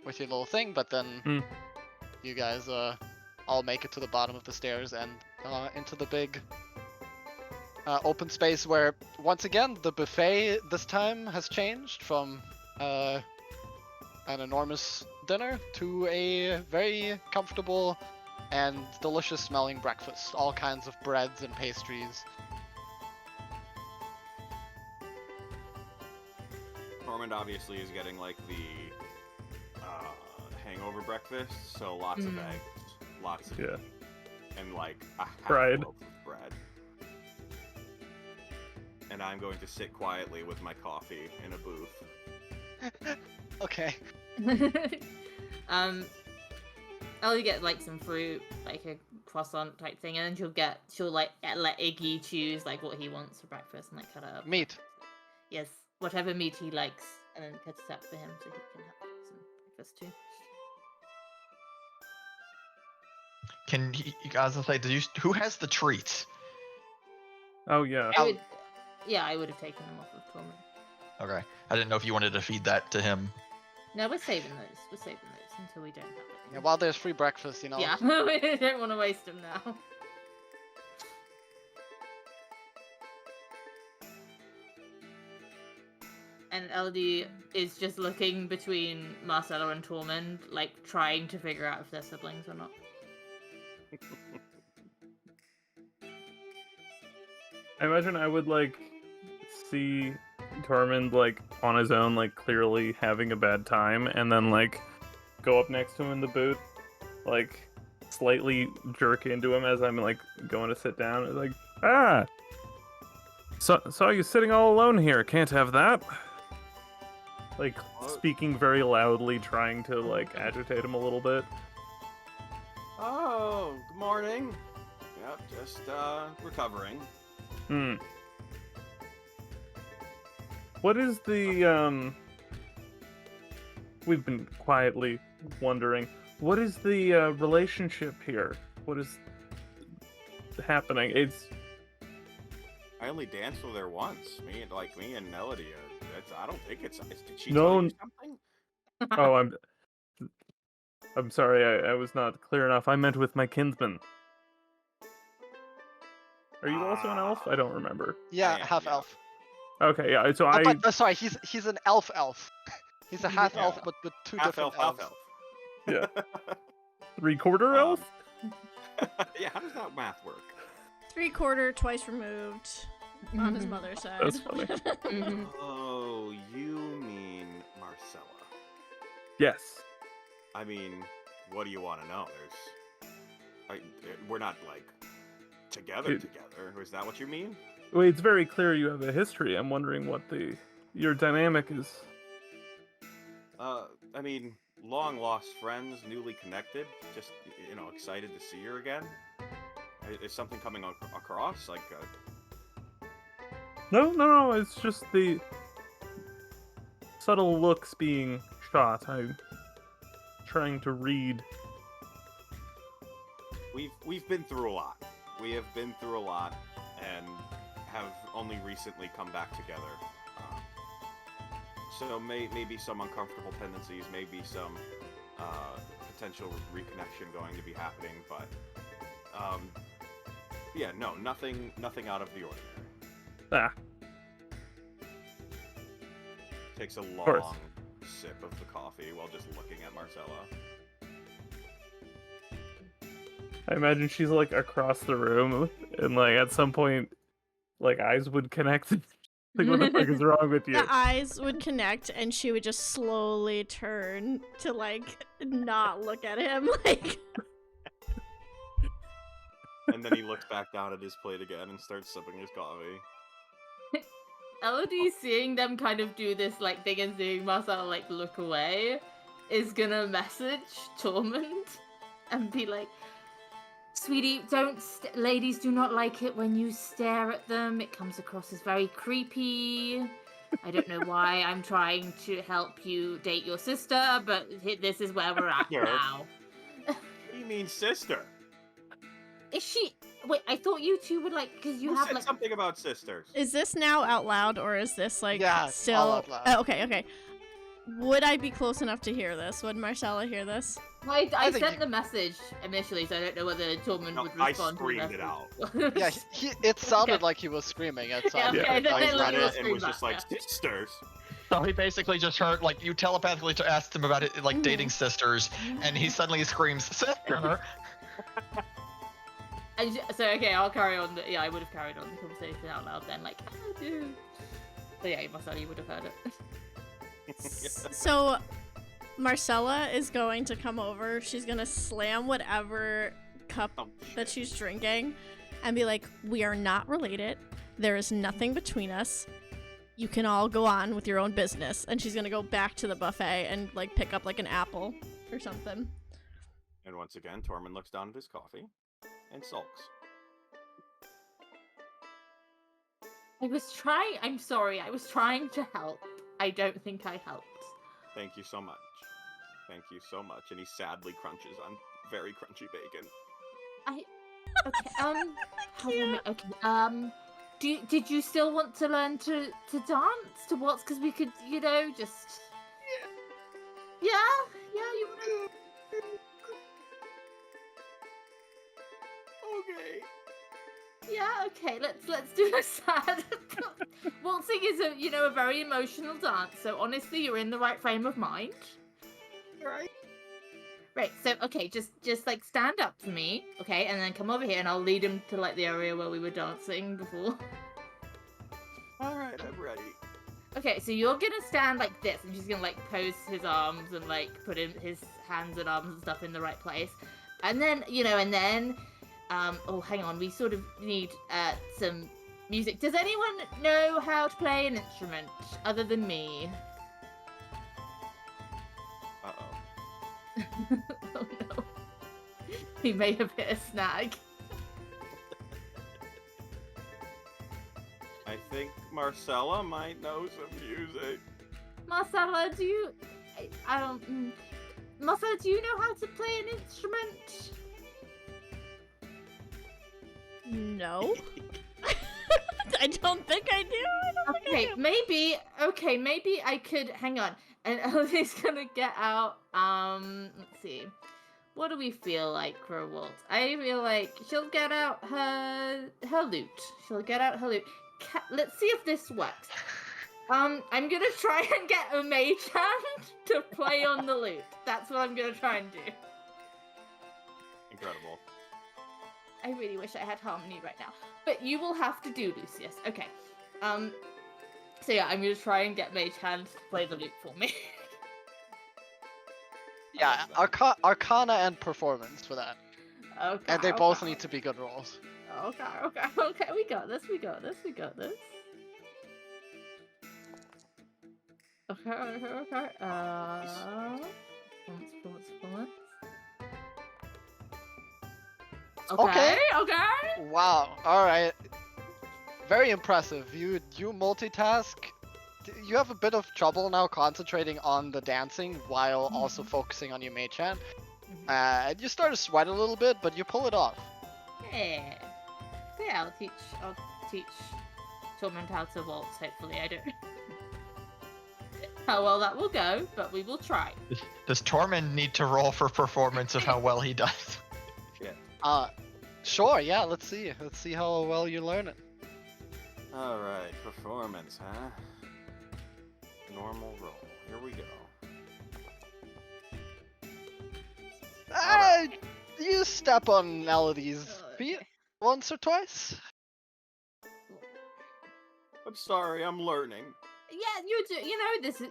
little thing. But then you guys all make it to the bottom of the stairs and into the big open space where once again the buffet this time has changed from an enormous dinner to a very comfortable and delicious smelling breakfast. All kinds of breads and pastries. Tormound obviously is getting like the hangover breakfast, so lots of eggs, lots of meat, and like a half Bread. loaf of bread. And I'm going to sit quietly with my coffee in a booth. Okay. Ellie get like some fruit, like a croissant type thing, and then she'll like let Iggy choose like what he wants for breakfast and like cut it up. Meat. Yes, whatever meat he likes, and then cut it up for him so he can have some breakfast too. Can you guys say? Who has the treats? Oh yeah. I would have taken them off of Tormound. Okay. I didn't know if you wanted to feed that to him. No, we're saving those. We're saving those until we don't have it. Yeah, while there's free breakfast, you know. Yeah, we don't want to waste them now. And Elodie is just looking between Marcella and Tormound, like trying to figure out if they're siblings or not. I imagine I would like see Tormound like on his own, like clearly having a bad time, and then like go up next to him in the booth, like slightly jerk into him as I'm like going to sit down. It's like, saw you sitting all alone here. Can't have that. Like speaking very loudly, trying to like agitate him a little bit. Oh, good morning. Yep, just recovering. What is the we've been quietly wondering, what is the relationship here? What is happening? I only danced with her once. Me and Elodie are. I don't think it's. Did she No. tell you something? Oh, I'm sorry, I was not clear enough. I meant with my kinsman. Are you also an elf? I don't remember. Yeah, am, half yeah. elf. Okay, yeah. So Sorry, he's an elf. He's a half elf, but with two Half different elf, elves. half elf. yeah, 3/4 elf. Yeah, how does that math work? 3/4, twice removed on his mother's side. That's funny. Oh, you mean Marcella? Yes. I mean, what do you want to know? We're not like together. Is that what you mean? Well, it's very clear you have a history. I'm wondering what your dynamic is. I mean, long lost friends, newly connected. Just excited to see her again. Is something coming across like? No. It's just the subtle looks being shot. trying to read. We've been through a lot. We have been through a lot, and have only recently come back together. So maybe some uncomfortable tendencies, maybe some potential reconnection going to be happening, but yeah, no, nothing out of the ordinary. Ah, Takes a course. long sip of the coffee while just looking at Marcella. I imagine she's like across the room, and like at some point, like eyes would connect. Like, what the fuck is wrong with you? The eyes would connect, and she would just slowly turn to like not look at him. Like, And then he looks back down at his plate again and starts sipping his coffee. Elodie, seeing them kind of do this like thing and seeing Marcella like look away, is gonna message Tormound and be like, "Sweetie, ladies do not like it when you stare at them. It comes across as very creepy. I don't know why I'm trying to help you date your sister, but this is where we're at Sure. now." What do you mean, sister? Is she? Wait, I thought you two would like, because you Who have said like. something about sisters? is this now out loud, or is this like Yeah, it's still? all out loud. Okay. Would I be close enough to hear this? Would Marcella hear this? Well, I I think sent you- the message initially, so I don't know whether Tormound No, would I respond. to the screamed it message. Yeah, it sounded Okay. like he was screaming at Yeah, some okay, point. then I let read me it and scream was just back, like, sisters. So he basically just heard, like, you telepathically asked him about it, like, dating sisters, and he suddenly screams, "Sister!" And so, okay, I'll carry on. Yeah, I would have carried on the conversation out loud then, like, I do. So yeah, Marcella, you would have heard it. So, Marcella is going to come over. She's gonna slam whatever cup Oh, that shit. she's drinking and be like, "We are not related. There is nothing between us. You can all go on with your own business." And she's gonna go back to the buffet and like pick up like an apple or something. And once again, Tormund looks down at his coffee and sulks. I'm sorry, I was trying to help. I don't think I helped. Thank you so much. Thank you so much. And he sadly crunches on very crunchy bacon. Okay, did you still want to learn to dance, to waltz? Because we could, just... Yeah, you want to... Okay. Yeah, okay, let's do a sad... Waltzing is a very emotional dance, so honestly, you're in the right frame of mind. Right. Right, so, okay, just like, stand up for me, okay, and then come over here, and I'll lead him to, like, the area where we were dancing before. Alright, I'm ready. Okay, so you're gonna stand like this, and she's gonna, like, pose his arms and, like, put his hands and arms and stuff in the right place. And then, oh, hang on, we sort of need, some music. Does anyone know how to play an instrument other than me? Uh-oh. Oh no. He may have hit a snag. I think Marcella might know some music. Marcella, do you... I don't... Marcella, do you know how to play an instrument? No. I don't think I do. I don't think I do. Maybe I could... Hang on. And Elodie's gonna get out, let's see. What do we feel like for a waltz? I feel like she'll get out her lute. She'll get out her lute. Let's see if this works. I'm gonna try and get a mage hand to play on the lute. That's what I'm gonna try and do. Incredible. I really wish I had harmony right now. But you will have to do, Lucius. Okay. So yeah, I'm gonna try and get mage hand to play the lute for me. Yeah, Arcana and Performance for that. Okay. And they both need to be good rolls. Okay. We got this. Okay. Performance. Okay. Okay. Wow. All right. Very impressive. You multitask you have a bit of trouble now concentrating on the dancing while also focusing on your mage hand. And you start to sweat a little bit, but you pull it off. Yeah. Yeah, I'll teach Tormound how to waltz, hopefully. I don't know how well that will go, but we will try. Does Tormund need to roll for performance of how well he does? Shit. Sure, yeah, let's see. Let's see how well you learn it. Alright, performance, huh? Normal roll. Here we go. You step on Elodie's feet once or twice. I'm sorry, I'm learning. Yeah,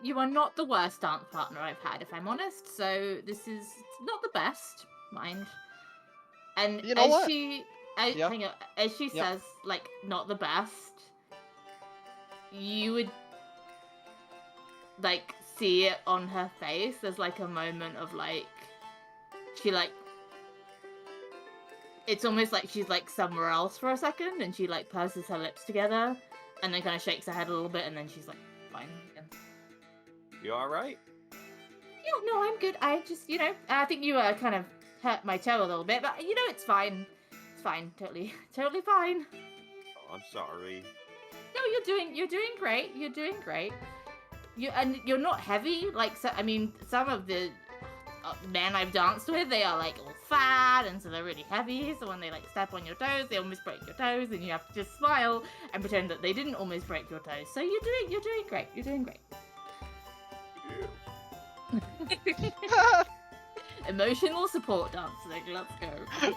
you are not the worst dance partner I've had, if I'm honest. So this is not the best, mind. And you know as what? she, hang on, as she says, like, not the best, you would like see it on her face. There's like a moment of like, she like, it's almost like she's like somewhere else for a second, and she like purses her lips together, and then kind of shakes her head a little bit, and then she's like, fine again. You alright? Yeah, no, I'm good. I just, I think you kind of hurt my toe a little bit, but it's fine. It's fine, totally fine. Oh, I'm sorry. No, you're doing great. You're doing great. You're not heavy. Like, so, I mean, some of the men I've danced with, they are like all fat, and so they're really heavy. So when they like step on your toes, they almost break your toes, and you have to just smile and pretend that they didn't almost break your toes. So you're doing great. You're doing great. Emotional support dancing. Let's go.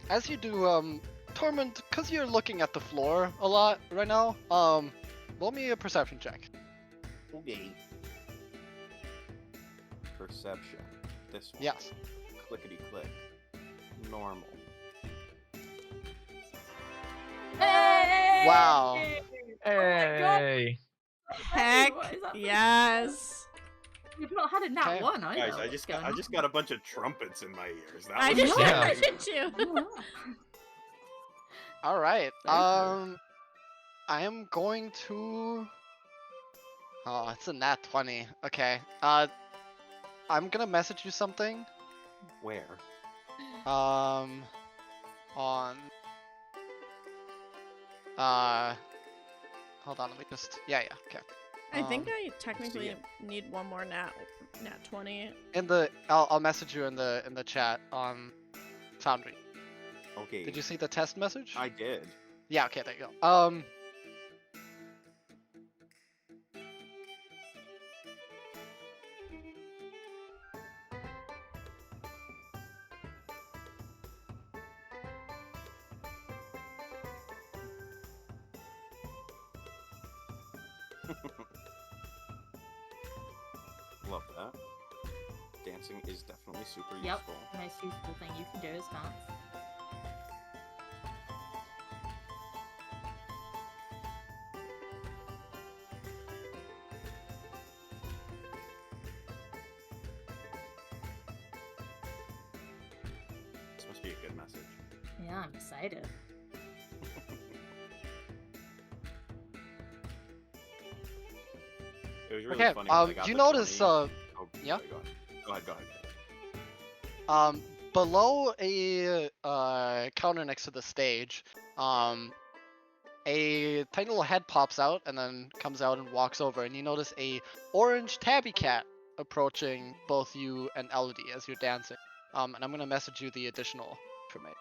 As you do, Tormund, because you're looking at the floor a lot right now, roll me a perception check. Okay. Perception. This one. Yes. Clickety click. Normal. Hey! Wow. Hey. Heck What is that? yes. You've not had a nat Okay. one, either. Guys, I just got a bunch of trumpets in my ears. That I was just Yeah. I did too. All right. Very I am going to. Oh, it's a nat 20. Okay. I'm gonna message you something. Where? On. Hold on. Let me just. Yeah. Okay. I think Um, I technically need one more nat 20. I'll message you in the chat on Foundry. Okay. Did you see the test message? I did. Yeah. Okay. There you go. Love that. Dancing is definitely super Yep. useful. Most useful thing you can do is dance. This must be a good message. Yeah, I'm excited. It was really Okay. funny. when I got You the notice 20. Oh, yeah? sorry, Go ahead. Below a counter next to the stage, a tiny little head pops out and then comes out and walks over, and you notice a orange tabby cat approaching both you and Elodie as you're dancing. And I'm gonna message you the additional information.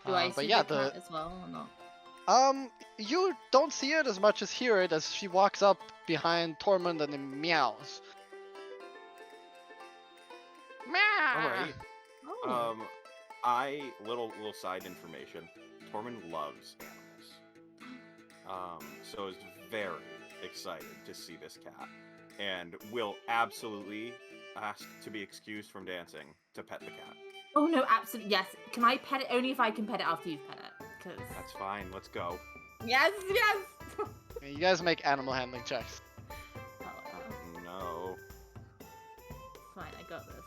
Do I but see yeah, the cat as well or not? You don't see it as much as hear it as she walks up behind Tormund and then meows. Alright. Oh. Little side information. Tormund loves animals. So is very excited to see this cat, and will absolutely ask to be excused from dancing to pet the cat. Oh no, absolutely yes. Can I pet it only if I can pet it after you've pet it? Cause That's fine. Let's go. yes. You guys make animal handling checks. No. Fine, I got this.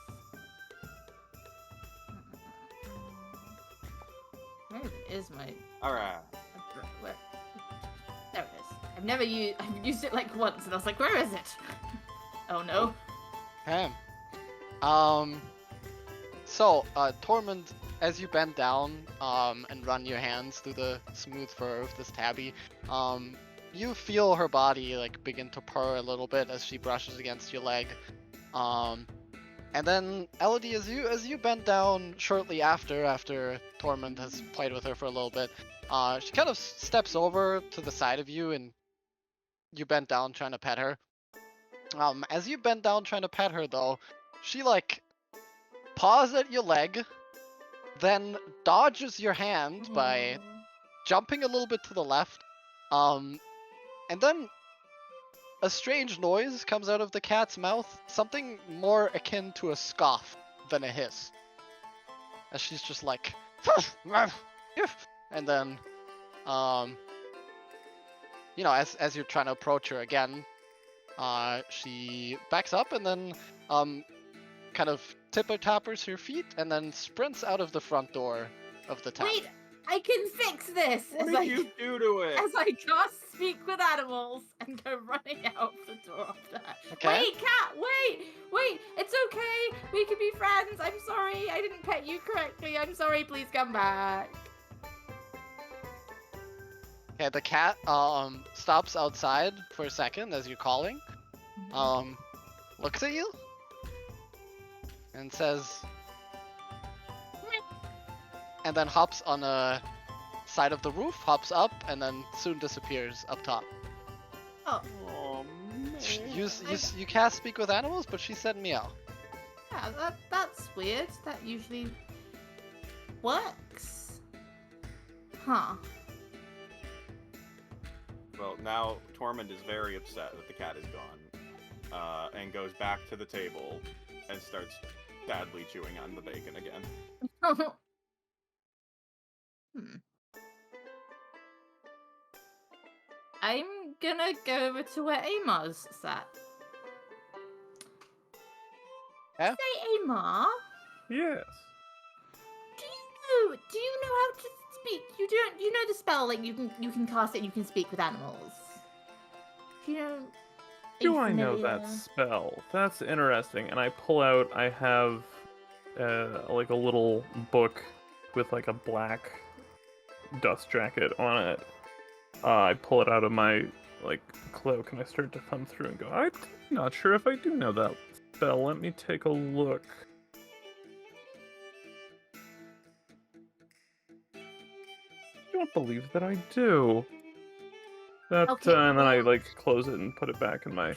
Where even is my... Alright. Where? There it is. I've used it like once, and I was like, where is it? Oh no. Okay. So, Tormund, as you bend down, and run your hands through the smooth fur of this tabby, you feel her body, like, begin to purr a little bit as she brushes against your leg. And then, Elodie, as you bend down shortly after Tormund has played with her for a little bit, she kind of steps over to the side of you, and you bend down trying to pet her. As you bend down trying to pet her, though, she, like, paws at your leg, then dodges your hand by jumping a little bit to the left, and then a strange noise comes out of the cat's mouth, something more akin to a scoff than a hiss. As she's just like, and then, you know, as you're trying to approach her again, she backs up and then, kind of tipper-tappers her feet and then sprints out of the front door of the town. Wait, I can fix this! What did you do to it? As I cast Speak with Animals and go running out the door of that. Okay. Wait, cat, wait, it's okay. We can be friends. I'm sorry, I didn't pet you correctly. I'm sorry, please come back. Okay, the cat, stops outside for a second as you're calling, looks at you, and says, and then hops on a side of the roof, hops up, and then soon disappears up top. Oh, You cast Speak with Animals, but she said meow. yeah, that's weird. That usually works. Huh. Well, now Tormund is very upset that the cat is gone, and goes back to the table and starts badly chewing on the bacon again. I'm gonna go over to where Aimar's sat. Yeah? Say, Aimar, Yes. do you know how to speak? You know the spell, like you can cast it and you can speak with animals. Do you know? Do I know that spell? That's interesting. And I pull out, I have like a little book with like a black dust jacket on it. I pull it out of my like cloak and I start to thumb through and go, I'm not sure if I do know that spell. Let me take a look. I don't believe that I do. That, Okay, and then I well- like close it and put it back in my.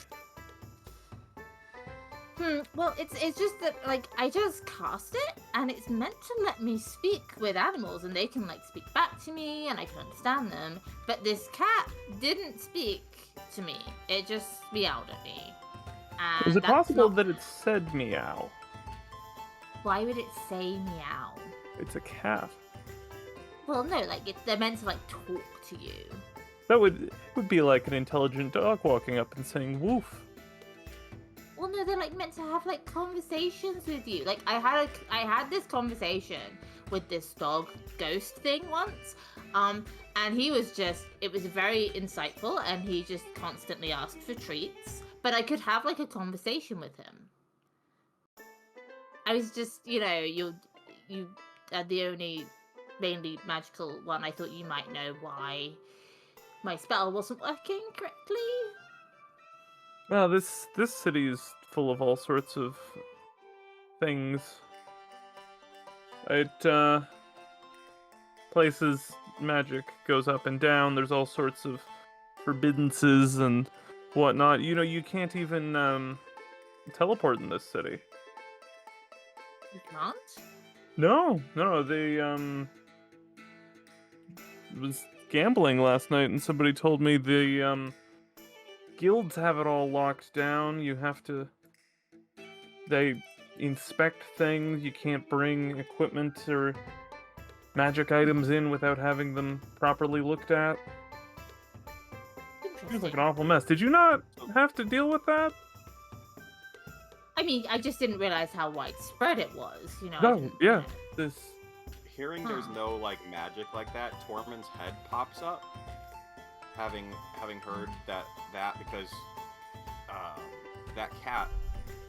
Well, it's just that like I just cast it and it's meant to let me speak with animals and they can like speak back to me and I can understand them. But this cat didn't speak to me. It just meowed at me. And Is it that's possible not- that it said meow? Why would it say meow? It's a cat. Well, no, like they're meant to like talk to you. That would be like an intelligent dog walking up and saying woof. Well, no, they're like meant to have like conversations with you. Like I had this conversation with this dog ghost thing once, and he was just, it was very insightful, and he just constantly asked for treats. But I could have like a conversation with him. I was just, you know, you are the only mainly magical one. I thought you might know why my spell wasn't working correctly. Well, this city is full of all sorts of things. It places magic goes up and down. There's all sorts of forbiddances and whatnot. You know, you can't even teleport in this city. You can't? No, they was gambling last night and somebody told me the guilds have it all locked down. You have to, they inspect things. You can't bring equipment or magic items in without having them properly looked at. Seems like Interesting. an awful mess. Did you not have to deal with that? I mean, I just didn't realize how widespread it was, you know. I No, didn't- yeah. This hearing there's no like magic like that, Tormund's head pops up, having heard that because that cat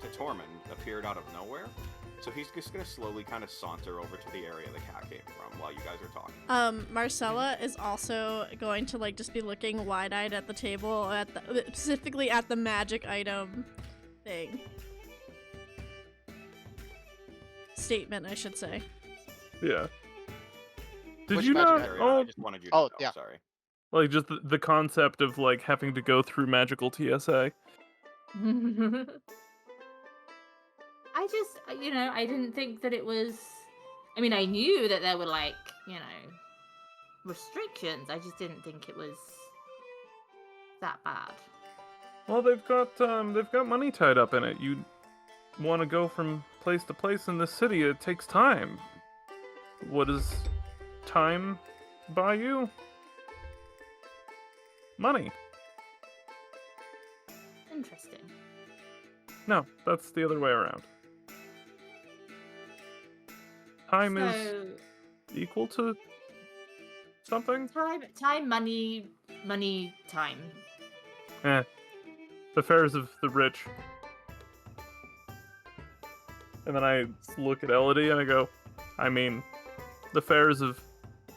to Tormund appeared out of nowhere. So he's just gonna slowly kind of saunter over to the area the cat came from while you guys are talking. Marcella is also going to like just be looking wide-eyed at the table, specifically at the magic item thing. Statement, I should say. Yeah. Did Which you magic not? item? I Oh, just wanted you to oh, know, yeah. sorry. like just the concept of like having to go through magical TSA. I just, I didn't think that it was. I mean, I knew that there were like, restrictions. I just didn't think it was that bad. Well, they've got money tied up in it. You want to go from place to place in the city, it takes time. What does time buy you? Money. Interesting. No, that's the other way around. Time is equal to something? Time, money, time. The affairs of the rich. And then I look at Elodie and I go, I mean, the affairs of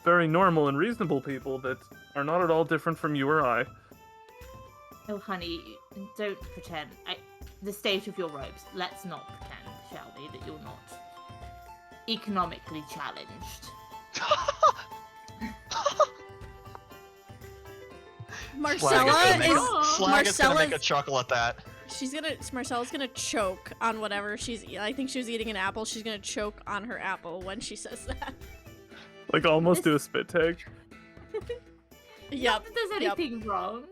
very normal and reasonable people that are not at all different from you or I. Oh, honey, don't pretend. The state of your robes. Let's not pretend, shall we, that you're not economically challenged. Marcella is Slag is gonna make a chuckle at that. Marcella's gonna choke on whatever I think she was eating an apple. She's gonna choke on her apple when she says that. Like almost do a spit take. Yep. Not that there's anything wrong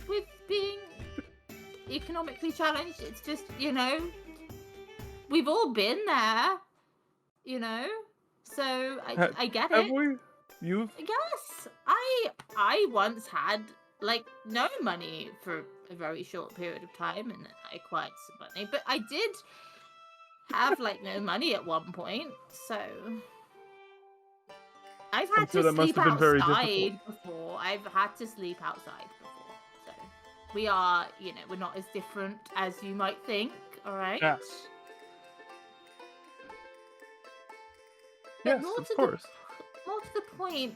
with being economically challenged. It's just, we've all been there, So I get it. Have we? You've? Yes, I once had like no money for a very short period of time, and I acquired some money. But I did have like no money at one point, so I've had to sleep outside before. I've had to sleep outside before, so we are, we're not as different as you might think. All right. Yes. But Yes, more of to course. More to the point,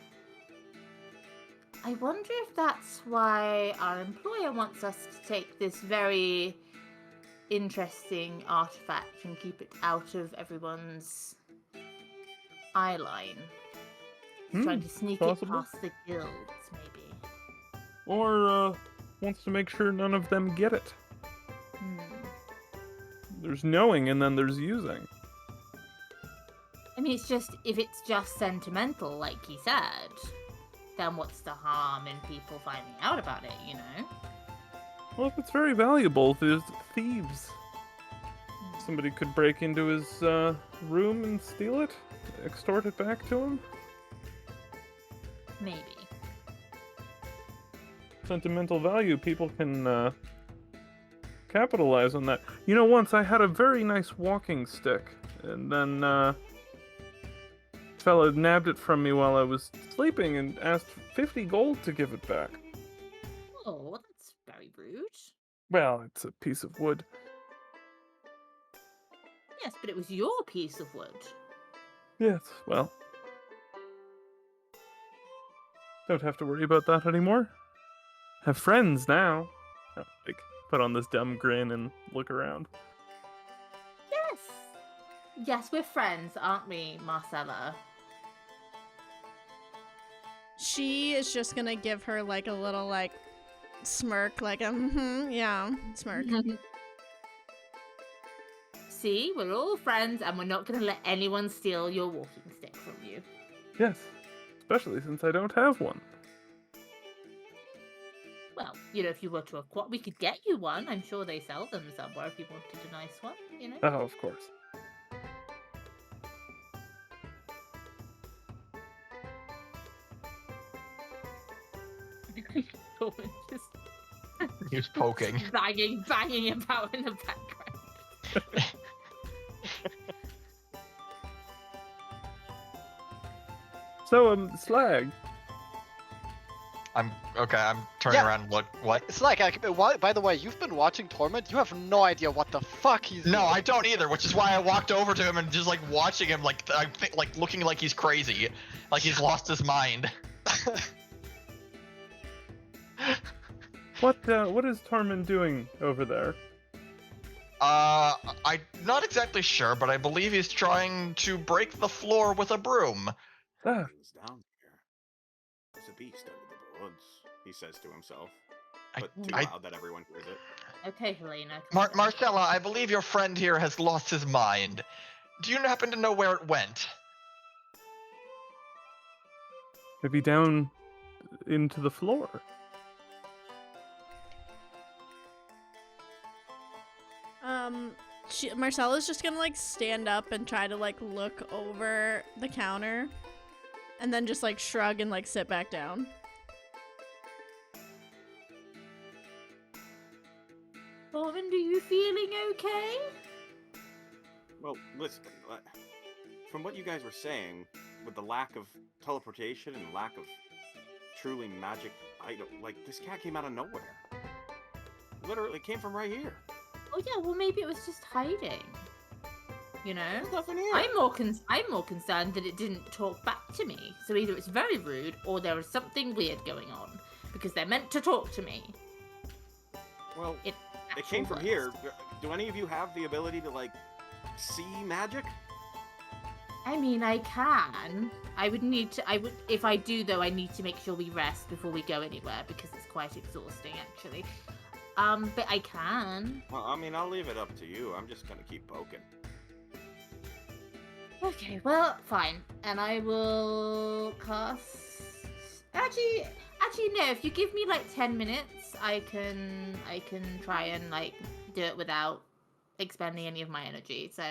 I wonder if that's why our employer wants us to take this very interesting artifact and keep it out of everyone's eye line. Trying to sneak possible. it past the guilds, maybe. Or wants to make sure none of them get it. There's knowing and then there's using. I mean, if it's just sentimental, like he said, then what's the harm in people finding out about it, Well, if it's very valuable, there's thieves. Somebody could break into his room and steal it, extort it back to him. Maybe. Sentimental value, people can capitalize on that. Once I had a very nice walking stick, and then fella nabbed it from me while I was sleeping and asked 50 gold to give it back. Oh, that's very rude. Well, it's a piece of wood. Yes, but it was your piece of wood. Yes, well. Don't have to worry about that anymore. Have friends now. Put on this dumb grin and look around. Yes. Yes, we're friends, aren't we, Marcella? She is just gonna give her like a little like smirk, like yeah, smirk. See, we're all friends and we're not gonna let anyone steal your walking stick from you. Yes, especially since I don't have one. Well, if you were to acquire, we could get you one. I'm sure they sell them somewhere if you wanted a nice one, Oh, of course. Just He's poking. banging about in the background. So, Slag. I'm turning around and look. What? It's like, by the way, you've been watching Torment. You have no idea what the fuck he's No, doing. I don't either. Which is why I walked over to him and just like watching him, like looking like he's crazy, like he's lost his mind. What is Tormund doing over there? I'm not exactly sure, but I believe he's trying to break the floor with a broom. Ah, He's down here. There's a beast under the woods, he says to himself, but too I- loud that everyone hears it. Okay, Helena. Marcella, I believe your friend here has lost his mind. Do you happen to know where it went? maybe down into the floor. Marcella's just gonna like stand up and try to like look over the counter, and then just like shrug and like sit back down. Tormund, are you feeling okay? Well, listen, from what you guys were saying, with the lack of teleportation and lack of truly magic item, like, this cat came out of nowhere. Literally came from right here. Oh yeah, well maybe it was just hiding. You know? There's nothing here. I'm more concerned that it didn't talk back to me. So either it's very rude or there is something weird going on. Because they're meant to talk to me. Well, it came from here. Do any of you have the ability to, like, see magic? I mean, I can. If I do though, I need to make sure we rest before we go anywhere because it's quite exhausting actually. But I can. Well, I mean, I'll leave it up to you. I'm just gonna keep poking. Okay, well, fine. And I will cast... Actually, no. If you give me, like, 10 minutes, I can try and, like, do it without expending any of my energy, so...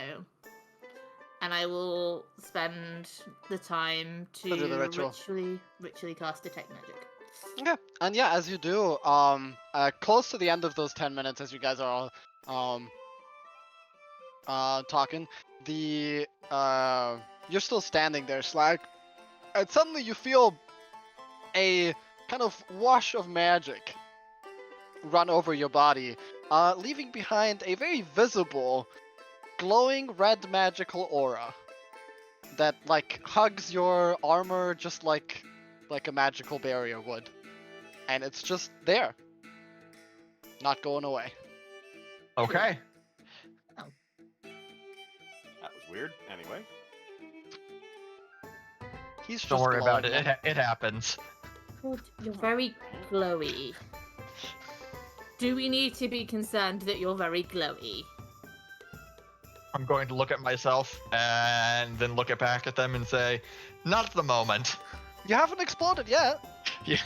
And I will spend the time to do the ritual. ritually cast Detect Magic. Okay, and yeah, as you do, close to the end of those 10 minutes, as you guys are all, talking, you're still standing there, Slag, and suddenly you feel a kind of wash of magic run over your body, leaving behind a very visible, glowing red magical aura that, like, hugs your armor just like a magical barrier would. And it's just there. Not going away. Okay. That was weird. Anyway. He's just Don't worry about glowing. it. It happens. You're very glowy. Do we need to be concerned that you're very glowy? I'm going to look at myself and then look back at them and say, not at the moment. You haven't exploded yet. Yeah.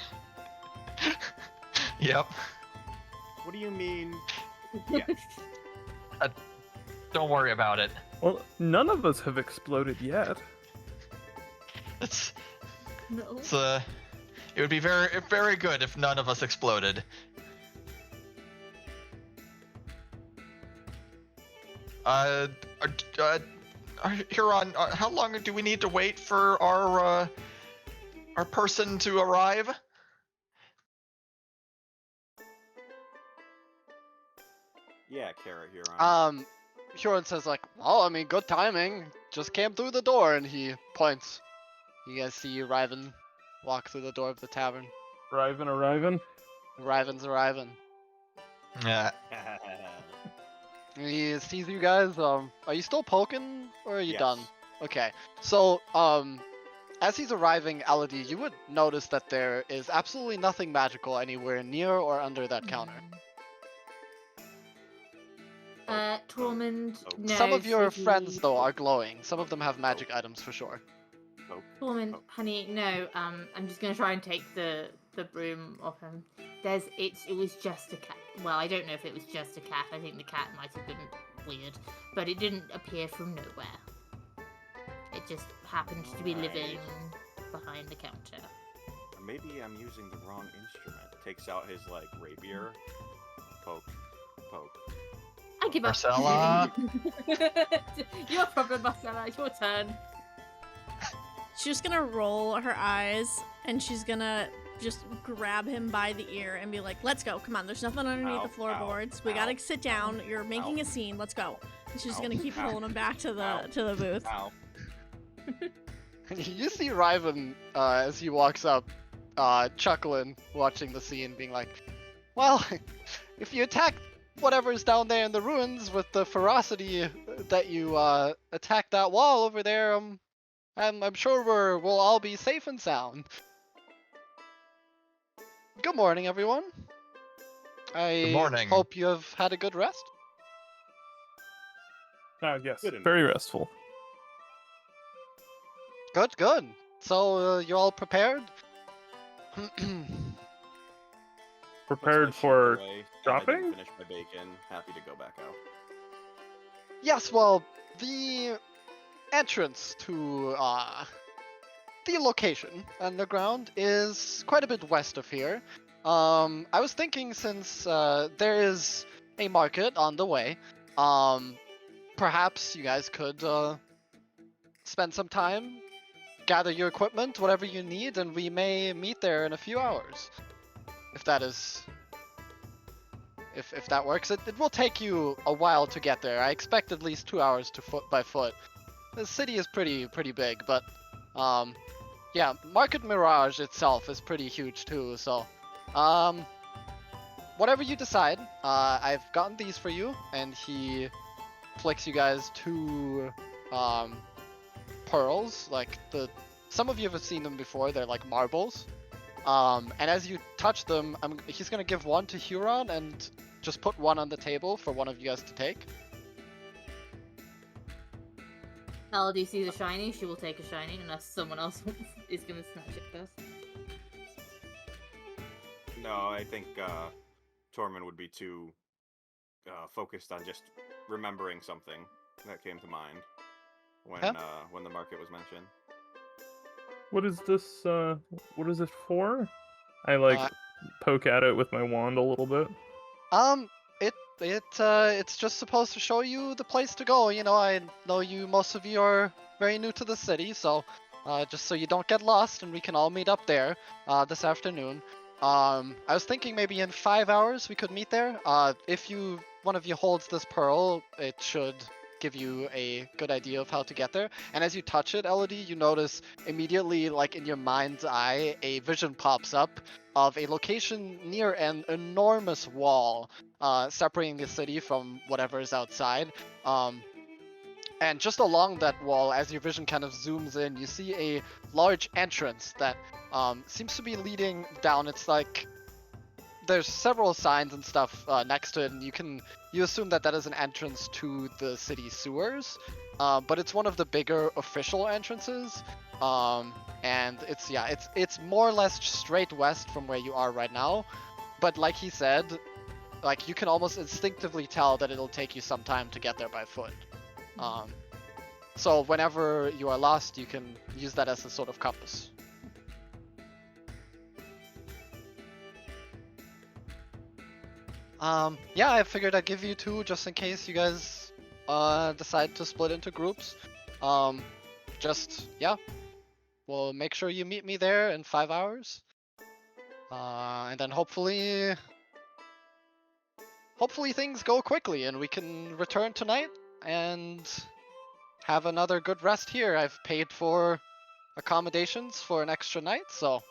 Yep. What do you mean? Yeah. Don't worry about it. Well, none of us have exploded yet. It's No. it would be very, very good if none of us exploded. Huron, how long do we need to wait for our person to arrive? Yeah, Kara, Huron. Huron says, like, well, I mean, good timing. Just came through the door, and he points. You guys see Riven walk through the door of the tavern. Arriving. Riven's arriving. Yeah. He sees you guys. Are you still poking, or are you Yes. done? Okay. So, as he's arriving, Elodie, you would notice that there is absolutely nothing magical anywhere near or under that counter. Tormund. No, Some of your Ziggy. friends, though, are glowing. Some of them have magic items for sure. Tormund, Oh. honey, no. I'm just gonna try and take the broom off him. It was just a cat. Well, I don't know if it was just a cat. I think the cat might have been weird, but it didn't appear from nowhere. It just happened to be living behind the counter. Maybe I'm using the wrong instrument. Takes out his, like, rapier. Poke. I give up. Marcella? Your problem, Marcella. Your turn. She's just gonna roll her eyes, and she's gonna just grab him by the ear and be like, let's go, come on, there's nothing underneath the floorboards. We gotta sit down, you're making a scene, let's go. And she's gonna keep pulling him back to the booth. Ow. You see Ryven as he walks up, chuckling, watching the scene, being like, well, if you attack whatever's down there in the ruins with the ferocity that you attack that wall over there, I'm sure we'll all be safe and sound. Good morning, everyone. Good morning. Hope you have had a good rest. Yes, Good enough. very restful. Good, good. So, you're all prepared? Prepared Puts my for shirt away, I shopping? didn't finish my bacon. Happy to go back out. Yes, well, the entrance to the location underground is quite a bit west of here. I was thinking, since there is a market on the way, perhaps you guys could spend some time, gather your equipment, whatever you need, and we may meet there in a few hours. If that is... If that works. It will take you a while to get there. I expect at least 2 hours to foot by foot. The city is pretty big, but yeah, Market Mirage itself is pretty huge too, so whatever you decide, I've gotten these for you, and he flicks you guys 2 pearls, like some of you have seen them before, they're like marbles. And as you touch them, he's gonna give one to Huron and just put one on the table for one of you guys to take. Elodie sees a shiny, she will take a shiny unless someone else is gonna snatch it first. No, I think Tormund would be too focused on just remembering something that came to mind when the market was mentioned. What is this? What is it for? I poke at it with my wand a little bit. It's just supposed to show you the place to go. You know, I know most of you are very new to the city, so just so you don't get lost, and we can all meet up there this afternoon. I was thinking maybe in 5 hours we could meet there. If one of you holds this pearl, it should give you a good idea of how to get there. And as you touch it, Elodie, you notice immediately, like in your mind's eye, a vision pops up of a location near an enormous wall separating the city from whatever is outside. And just along that wall, as your vision kind of zooms in, you see a large entrance that seems to be leading down. It's like there's several signs and stuff next to it, and you assume that is an entrance to the city sewers, but it's one of the bigger official entrances, and it's more or less straight west from where you are right now. But like he said, like you can almost instinctively tell that it'll take you some time to get there by foot. So whenever you are lost, you can use that as a sort of compass. Yeah, I figured I'd give you 2 just in case you guys decide to split into groups. We'll make sure you meet me there in 5 hours. And then hopefully things go quickly and we can return tonight and have another good rest here. I've paid for accommodations for an extra night, so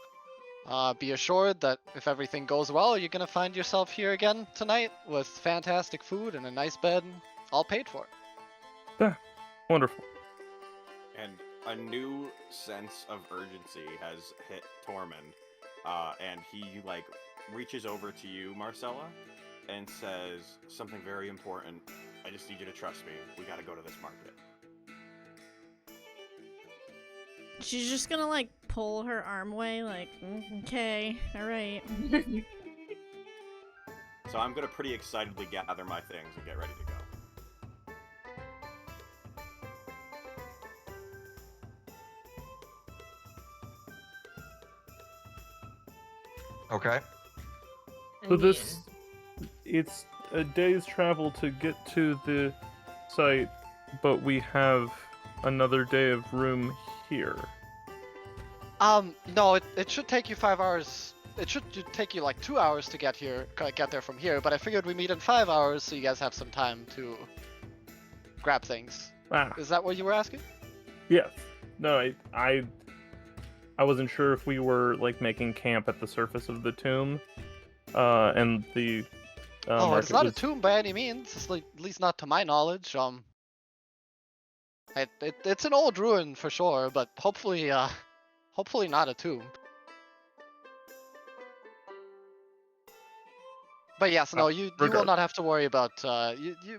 be assured that if everything goes well, you're gonna find yourself here again tonight with fantastic food and a nice bed, all paid for. Yeah, wonderful. And a new sense of urgency has hit Tormund, and he reaches over to you, Marcella, and says something very important. I just need you to trust me. We gotta go to this market. She's just gonna pull her arm away, okay, alright. So I'm gonna pretty excitedly gather my things and get ready to go. Okay. So it's a day's travel to get to the site, but we have another day of room here. No, it should take you 5 hours. It should take you like 2 hours to get there from here. But I figured we meet in 5 hours, so you guys have some time to grab things. Ah, Is that what you were asking? yes. No, I wasn't sure if we were like making camp at the surface of the tomb, and the Oh, it's market not a was... tomb by any means. It's like, at least not to my knowledge. It's an old ruin for sure, but hopefully not a tomb. But yes, no, you will not have to worry about.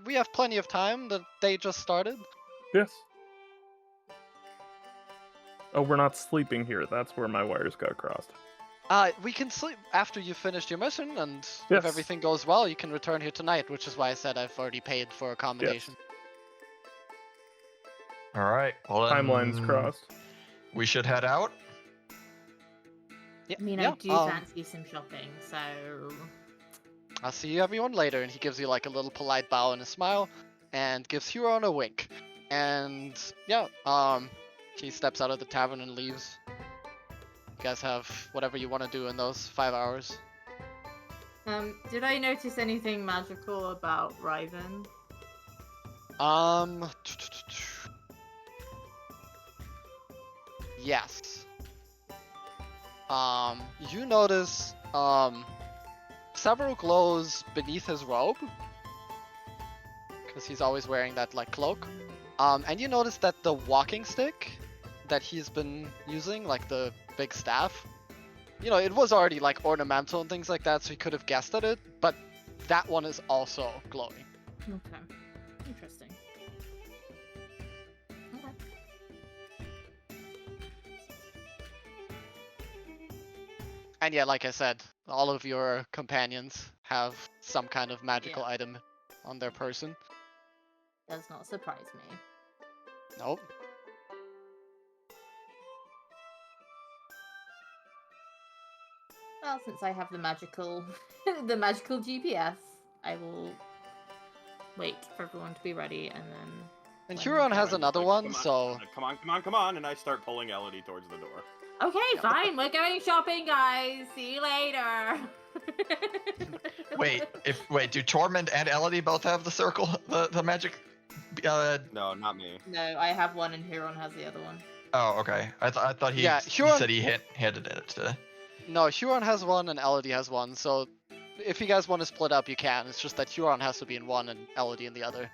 We have plenty of time. The day just started. Yes. Oh, we're not sleeping here. That's where my wires got crossed. We can sleep after you finished your mission, and if Yes. everything goes well, you can return here tonight, which is why I said I've already paid for accommodation. All right. Well, then Timelines crossed. we should head out. Yeah, I mean, yeah, I do fancy some shopping, so... I'll see you everyone later, and he gives you like a little polite bow and a smile, and gives Huron a wink. And yeah, he steps out of the tavern and leaves. You guys have whatever you want to do in those 5 hours. Did I notice anything magical about Riven? Yes. You notice, several glows beneath his robe, because he's always wearing that like cloak. And you notice that the walking stick that he's been using, like the big staff, you know, it was already like ornamental and things like that, so he could have guessed at it, but that one is also glowing. Okay. Interesting. Okay. And yeah, like I said, all of your companions have some kind of magical item on their person. Does not surprise me. Nope. Well, since I have the magical, the magical GPS, I will wait for everyone to be ready, and then. And Huron has another one, so. Come on, and I start pulling Elodie towards the door. Okay, fine. We're going shopping, guys. See you later. Wait, do Tormund and Elodie both have the circle, the magic? No, not me. No, I have one, and Huron has the other one. Oh, okay. I thought he Huron... said he handed it to. No, Huron has one and Elodie has one, so if you guys want to split up, you can. It's just that Huron has to be in one and Elodie in the other.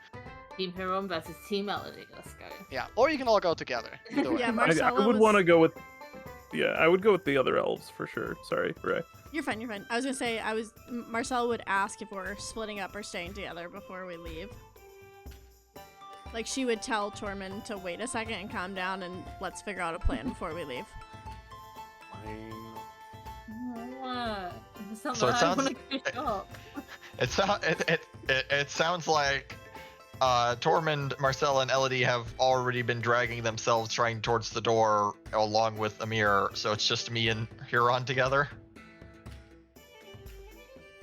Team Huron versus Team Elodie. Let's go. Yeah, or you can all go together. Either way. Yeah, Marcella I would want to go with... Yeah, I would go with the other elves for sure. Sorry, Rae. You're fine, you're fine. I was gonna say, Marcella would ask if we're splitting up or staying together before we leave. Like, she would tell Tormund to wait a second and calm down, and let's figure out a plan before we leave. So it sounds like Tormund, Marcella, and Elodie have already been dragging themselves trying towards the door along with Aimar, so it's just me and Huron together.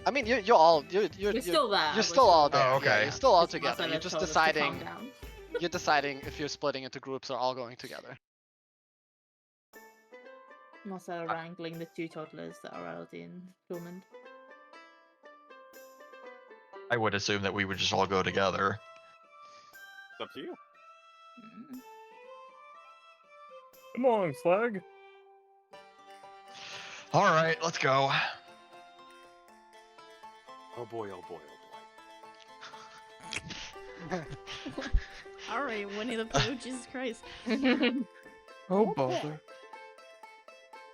I mean, you're still there. You're still all there. Oh, okay. Yeah, you're still all It's together. Marcella You're just told us to calm deciding. down. You're deciding if you're splitting into groups or all going together. Marcella wrangling the two toddlers that are Elodie and Tormund. I would assume that we would just all go together. It's up to you. Mm. Come on, Slag. All right, let's go. Oh boy, oh boy, oh boy. Alright, Winnie the Pooh, Jesus Christ. Oh, bother.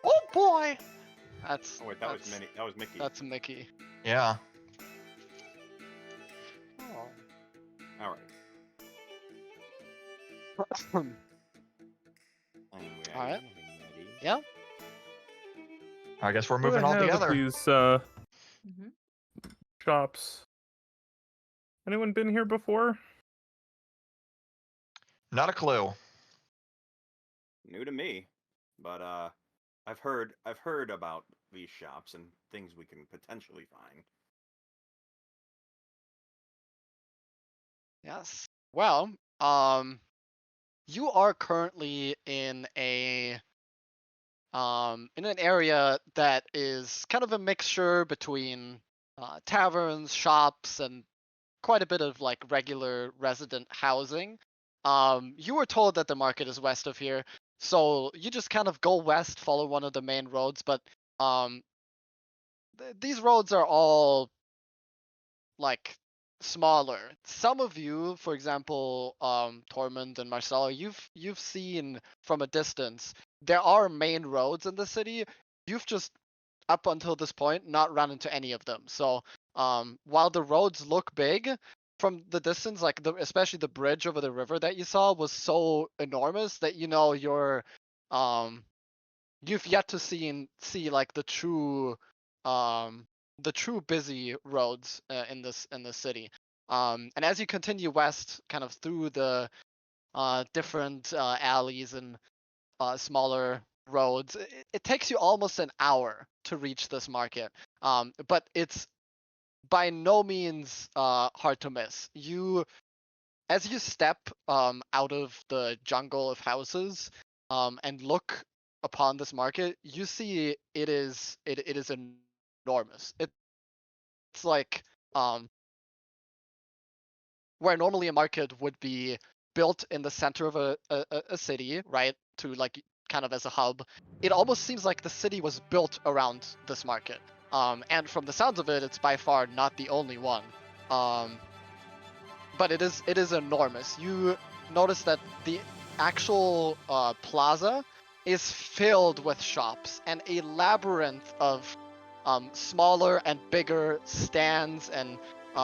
Oh boy! That's. Oh wait, that was Minnie. That was Mickey. That's Mickey. Yeah. Oh. All right. All right. Yeah. I guess we're What do moving I all have with together. These Mm-hmm. shops. Anyone been here before? Not a clue. New to me, but I've heard about these shops and things we can potentially find. Yes. Well, you are currently in a in an area that is kind of a mixture between taverns, shops, and quite a bit of like regular resident housing. You were told that the market is west of here, so you just kind of go west, follow one of the main roads, but these roads are all like smaller. Some of you, for example, Tormund and Marcella, you've seen from a distance there are main roads in the city. You've just up until this point not run into any of them. So while the roads look big from the distance, like especially the bridge over the river that you saw was so enormous that you've yet to see like the true busy roads in the city. And as you continue west, kind of through the different alleys and smaller roads, it takes you almost an hour to reach this market. But it's by no means hard to miss. As you step out of the jungle of houses and look upon this market, you see it is enormous. It's like where normally a market would be built in the center of a city, right, to like kind of as a hub. It almost seems like the city was built around this market. And from the sounds of it, it's by far not the only one. But it is enormous. You notice that the actual plaza is filled with shops and a labyrinth of smaller and bigger stands and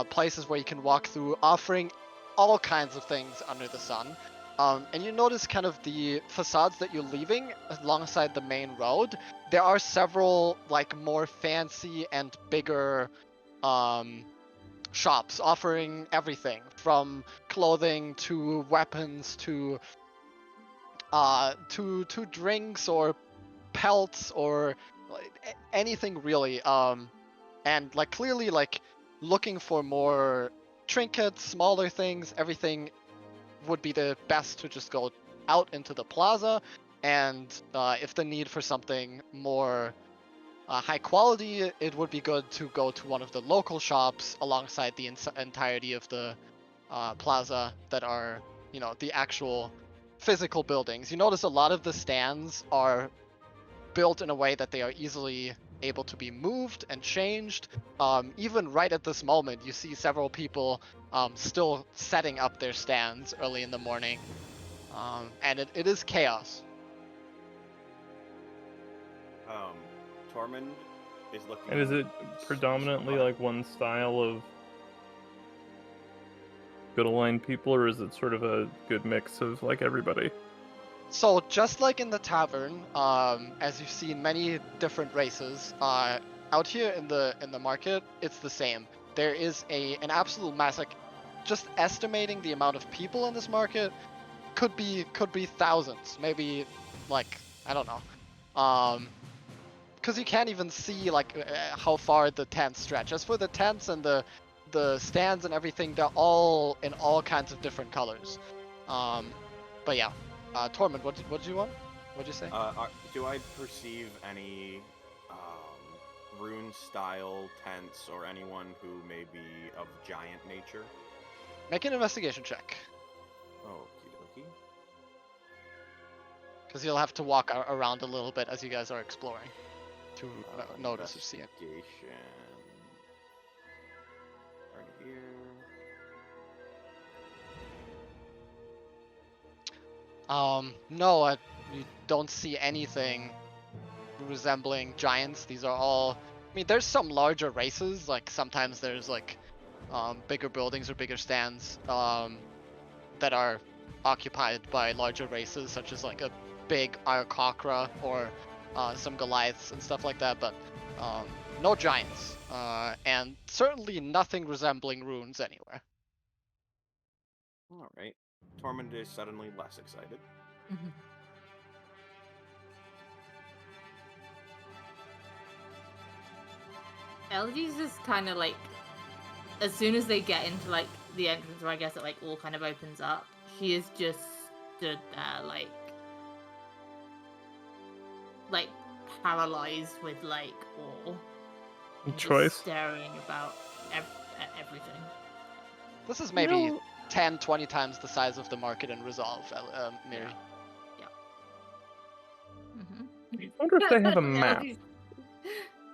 places where you can walk through, offering all kinds of things under the sun. And you notice kind of the facades that you're leaving alongside the main road. There are several like more fancy and bigger shops offering everything from clothing to weapons to drinks or pelts or like, anything really. And like clearly like looking for more trinkets, smaller things, everything would be the best to just go out into the plaza. And if the need for something more high quality, it would be good to go to one of the local shops alongside the entirety of the plaza that are, the actual physical buildings. You notice a lot of the stands are built in a way that they are easily able to be moved and changed. Even right at this moment, you see several people still setting up their stands early in the morning. And it is chaos. Tormund is looking. And is it predominantly like one style of good aligned people, or is it sort of a good mix of like everybody? So just like in the tavern, as you've seen many different races, out here in the market, it's the same. There is an absolute mass. Like, just estimating the amount of people in this market could be thousands, maybe like I don't know, because you can't even see like how far the tents stretch. As for the tents and the stands and everything, they're all in all kinds of different colors. But yeah. Tormund, what did you want? What did you say? Do I perceive any rune-style tents or anyone who may be of giant nature? Make an investigation check. Okie dokie. Because you'll have to walk around a little bit as you guys are exploring to notice or see it. Investigation. Right here. No, you don't see anything resembling giants. These are all, I mean, there's some larger races, like sometimes there's like bigger buildings or bigger stands that are occupied by larger races, such as like a big Aarakocra or some Goliaths and stuff like that, but no giants, and certainly nothing resembling runes anywhere. Alright. Tormund is suddenly less excited. Elodie's just kind of like, as soon as they get into like the entrance, where I guess it like all kind of opens up, she is just stood there like, like paralyzed with like awe. And just Choice. staring about at everything. This is maybe 10, 20 times the size of the market in Resolve, Miri. Mm-hmm. I wonder if they have a map.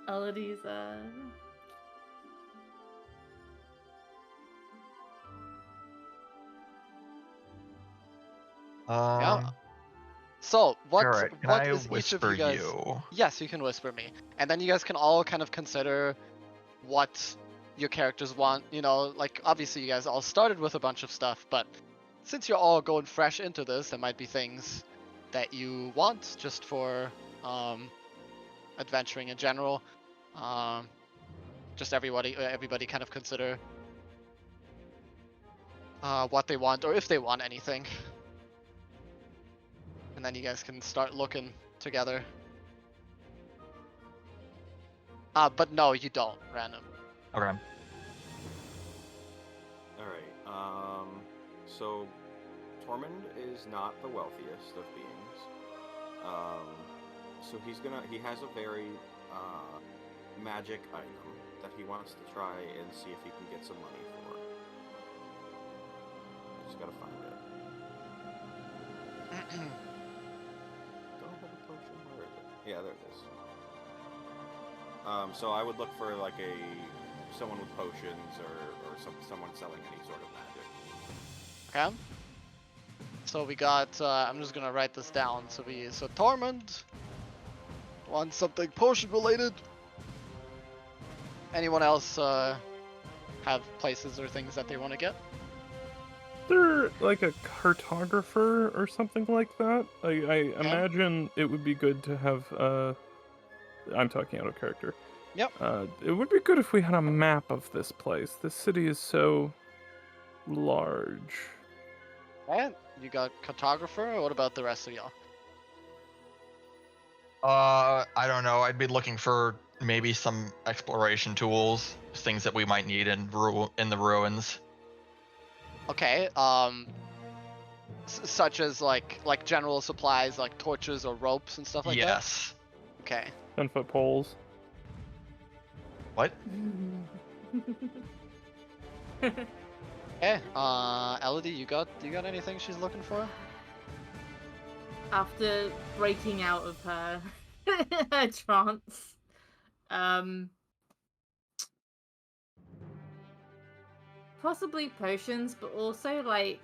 Elodie's Yeah. So, what Alright, can what I is each of whisper you guys? you? Yes, you can whisper me, and then you guys can all kind of consider what your characters want. You know, like obviously you guys all started with a bunch of stuff, but since you're all going fresh into this, there might be things that you want just for adventuring in general. Just everybody kind of consider what they want or if they want anything. And then you guys can start looking together. But no, you don't, Random. Okay. Alright, so Tormund is not the wealthiest of beings. So he has a very magic item that he wants to try and see if he can get some money for. I just gotta find it. Don't have a potion, where is it? Yeah, there it is. So I would look for like someone with potions or someone selling any sort of magic. Okay. So we got. I'm just gonna write this down. So Tormund wants something potion related. Anyone else have places or things that they want to get? They're like a cartographer or something like that. I imagine it would be good to have. I'm talking out of character. Yep. It would be good if we had a map of this place. This city is so large. And you got cartographer. Or what about the rest of y'all? I don't know. I'd be looking for maybe some exploration tools, things that we might need in the ruins. Okay. Such as like general supplies, like torches or ropes and stuff like that. Yes. Okay. 10-foot poles. What? Okay. Elodie, you got anything she's looking for? After breaking out of her, her trance, possibly potions, but also like,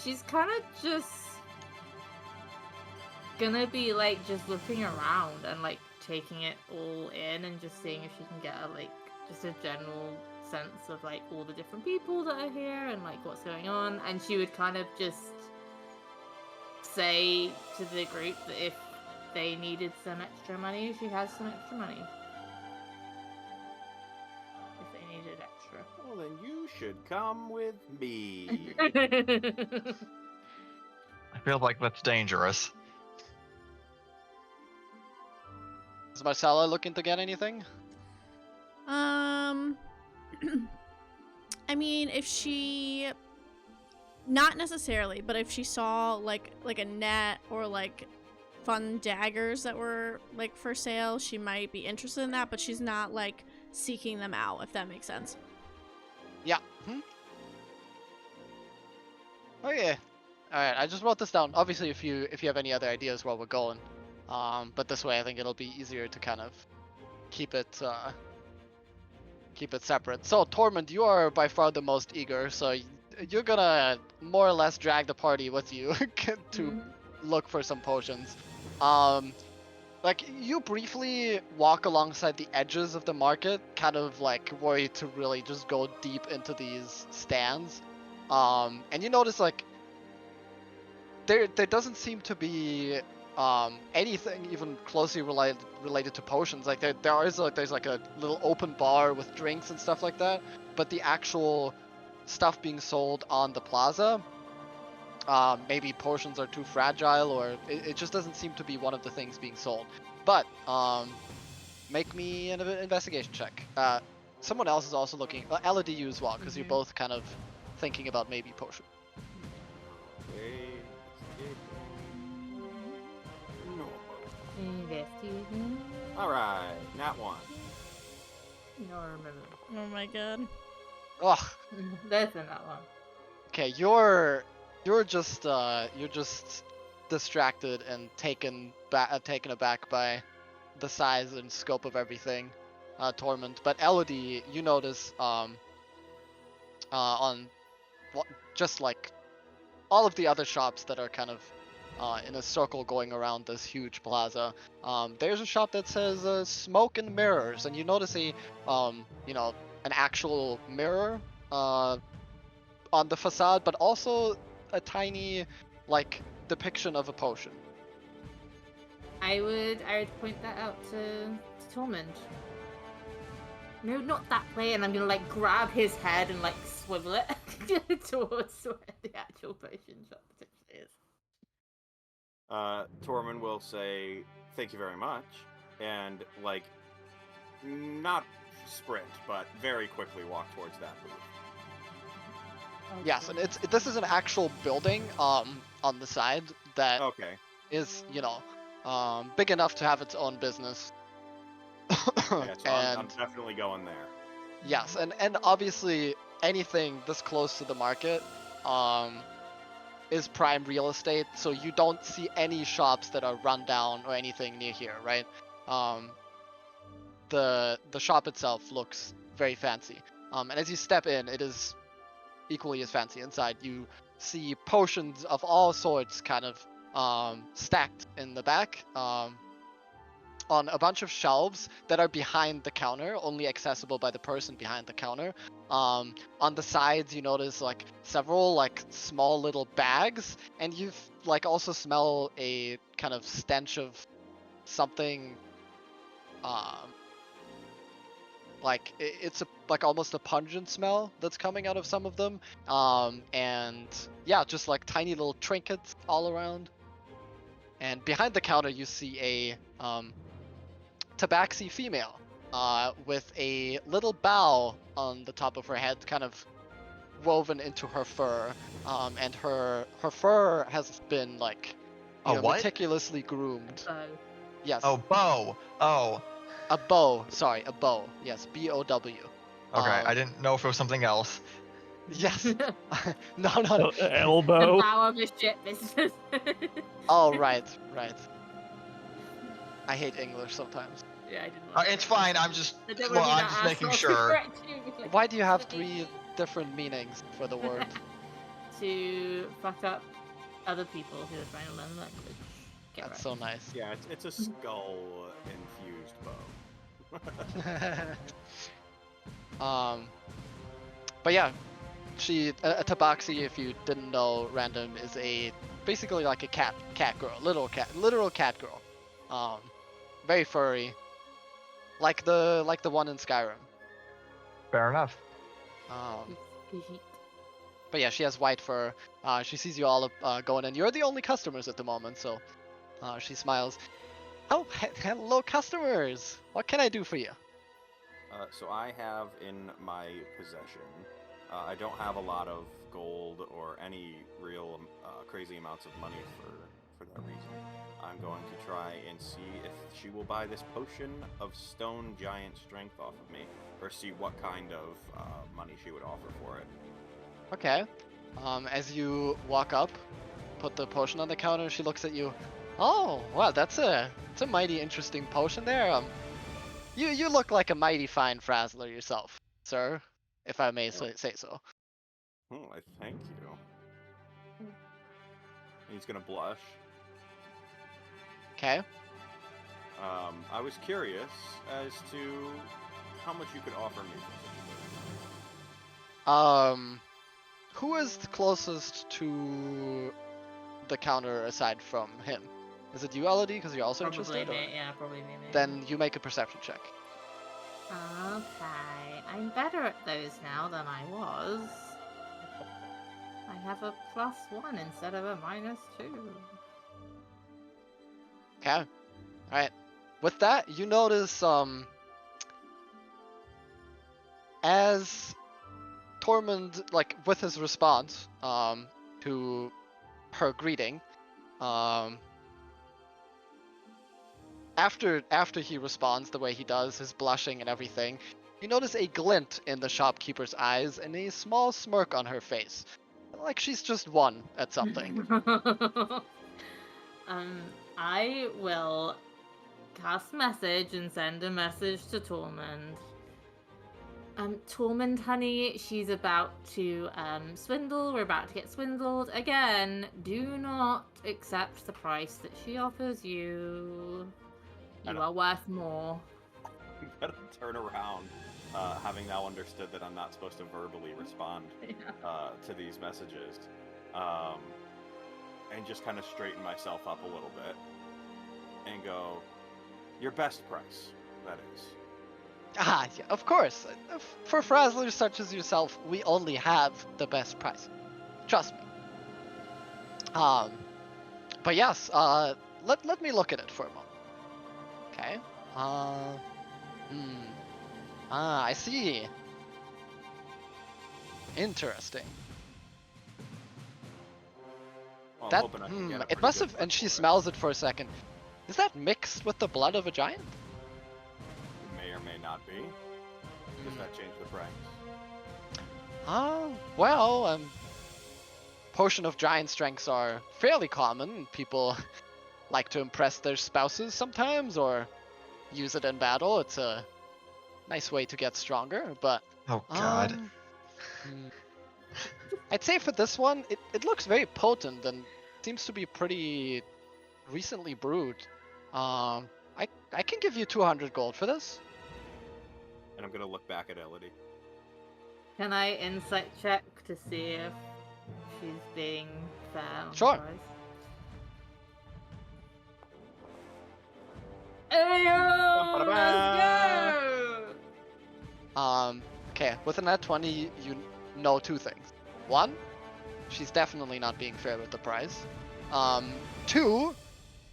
she's kind of just gonna be like just looking around and like taking it all in and just seeing if she can get just a general sense of like all the different people that are here and like what's going on, and she would kind of just say to the group that if they needed some extra money, she has some extra money. If they needed extra. Well, then you should come with me. I feel like that's dangerous. Is Marcella looking to get anything? I mean, if she, not necessarily, but if she saw like a net or like fun daggers that were like for sale, she might be interested in that, but she's not like seeking them out, if that makes sense. Yeah. Okay. All right. I just wrote this down. Obviously, if you have any other ideas while we're going, but this way I think it'll be easier to kind of keep it separate. So Tormund, you are by far the most eager, so you're gonna more or less drag the party with you to look for some potions. Like you briefly walk alongside the edges of the market, kind of like worried to really just go deep into these stands. And you notice like there doesn't seem to be anything even closely related to potions. Like there's like a little open bar with drinks and stuff like that, but the actual stuff being sold on the plaza, maybe potions are too fragile, or it just doesn't seem to be one of the things being sold. But make me an investigation check. Someone else is also looking. Elodie, you as well, because you're both kind of thinking about maybe potion. Okay, All right, nat 1. No, I remember. Oh my god. Ugh. There's that one. Okay, you're just distracted and taken aback by the size and scope of everything, Torment. But Elodie, you notice on just like all of the other shops that are kind of in a circle going around this huge plaza. There's a shop that says Smoke and Mirrors, and you notice an actual mirror on the facade, but also a tiny depiction of a potion. I would point that out to Tormund. No, not that way, and I'm gonna grab his head and swivel it towards where the actual potion shop potentially is. Tormund will say, "Thank you very much," and not sprint, but very quickly walk towards that booth. Yes, and this is an actual building on the side that is big enough to have its own business. Yeah, so I'm definitely going there. Yes, and obviously anything this close to the market is prime real estate, so you don't see any shops that are run down or anything near here, right? The shop itself looks very fancy, and as you step in, it is equally as fancy inside. You see potions of all sorts kind of stacked in the back on a bunch of shelves that are behind the counter, only accessible by the person behind the counter. On the sides, you notice several small little bags, and you also smell a kind of stench of something. It's almost a pungent smell that's coming out of some of them. And yeah, just tiny little trinkets all around. And behind the counter, you see a tabaxi female with a little bow on the top of her head, kind of woven into her fur. And her fur has been meticulously groomed. Yes. Oh, bow. Oh. A bow. Sorry, a bow. Yes, B-O-W. Okay, I didn't know if it was something else. Yes. No. Elbow. The bow of a ship business. Oh, right. I hate English sometimes. Yeah, I didn't. It's fine. I'm just making sure. Why do you have 3 different meanings for the word? To fuck up other people who are trying to learn the language. That's so nice. Yeah, it's a skull-infused bow. But yeah, a tabaxi, if you didn't know, random is basically a cat girl, literal cat girl. Very furry, like the one in Skyrim. Fair enough. But yeah, she has white fur. She sees you all going in. You're the only customers at the moment, so she smiles. Oh, hello, customers. What can I do for you? So I have in my possession, I don't have a lot of gold or any real crazy amounts of money for that reason. I'm going to try and see if she will buy this potion of stone giant strength off of me, or see what kind of money she would offer for it. Okay. As you walk up, put the potion on the counter, she looks at you. Oh, wow, that's a mighty interesting potion there. You look like a mighty fine frazzler yourself, sir, if I may say so. Oh, I thank you. He's gonna blush. Okay. I was curious as to how much you could offer me for such who is the closest to the counter aside from him? Is it you, Elodie? Because you're also interested? Me. Yeah, probably me. Then you make a perception check. Okay, I'm better at those now than I was. I have a +1 instead of a -2. Okay. Alright. With that, you notice, as Tormund, with his response, to her greeting, after he responds the way he does, his blushing and everything, you notice a glint in the shopkeeper's eyes and a small smirk on her face, like she's just won at something. I will cast message and send a message to Tormund. Tormund, honey, she's about to swindle. We're about to get swindled again. Do not accept the price that she offers you. You are worth more. I'm gonna turn around, having now understood that I'm not supposed to verbally respond to these messages, and just kind of straighten myself up a little bit and go, your best price, that is. Ah, yeah, of course. For frazzlers such as yourself, we only have the best price. Trust me. But yes, let me look at it for a moment. Okay. I see. Interesting. Well, I'm That hoping I can get a it pretty must good have, and price she for it. smells it for a second. Is that mixed with the blood of a giant? It may or may not be. Does that change the price? Well, potion of giant strengths are fairly common. People like to impress their spouses sometimes, or use it in battle. It's a nice way to get stronger, but Oh God. I'd say for this one, it looks very potent and seems to be pretty recently brewed. I can give you 200 gold for this. And I'm gonna look back at Elodie. Can I insight check to see if she's being fair on the Sure. price? Ayo! Let's go! Okay, with a nat 20, you know two things. One, she's definitely not being fair with the price. Two,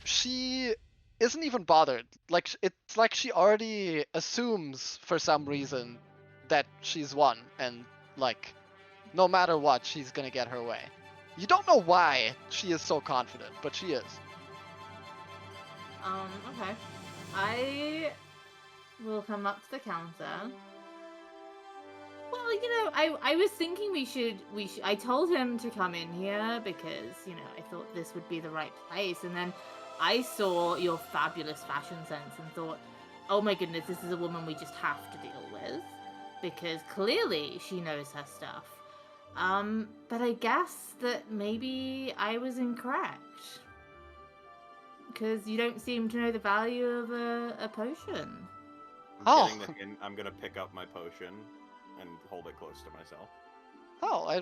she isn't even bothered. Like, it's like she already assumes for some reason that she's won, and like, no matter what, she's gonna get her way. You don't know why she is so confident, but she is. Okay. I will come up to the counter. Well, I was thinking we should I told him to come in here because, I thought this would be the right place, and then I saw your fabulous fashion sense and thought, oh my goodness, this is a woman we just have to deal with, because clearly she knows her stuff. But I guess that maybe I was incorrect. Because you don't seem to know the value of a potion. I'm getting the hint. I'm gonna pick up my potion and hold it close to myself. Oh,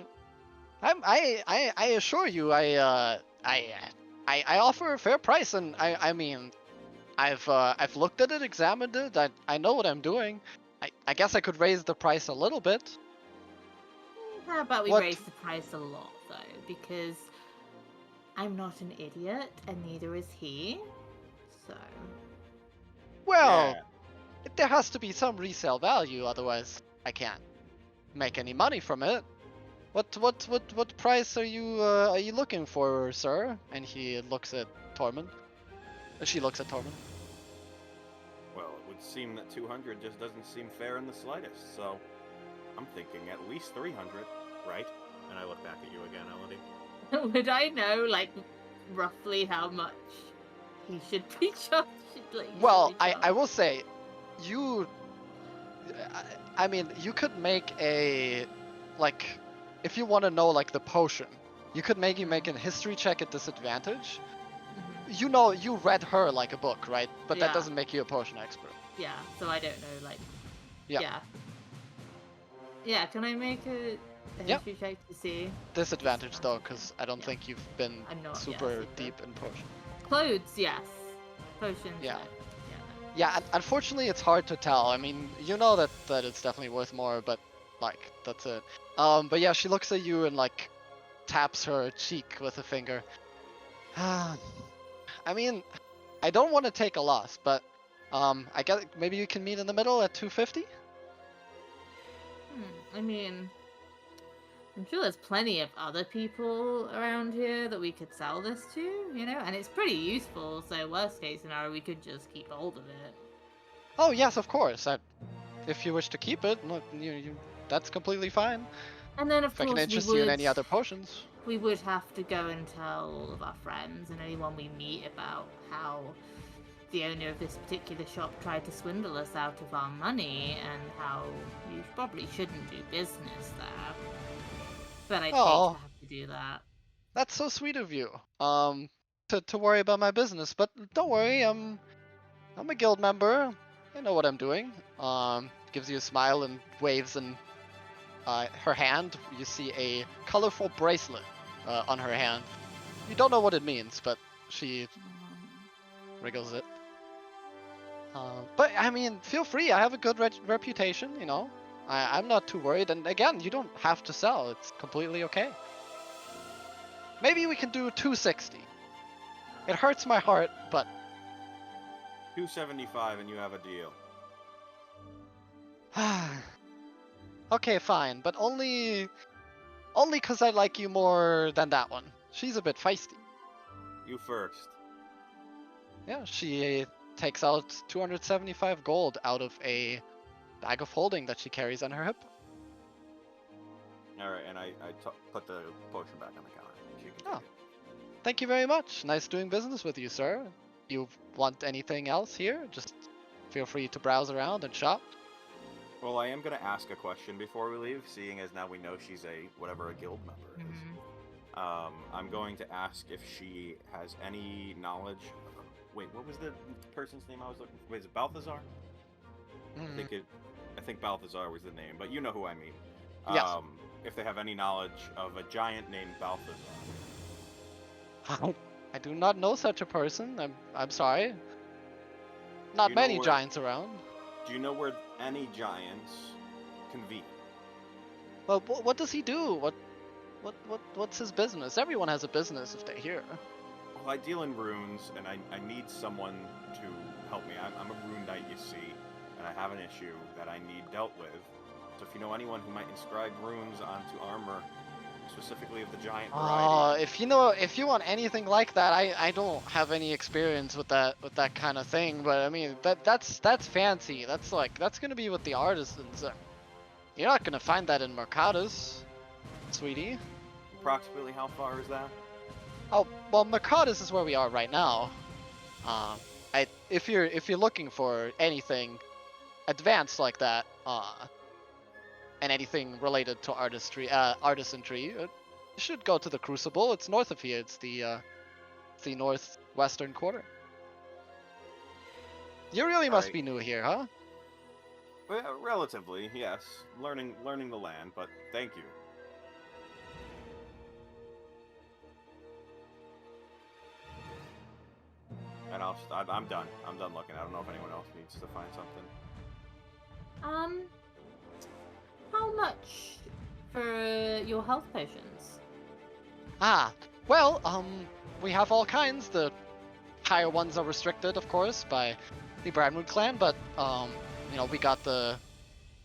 I assure you, I offer a fair price, and I mean, I've looked at it, examined it. I know what I'm doing. I guess I could raise the price a little bit. How about we What? raise the price a lot, though? Because I'm not an idiot, and neither is he. So. Well, Yeah. there has to be some resale value, otherwise I can't make any money from it. What price are you looking for, sir? And he looks at Tormund. She looks at Tormund. Well, it would seem that 200 just doesn't seem fair in the slightest. So, I'm thinking at least 300, right? And I look back at you again, Elodie. Would I know, roughly how much he should be charged? Well, I will say, you. I mean, you could make a, if you want to know the potion, you could maybe make a history check at disadvantage. Mhm. You read her like a book, right? But that Yeah. doesn't make you a potion expert. Yeah, so I don't know, Yeah. Yeah. Yeah, can I make a Yeah. history check to see? Disadvantage though, because I don't Yeah. think you've been I'm not, super super. deep in potion. Clothes, yes. Potions, Yeah. no. Yeah, unfortunately, it's hard to tell. I mean, you know that it's definitely worth more, but that's it. But yeah, she looks at you and taps her cheek with a finger. I mean, I don't want to take a loss, but I guess maybe you can meet in the middle at 250. I mean, I'm sure there's plenty of other people around here that we could sell this to, you know? And it's pretty useful, so worst case scenario, we could just keep hold of it. Oh yes, of course. If you wish to keep it, that's completely fine. And then, of If I course, can interest you in any other potions. We would have to go and tell all of our friends and anyone we meet about how the owner of this particular shop tried to swindle us out of our money and how you probably shouldn't do business there. But I'd hate to have to do that. That's so sweet of you. To worry about my business, but don't worry. I'm a guild member. I know what I'm doing. Gives you a smile and waves, and her hand. You see a colorful bracelet on her hand. You don't know what it means, but she wriggles it. But I mean, feel free. I have a good reputation, you know. I'm not too worried. And again, you don't have to sell. It's completely okay. Maybe we can do 260. It hurts my heart, but 275 and you have a deal. okay, fine. But only because I like you more than that one. She's a bit feisty. You first. Yeah, she takes out 275 gold out of a bag of holding that she carries on her hip. Alright, and I put the potion back on the counter. She can take it. Thank you very much. Nice doing business with you, sir. You want anything else here? Just feel free to browse around and shop. Well, I am going to ask a question before we leave, seeing as now we know she's a guild member is. I'm going to ask if she has any knowledge. Wait, what was the person's name I was looking for? Wait, is it Balthazar? I think Balthazar was the name, but you know who I mean. Yes. If they have any knowledge of a giant named Balthazar. I do not know such a person. I'm sorry. Not many giants around. Do you know where any giants convene? Well, what does he do? What's his business? Everyone has a business if they're here. Well, I deal in runes, and I need someone to help me. I'm a rune knight, you see, and I have an issue that I need dealt with. So if you know anyone who might inscribe runes onto armor, specifically of the giant variety. If you want anything like that, I don't have any experience with that kind of thing. But I mean, that's fancy. That's gonna be with the artisans. You're not gonna find that in Mercatus, sweetie. Approximately how far is that? Oh well, Mercatus is where we are right now. If you're looking for anything advanced like that, and anything related to artisanry, you should go to the Crucible. It's north of here. It's the northwestern quarter. You really must be new here, huh? Well, relatively, yes. Learning the land, but thank you. And I'm done. I'm done looking. I don't know if anyone else needs to find something. How much for your health potions? Well, we have all kinds. The higher ones are restricted, of course, by the Bradwood clan, but, we got the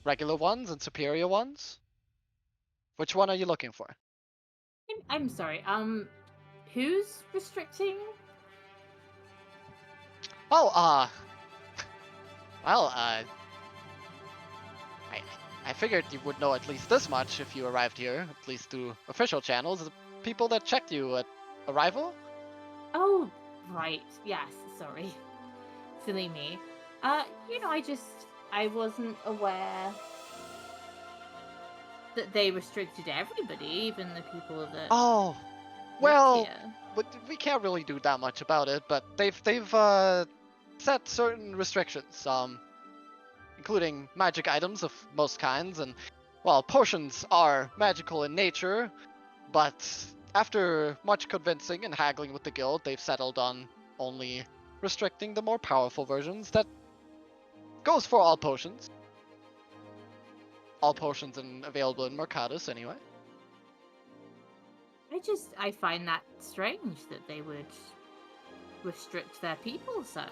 regular ones and superior ones. Which one are you looking for? I'm sorry, who's restricting? Oh, I figured you would know at least this much if you arrived here, at least through official channels. The people that checked you at arrival? Oh, right. Yes, sorry. Silly me. I wasn't aware that they restricted everybody, even the people that... Oh, well, but we can't really do that much about it, but they've set certain restrictions, including magic items of most kinds, and, well, potions are magical in nature, but after much convincing and haggling with the guild, they've settled on only restricting the more powerful versions. That goes for all potions. All potions available in Mercatus, anyway. I find that strange that they would restrict their people so.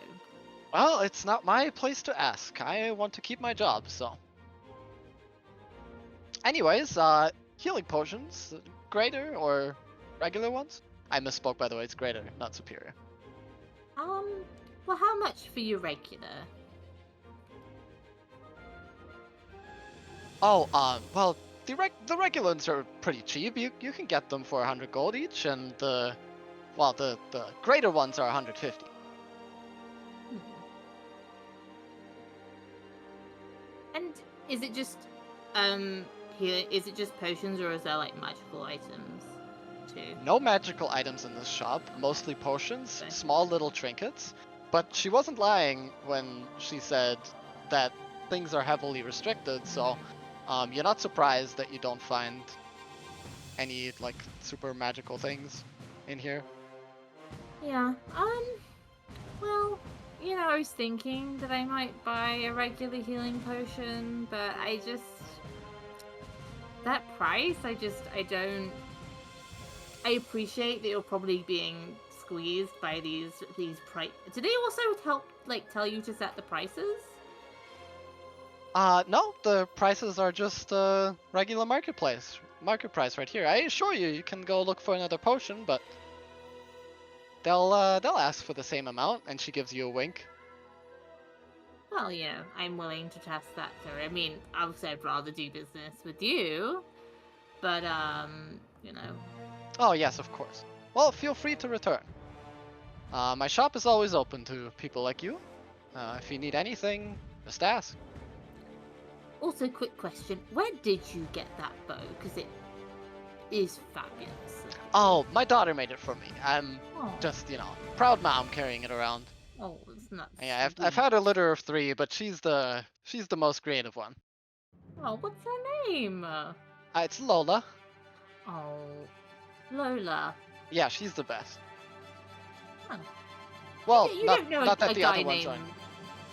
Well, it's not my place to ask. I want to keep my job, so. Anyways, healing potions, greater or regular ones? I misspoke, by the way. It's greater, not superior. Well, how much for your regular? Oh, well, the regular ones are pretty cheap. You can get them for 100 gold each, and the greater ones are 150. Hmm. And is it just is it just potions, or is there like magical items too? No magical items in this shop, mostly potions, Okay. small little trinkets. But she wasn't lying when she said that things are heavily restricted, so you're not surprised that you don't find any like super magical things in here. Yeah. Well, I was thinking that I might buy a regular healing potion, but that price, I don't. I appreciate that you're probably being squeezed by these price. Do they also tell you to set the prices? No, the prices are just regular market price right here. I assure you, you can go look for another potion, but they'll ask for the same amount, and she gives you a wink. Well, I'm willing to test that, sir. I mean, obviously, I'd rather do business with you, but Oh yes, of course. Well, feel free to return. My shop is always open to people like you. If you need anything, just ask. Also, quick question: where did you get that bow? Because it is fabulous. Oh, my daughter made it for me. I'm Oh, just, proud mom carrying it around. oh, it's not. Yeah, I've had a litter of 3, but she's the most creative one. Oh, what's her name? It's Lola. Oh, Lola. Yeah, she's the best. Huh. Well, You not, don't know not a that the guy other ones named.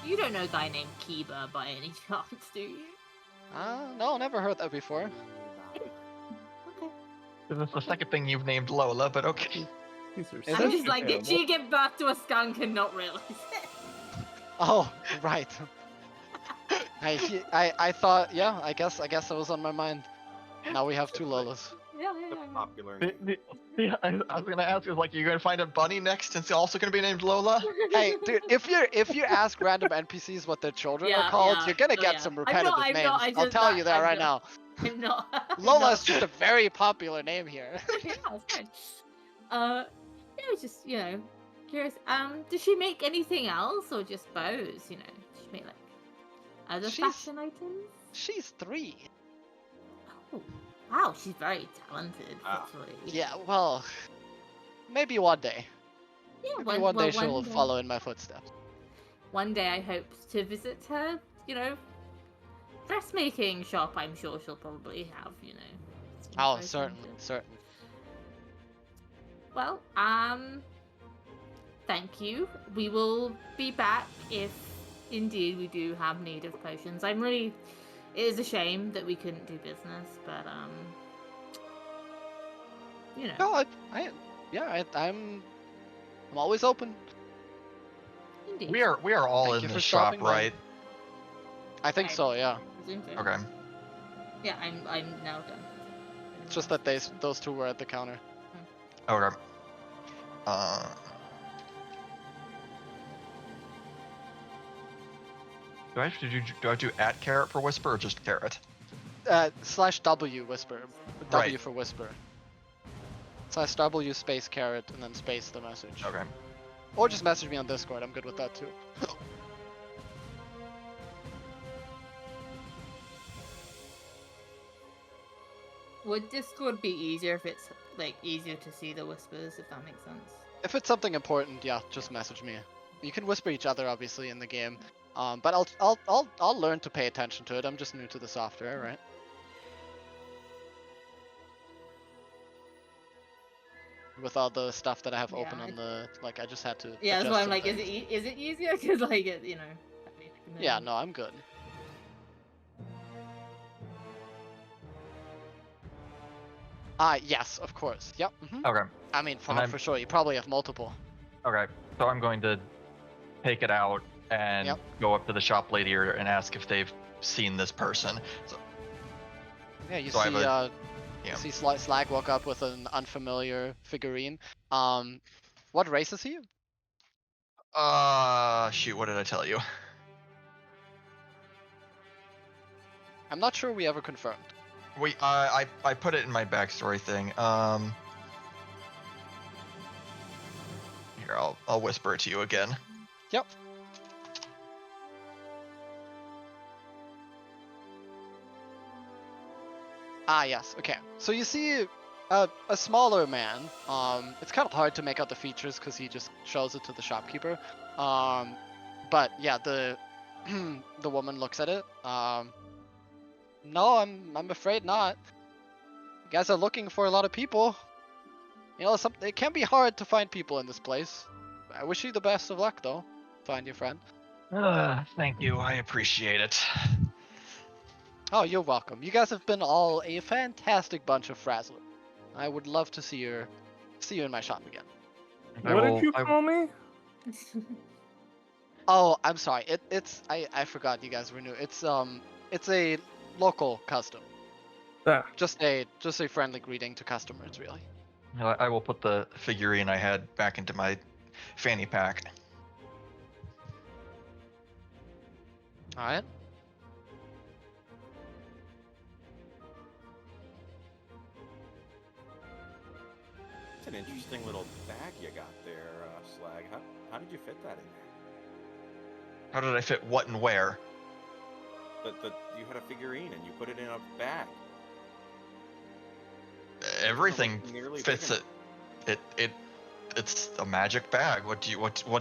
You don't know a guy named Kiba by any chance, do you? No, never heard that before. Okay. This is the second thing you've named Lola, but okay. These are Is I'm it? just like, did she give birth to a skunk and not realize it? Oh, right. I thought, yeah, I guess it was on my mind. Now we have 2 Lolas. Yeah. The popular name. Yeah, I was gonna ask, is like, you're gonna find a bunny next and it's also gonna be named Lola? Hey, dude, if you ask random NPCs what their children are called, you're gonna get some repetitive I'm names. not, I'll tell you that I'm right not. now. I'm not. Lola is just a very popular name here. Yeah, it's fine. I was just, curious. Does she make anything else or just bows? Does she make like other fashion items? She's 3. Oh, wow, she's very talented. Ah. Literally. Yeah, well, maybe one day. Yeah, Maybe one day she'll follow in my footsteps. One day I hope to visit her, dressmaking shop. I'm sure she'll probably have, some Oh, very certainly. talented- Well, thank you. We will be back if indeed we do have need of potions. It is a shame that we couldn't do business, but No, I'm always open. indeed. We are all Thank in you this for shop, stopping by. right? I think so, yeah. Presume so. Okay. Yeah, I'm now done. It's just that those 2 were at the counter. Okay. Do I have to do at carrot for whisper or just carrot? /W whisper. W Right. for whisper. /W space carrot and then space the message. Okay. Or just message me on Discord. I'm good with that too. Would Discord be easier if it's easier to see the whispers, if that makes sense? If it's something important, yeah, just message me. You can whisper each other obviously in the game. But I'll learn to pay attention to it. I'm just new to the software, right? With all the stuff that I have open Yeah, on the I just had to. Yeah, that's adjust why I'm some like, things. is it easier? Because Yeah, no, I'm good. Yes, of course. Yep. Okay. I mean, And I'm- for sure. You probably have multiple. Okay. So I'm going to take it out and Yep. go up to the shop lady and ask if they've seen this person. So Yeah, you So I see have You see Slag walk up with an unfamiliar figurine. What race is he? Shoot, what did I tell you? I'm not sure we ever confirmed. I put it in my backstory thing. Here, I'll whisper it to you again. Yep. Ah, yes. Okay. So you see a smaller man. It's kind of hard to make out the features because he just shows it to the shopkeeper. But yeah, the the woman looks at it. No, I'm afraid not. You guys are looking for a lot of people. You know, it can be hard to find people in this place. I wish you the best of luck, though. Find your friend. Thank you. I appreciate it. Oh, you're welcome. You guys have been all a fantastic bunch of frazzler. I would love to see you in my shop again. What did you call me? Oh, I'm sorry. I forgot you guys were new. It's a local custom. Ah. Just a friendly greeting to customers, really. I will put the figurine I had back into my fanny pack. All right. It's an interesting little bag you got there, Slag. How did you fit that in there? How did I fit what and where? But you had a figurine and you put it in a bag. Everything Nearly fits big it. It's a magic bag. What do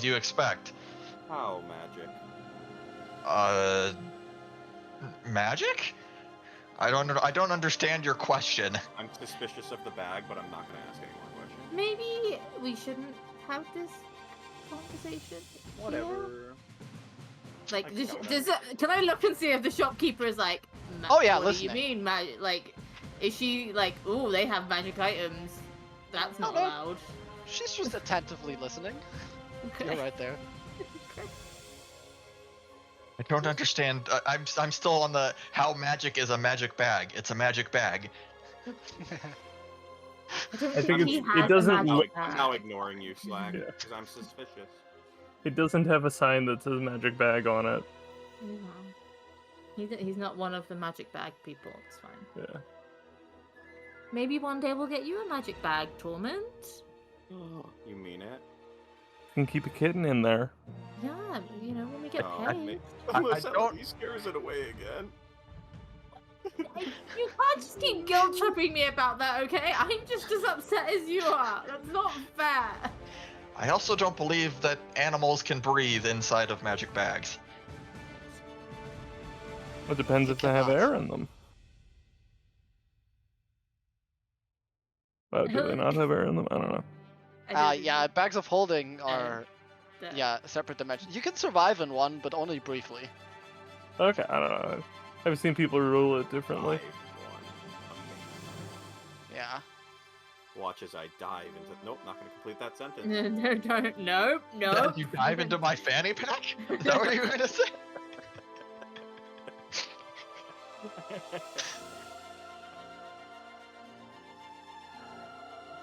you expect? How magic? Magic? I don't understand your question. I'm suspicious of the bag, but I'm not going to ask any more questions. Maybe we shouldn't have this conversation. Whatever. Like, I don't can I look and see if the shopkeeper is like, Oh, yeah, what listening. do you mean, magic? Like, is she like, ooh, they have magic items? That's not no. allowed. She's just attentively listening. You're right there. I don't understand. I'm still on the how magic is a magic bag. It's a magic bag. I don't I think he it has a doesn't magic look- I'm bag. now ignoring you, Slag, Yeah. because I'm suspicious. It doesn't have a sign that says magic bag on it. No. He's not one of the magic bag people. It's fine. Yeah. Maybe one day we'll get you a magic bag, Tormound. You mean it? You can keep a kitten in there. Yeah, you know, when we get No, paid. Unless don't- Elodie scares it away again. You can't just keep guilt tripping me about that, okay? I'm just as upset as you are. That's not fair. I also don't believe that animals can breathe inside of magic bags. It depends if they have air in them. Oh, do they not have air in them? I don't know. Yeah, bags of holding are The- a separate dimension. You can survive in one, but only briefly. Okay, I don't know. I've seen people rule it differently. Amazing. Yeah. Watch as I dive into. Nope, not going to complete that sentence. No, don't. Nope, nope. You dive into my fanny pack? Is that what you were gonna say?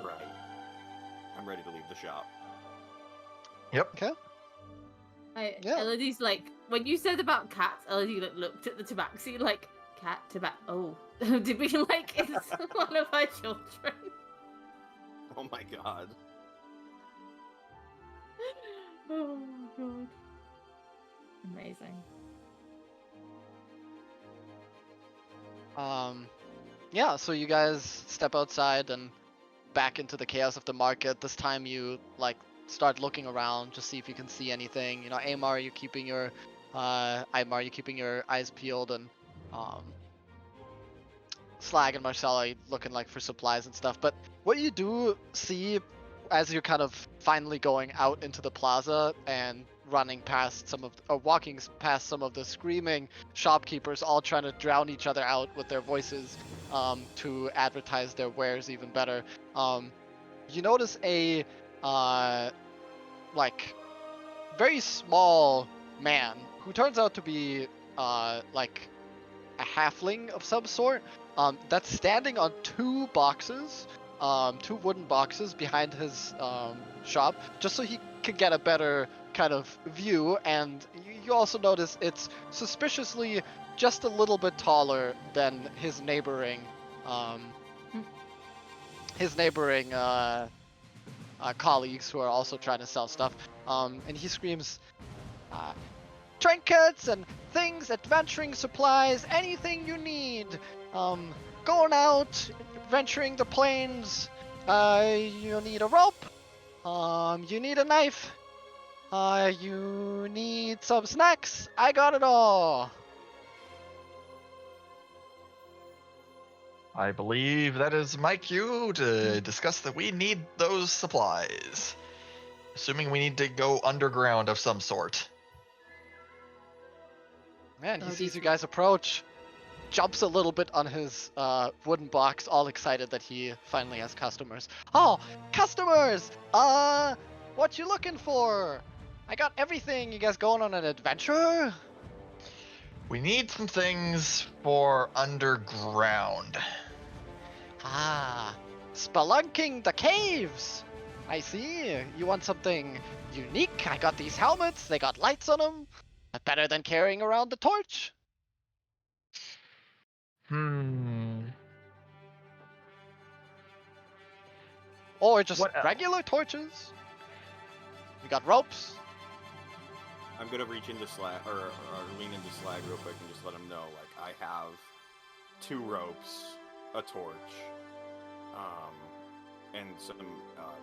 Right. I'm ready to leave the shop. Yep. Okay. Yeah. Elodie's like, when you said about cats, Elodie looked at the tabaxi like, cat, oh. Did we like, it's one of our children? Oh my god. Oh god. Amazing. Yeah, so you guys step outside and back into the chaos of the market. This time you like start looking around to see if you can see anything. You know, Aimar, you're keeping your eyes peeled, and Slag and Marcella looking like for supplies and stuff. But what you do see as you're kind of finally going out into the plaza and running past walking past some of the screaming shopkeepers, all trying to drown each other out with their voices to advertise their wares even better. You notice a like very small man who turns out to be like a halfling of some sort that's standing on two boxes, two wooden boxes behind his shop, just so he could get a better kind of view. And you also notice it's suspiciously just a little bit taller than his neighboring colleagues who are also trying to sell stuff. And he screams, trinkets and things, adventuring supplies, anything you need. Going out, venturing the plains. You need a rope. You need a knife. You need some snacks. I got it all. I believe that is my cue to discuss that we need those supplies. Assuming we need to go underground of some sort. Man, he sees you guys approach, jumps a little bit on his wooden box, all excited that he finally has customers. Oh, customers! What you looking for? I got everything. You guys going on an adventure? We need some things for underground. Spelunking the caves. I see. You want something unique? I got these helmets. They got lights on them. Better than carrying around the torch. Or just regular torches. We got ropes. I'm gonna reach into Slag, or lean into Slag real quick and just let him know, like, I have 2 ropes, a torch, and some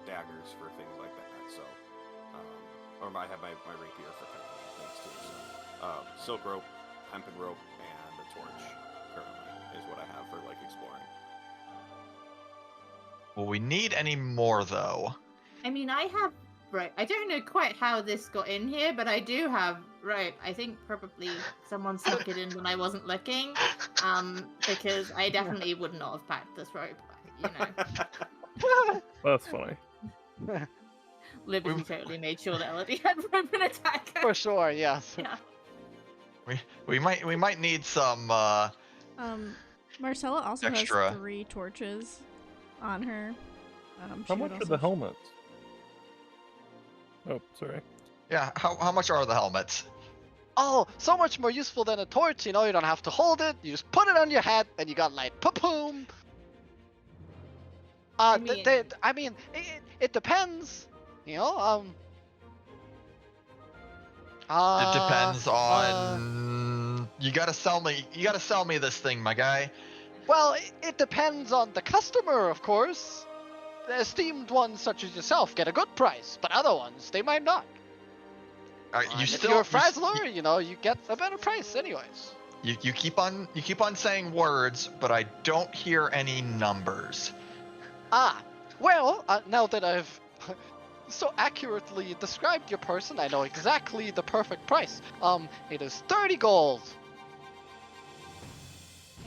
daggers for things like that. So, or I have my rapier for kind of things too. So, silk rope, hempen rope, and a torch currently is what I have for like exploring. Will we need any more though? I mean, I have rope. I don't know quite how this got in here, but I do have rope. I think probably someone snuck it in when I wasn't looking, because I definitely would not have packed this rope, you know. That's funny. Liberty totally made sure that Elodie had rope and attack her. For sure, yes. Yeah. We might need some Marcella also extra. has 3 torches on her. How much are the helmets? Oh, sorry. Yeah, how much are the helmets? Oh, so much more useful than a torch, you know, you don't have to hold it, you just put it on your head, and you got light. Pa-boom! I mean, it depends, you know, It depends on... You gotta sell me this thing, my guy. Well, it depends on the customer, of course. The esteemed ones such as yourself get a good price, but other ones, they might not. If you're a Frazzler, you know, you get a better price anyways. You keep on saying words, but I don't hear any numbers. Well, now that I've so accurately described your person, I know exactly the perfect price. It is 30 gold.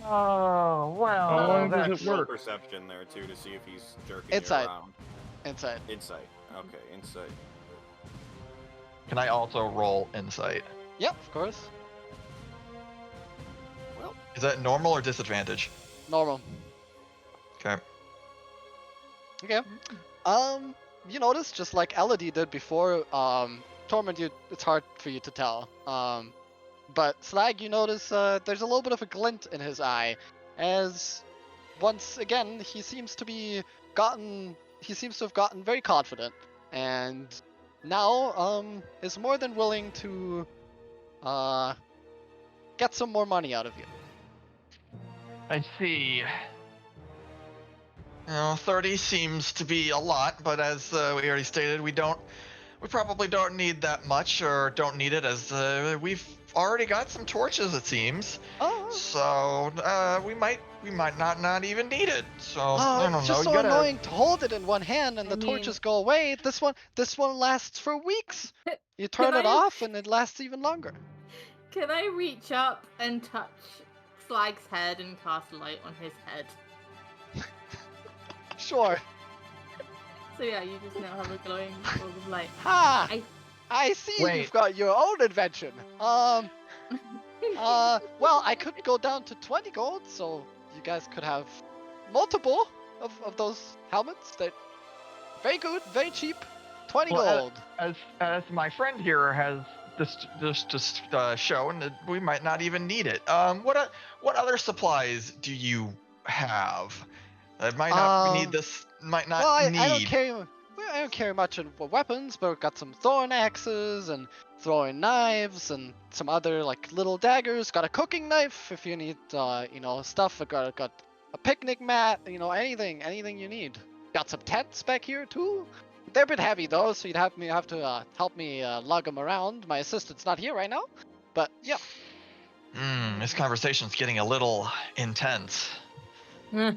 Oh, well. How long does That's it work? Perception there too to see if he's jerking Insight. you around. Insight. Insight. Okay, insight. Can I also roll insight? Yep, of course. Well, Is that normal or disadvantage? Normal. Okay. Okay. You notice, just like Elodie did before, Tormound, it's hard for you to tell. But Slag, you notice there's a little bit of a glint in his eye, as once again he seems to have gotten very confident, and now is more than willing to get some more money out of you. I see. 30 seems to be a lot, but as we already stated, we probably don't need that much, or don't need it, as we've already got some torches, it seems. Oh. So we might not even need it. So I don't know. It's just so annoying to hold it in one hand and the mean- torches go away. This one lasts for weeks. You turn it off and it lasts even longer. Can I reach up and touch Slag's head and cast light on his head? Sure. So yeah, you just now have a glowing ball of light. Ha! I see Wait. you've got your own invention. Well, I could go down to 20 gold, so you guys could have multiple of those helmets. They're very good, very cheap. 20 Well, gold. as my friend here has just shown, that we might not even need it. What other supplies do you have? That might not need this. Might not well, need. I don't carry. I don't carry much in weapons, but I've got some thorn axes and throwing knives and some other like little daggers. Got a cooking knife if you need, stuff. I got a picnic mat. Anything you need. Got some tents back here too. They're a bit heavy though, so you'd have to help me lug them around. My assistant's not here right now, but yeah. This conversation's getting a little intense. I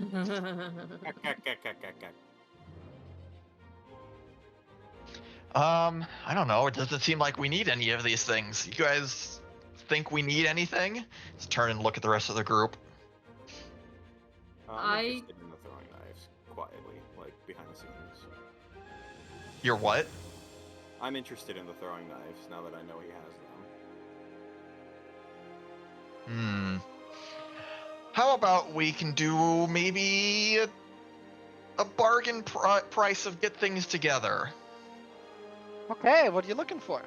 don't know. It doesn't seem like we need any of these things. You guys think we need anything? Let's turn and look at the rest of the group. I'm interested in the throwing knives, quietly, like behind the scenes. You're what? I'm interested in the throwing knives now that I know he has them. How about we can do maybe a bargain price of get things together? Okay, what are you looking for?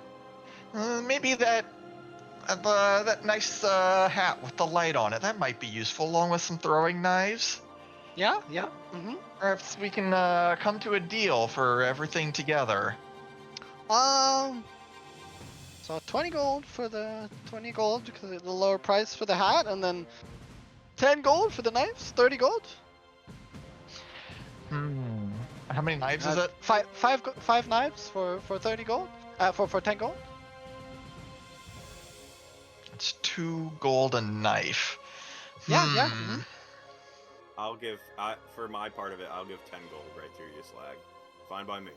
Maybe that nice hat with the light on it. That might be useful, along with some throwing knives. Yeah. Mm-hmm. Perhaps we can come to a deal for everything together. So 20 gold for the 20 gold because of the lower price for the hat, and then 10 gold for the knives. 30 gold. How many knives is it? Five knives for 30 gold. For 10 gold. It's 2 gold a knife. Yeah. Mm-hmm. I'll give, for my part of it, I'll give 10 gold right through you, Slag. Fine by me.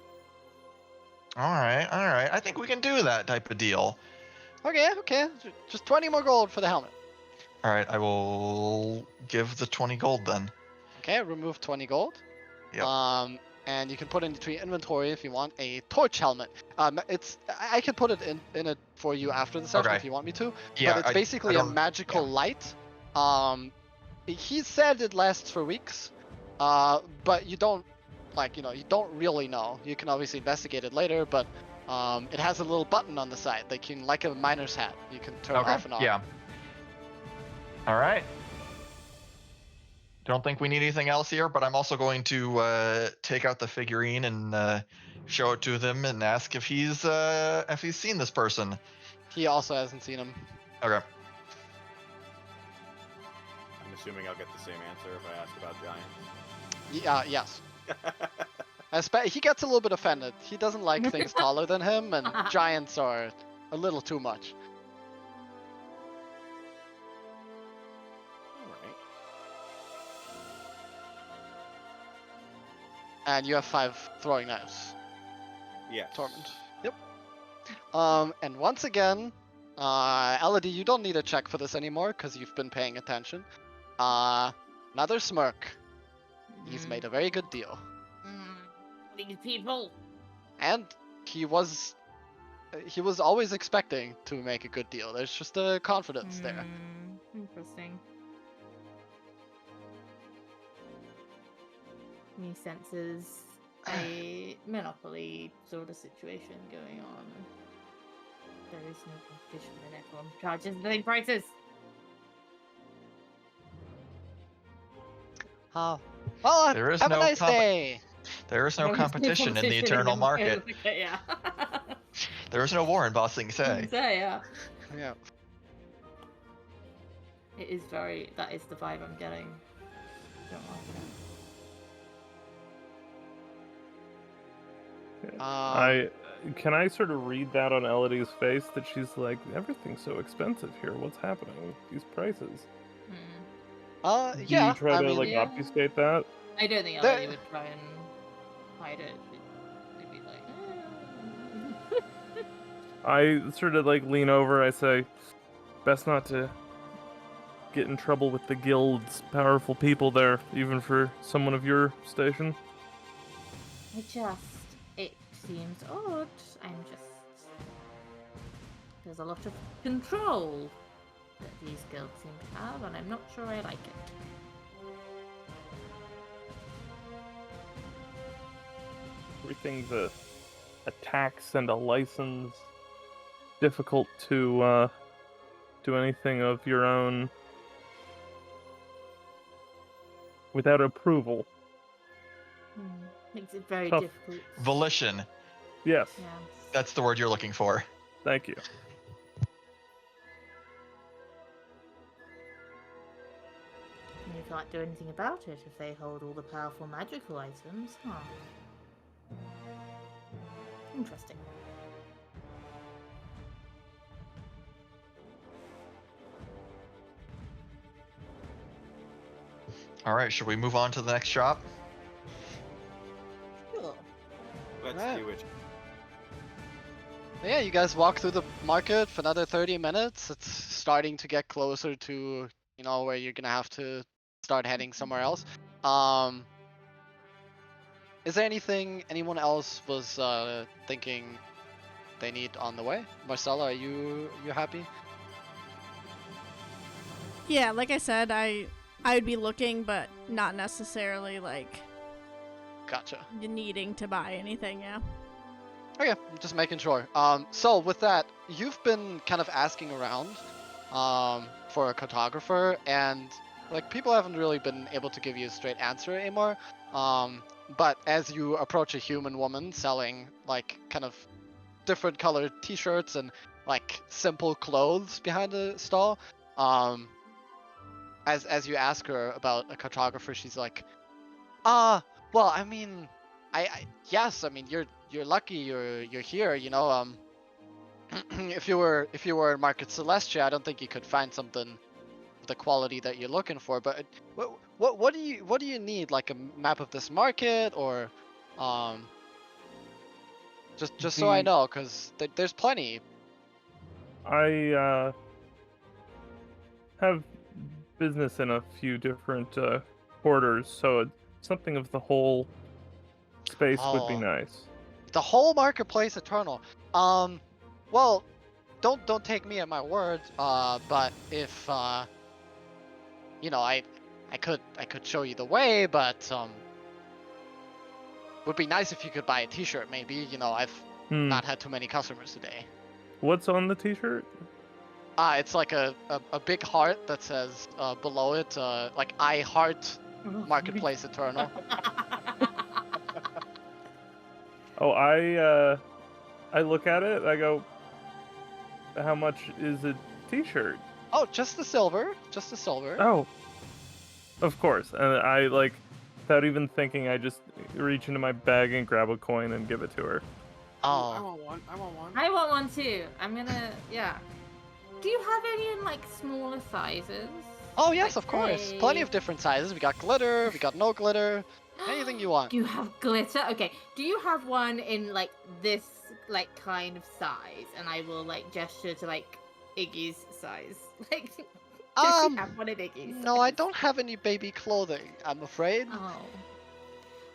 All right. I think we can do that type of deal. Okay. Just 20 more gold for the helmet. All right, I will give the 20 gold then. Okay, remove 20 gold. Yep. And you can put it into your inventory if you want a torch helmet. I can put it in it for you after the session if you want me to. Yeah, but it's basically a magical light. He said it lasts for weeks, but you don't you don't really know. You can obviously investigate it later, but it has a little button on the side. Like a miner's hat. You can turn off and on. Yeah. All right. Don't think we need anything else here, but I'm also going to take out the figurine and show it to them and ask if he's seen this person. He also hasn't seen him. Okay. I'm assuming I'll get the same answer if I ask about giants. Yes. He gets a little bit offended. He doesn't like things taller than him, and giants are a little too much. And you have 5 throwing knives. Yes. Tormound. Yep. And once again, Elodie, you don't need a check for this anymore because you've been paying attention. Another smirk. He's made a very good deal. These people. And he was always expecting to make a good deal. There's just a confidence there. Interesting. He senses a monopoly sort of situation going on. There is no competition and everyone charges the same prices. Well, There is have no a nice day. There is no competition in the eternal market. Yeah. There is no war in Ba Sing Se. Yeah. Yeah. It is that is the vibe I'm getting. Don't like that. Can I sort of read that on Elodie's face that she's like, everything's so expensive here. What's happening with these prices? Yeah. Do you try to obfuscate that? I don't think Elodie would try and hide it. They'd be like, I sort of lean over. I say, best not to get in trouble with the guild's powerful people there, even for someone of your station. It seems odd. There's a lot of control that these guilds seem to have, and I'm not sure I like it. Everything's a tax and a license. Difficult to do anything of your own without approval. Makes it very Tough. difficult. Volition. Yes, Yes. That's the word you're looking for. thank you. And you can't do anything about it if they hold all the powerful magical items, huh? Interesting. All right, should we move on to the next shop? Sure. Let's Right. do it. Yeah, you guys walk through the market for another 30 minutes. It's starting to get closer to, where you're gonna have to start heading somewhere else. Is there anything anyone else was thinking they need on the way? Marcella, are you happy? Yeah, like I said, I would be looking, but not necessarily like Gotcha. needing to buy anything. Yeah. Okay, I'm just making sure. So with that, you've been kind of asking around, for a cartographer, and like people haven't really been able to give you a straight answer, Aimar. But as you approach a human woman selling like kind of different colored T-shirts and like simple clothes behind the stall, as you ask her about a cartographer, she's like, well, I mean, yes, I mean you're lucky you're here, if you were in Market Celestia, I don't think you could find something of the quality that you're looking for. But what do you need? Like a map of this market, or just so I know, because there's plenty. I have business in a few different quarters, so something of the whole space would be Oh. nice. The whole marketplace eternal. Well, don't take me at my word. But if I could show you the way, but would be nice if you could buy a T-shirt. Maybe I've not had too many customers today. What's on the T-shirt? It's like a big heart that says below it like I heart marketplace eternal. Oh, I look at it. I go, how much is a T-shirt? Oh, just the silver. Oh, of course. And I without even thinking, I just reach into my bag and grab a coin and give it to her. I Oh. want one. I want one. I want one too. I'm gonna, yeah. Do you have any in like smaller sizes? Oh yes, Like, of course. say- Plenty of different sizes. We got glitter. We got no glitter. Anything you want. Do you have glitter? Okay. Do you have one in like this like kind of size? And I will like gesture to like Iggy's size. Like, does she have one in Iggy's? No, I size? don't have any baby clothing, I'm afraid. Oh.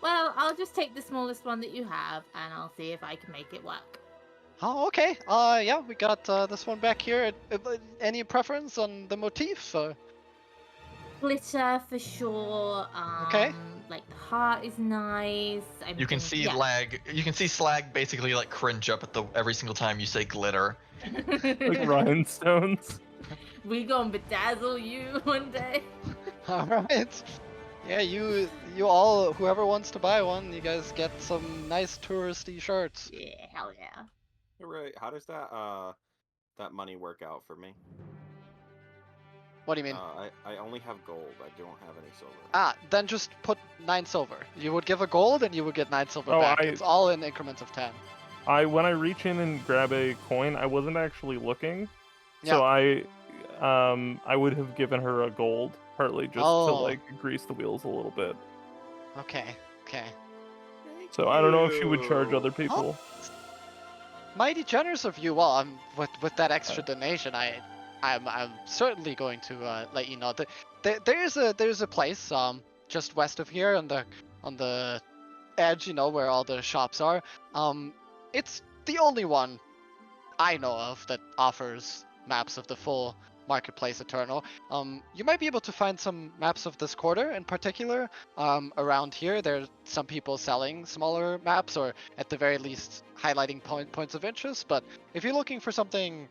Well, I'll just take the smallest one that you have, and I'll see if I can make it work. Oh, okay. Yeah, we got this one back here. Any preference on the motif? Glitter for sure. Okay. Like the heart is nice. You can see Slag basically like cringe up at every single time you say glitter. Like rhinestones. We gonna bedazzle you one day. All right. Yeah, you all, whoever wants to buy one, you guys get some nice touristy shirts. Yeah, hell yeah. Right. How does that money work out for me? What do you mean? I only have gold. I don't have any silver. Then just put 9 silver. You would give a gold and you would get 9 silver Oh, back. It's all in increments of 10. When I reach in and grab a coin, I wasn't actually looking, so I would have given her a gold, partly just to like grease the wheels a little bit. Okay. So I don't know if she would charge other people. Mighty generous of you. Well, with that extra donation, I'm certainly going to let you know that there's a place just west of here on the edge, where all the shops are. It's the only one I know of that offers maps of the full Marketplace Eternal. You might be able to find some maps of this quarter in particular. Around here, there's some people selling smaller maps, or at the very least highlighting points of interest. But if you're looking for something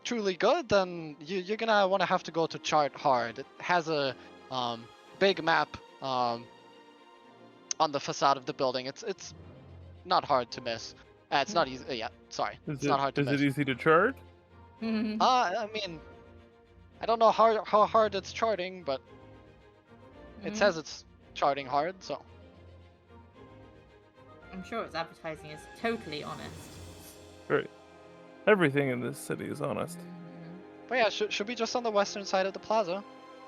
truly good, then you're gonna want to have to go to Chart Hard. It has a big map on the facade of the building. It's not hard to miss. It's not easy. Yeah, sorry. It's not hard to miss. Is it easy to chart? I mean, I don't know how hard it's charting, but it says it's charting hard, so. I'm sure its advertising is totally honest. Right. Everything in this city is honest. But yeah, should be just on the western side of the plaza.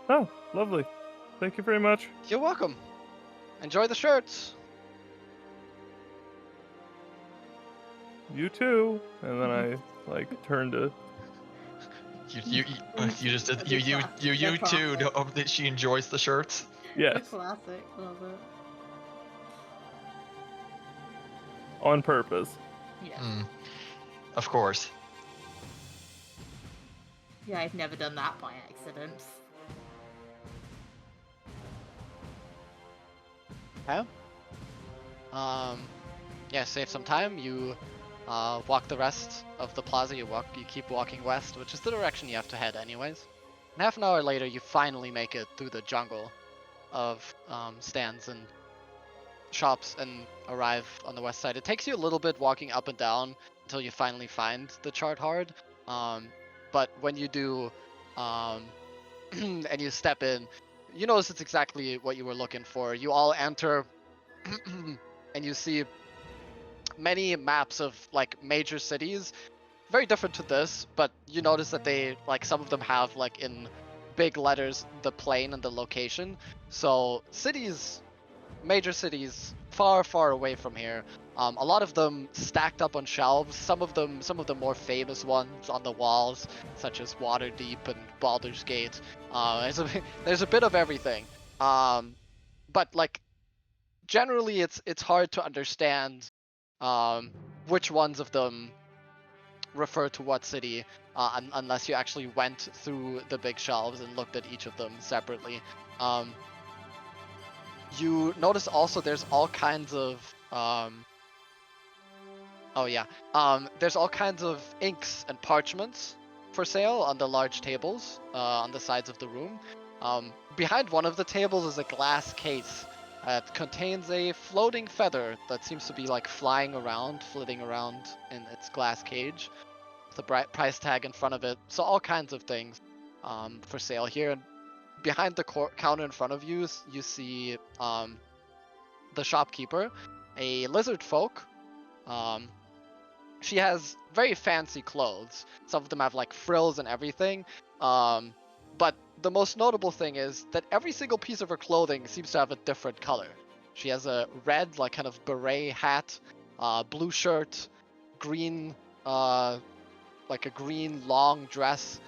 Oh, lovely. Thank you very much. You're welcome. Enjoy the shirts. You too. And then I turn to. You just did you too. Hope that she enjoys the shirts. Yes. Classic, love it. On purpose. Yeah. Of course. Yeah, I've never done that by accident. Okay. Yeah, save some time. You walk the rest of the plaza. You keep walking west, which is the direction you have to head anyways. And half an hour later, you finally make it through the jungle of stands and shops and arrive on the west side. It takes you a little bit walking up and down until you finally find the Chart Hard. But when you do, and you step in, you notice it's exactly what you were looking for. You all enter, and you see many maps of major cities, very different to this, but you notice that they some of them have in big letters the plane and the location. So cities, major cities, far away from here. A lot of them stacked up on shelves. Some of the more famous ones on the walls, such as Waterdeep and Baldur's Gate. There's a bit of everything. But generally, it's hard to understand which ones of them refer to what city, unless you actually went through the big shelves and looked at each of them separately. You notice also there's all kinds of there's all kinds of inks and parchments for sale on the large tables on the sides of the room. Behind one of the tables is a glass case that contains a floating feather that seems to be flitting around in its glass cage, with a price tag in front of it. So all kinds of things for sale here. And behind the counter in front of you, you see the shopkeeper, a lizard folk. She has very fancy clothes. Some of them have frills and everything. But the most notable thing is that every single piece of her clothing seems to have a different color. She has a red, kind of beret hat, blue shirt, green, a green long dress.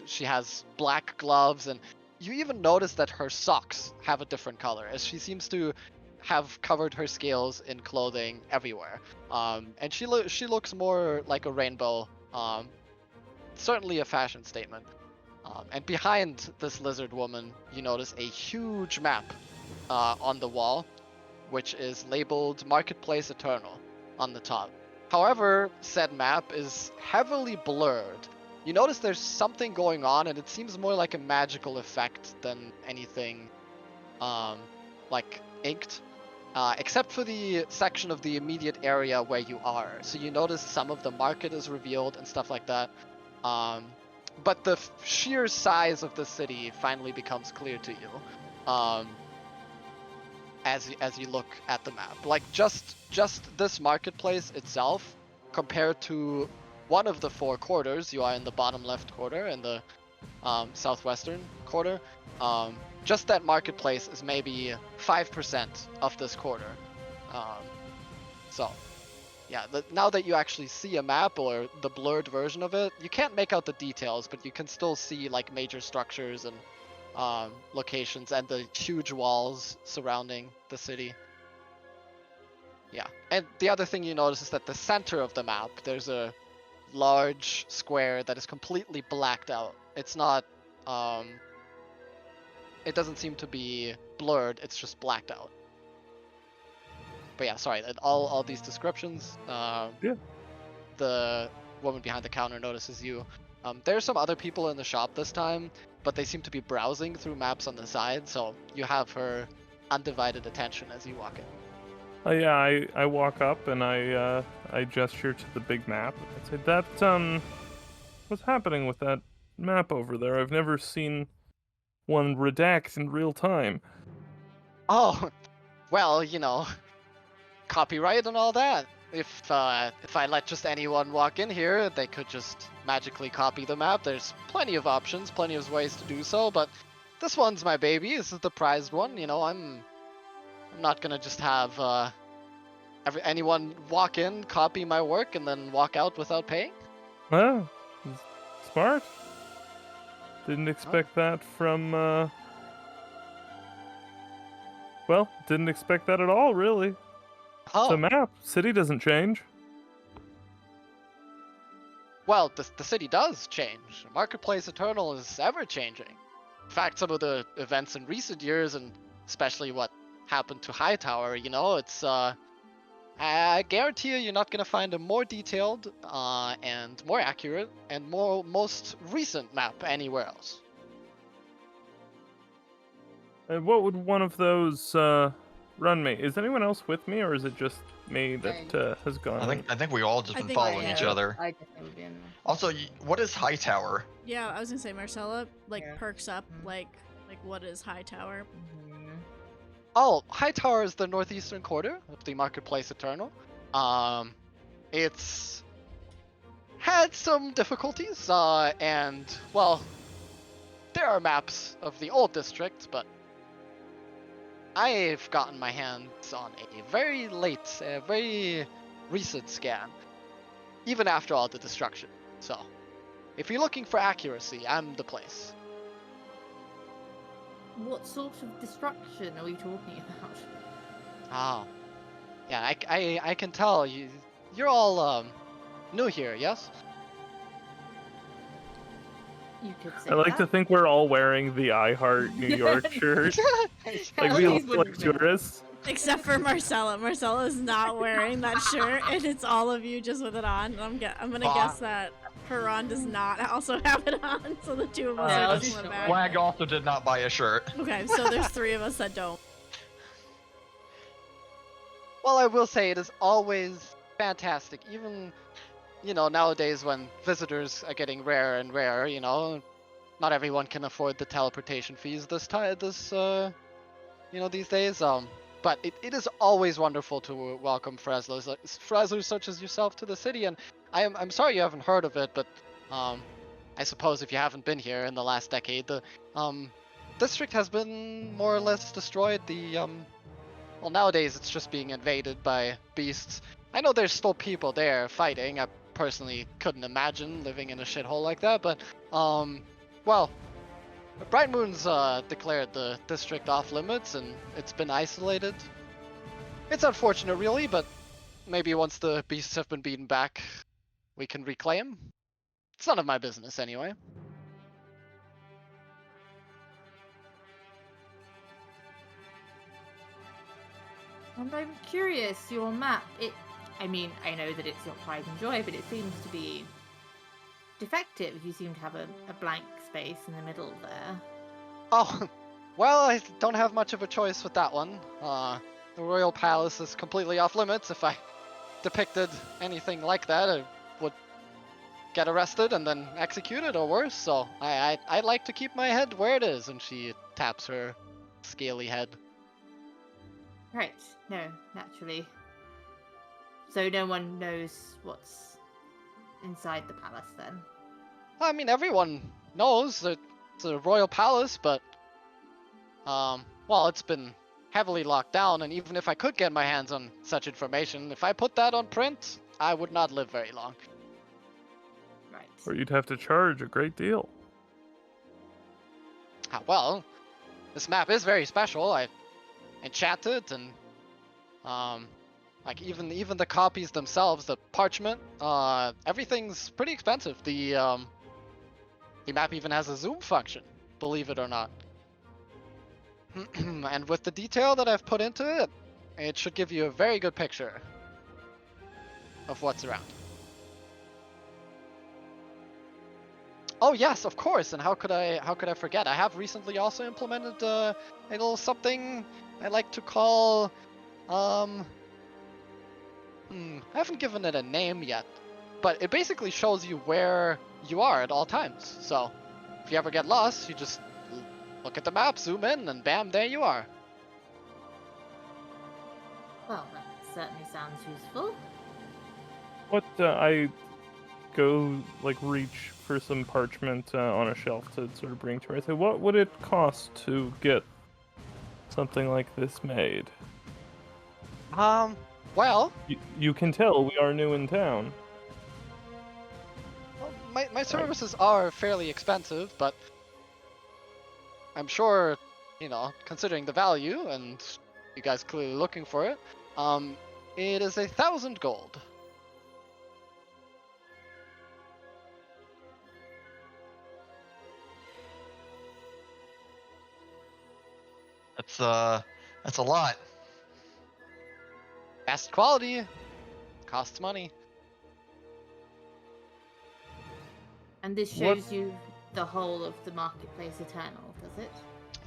She has black gloves, and you even notice that her socks have a different color, as she seems to have covered her scales in clothing everywhere. And she looks more like a rainbow. Certainly a fashion statement. And behind this lizard woman, you notice a huge map on the wall, which is labeled Marketplace Eternal on the top. However, said map is heavily blurred. You notice there's something going on, and it seems more like a magical effect than anything inked. Except for the section of the immediate area where you are. So you notice some of the market is revealed and stuff like that. But the sheer size of the city finally becomes clear to you as you look at the map. Just this marketplace itself, compared to one of the four quarters, you are in the bottom left quarter and the southwestern quarter. Just that marketplace is maybe 5% of this quarter. So, yeah, now that you actually see a map or the blurred version of it, you can't make out the details, but you can still see major structures and locations and the huge walls surrounding the city. Yeah, and the other thing you notice is that the center of the map, there's a large square that is completely blacked out. It's not, it doesn't seem to be blurred, it's just blacked out. But yeah, sorry, all these descriptions, Yeah. The woman behind the counter notices you. There are some other people in the shop this time, but they seem to be browsing through maps on the side, so you have her undivided attention as you walk in. Oh yeah, I walk up and I gesture to the big map. I say, that, what's happening with that map over there? I've never seen one redact in real time. Oh, well, you know, copyright and all that. If I let just anyone walk in here, they could just magically copy the map. There's plenty of options, plenty of ways to do so, but this one's my baby. This is the prized one. You know, I'm not gonna just have anyone walk in, copy my work, and then walk out without paying. Well, smart. Didn't expect that from, well, didn't expect that at all, really. Oh. The map, city doesn't change. Well, the city does change. Marketplace Eternal is ever changing. In fact, some of the events in recent years, and especially what happened to Hightower, you know, it's I guarantee you're not gonna find a more detailed, and more accurate, and most recent map anywhere else. And what would one of those run me? Is anyone else with me, or is it just me that has gone? I think we all just I been think following I each am. other. I definitely been. Also, what is Hightower? Yeah, I was gonna say Marcella Yeah. perks up like what is Hightower? Oh, Hightower is the northeastern quarter of the Marketplace Eternal. It's had some difficulties, and, well, there are maps of the old district, but I've gotten my hands on a very recent scan, even after all the destruction. So, if you're looking for accuracy, I'm the place. What sort of destruction are we talking about? Oh, yeah, I can tell you're all new here, yes? You could say I like to that. think we're all wearing the I Heart New York shirt. Like we Elodie's look like wouldn't know. tourists. Except for Marcella. Marcella's not wearing that shirt, and it's all of you just with it on. I'm gonna guess that Huron does not also have it on, so the two of us No, are it's just in the not. back. Flag also did not buy a shirt. Okay, so there's three of us that don't. Well, I will say it is always fantastic, even, you know, nowadays when visitors are getting rarer and rarer, you know, not everyone can afford the teleportation fees these days, but it is always wonderful to welcome Frazzlers such as yourself to the city, and I'm sorry you haven't heard of it, but, I suppose if you haven't been here in the last decade, the, district has been more or less destroyed. Well, nowadays it's just being invaded by beasts. I know there's still people there fighting. I personally couldn't imagine living in a shithole like that, but, well, Bright Moon's declared the district off limits and it's been isolated. It's unfortunate, really, but maybe once the beasts have been beaten back, we can reclaim. It's none of my business, anyway. And I'm curious, your map, I mean, I know that it's your pride and joy, but it seems to be defective. You seem to have a blank space in the middle there. Oh, well, I don't have much of a choice with that one. The Royal Palace is completely off limits. If I depicted anything like that, I would get arrested and then executed or worse, so I like to keep my head where it is, and she taps her scaly head. Right, no, naturally. So no one knows what's inside the palace then? I mean, everyone knows that it's a royal palace, but, well, it's been heavily locked down, and even if I could get my hands on such information, if I put that on print, I would not live very long. Right. Or you'd have to charge a great deal. Well, this map is very special. I enchanted and, Like even the copies themselves, the parchment, everything's pretty expensive. The map even has a zoom function, believe it or not. And with the detail that I've put into it, it should give you a very good picture of what's around. Oh yes, of course. And how could I forget? I have recently also implemented a little something I like to call I haven't given it a name yet, but it basically shows you where you are at all times. So if you ever get lost, you just look at the map, zoom in, and bam, there you are. Well, that certainly sounds useful. What I go like reach for some parchment on a shelf to sort of bring to her. I say, what would it cost to get something like this made? Well, you can tell we are new in town. well my services are fairly expensive, but I'm sure, considering the value and you guys clearly looking for it, it is 1,000 gold. That's a lot. Best quality costs money. And this shows you the whole of the Marketplace Eternal, does it?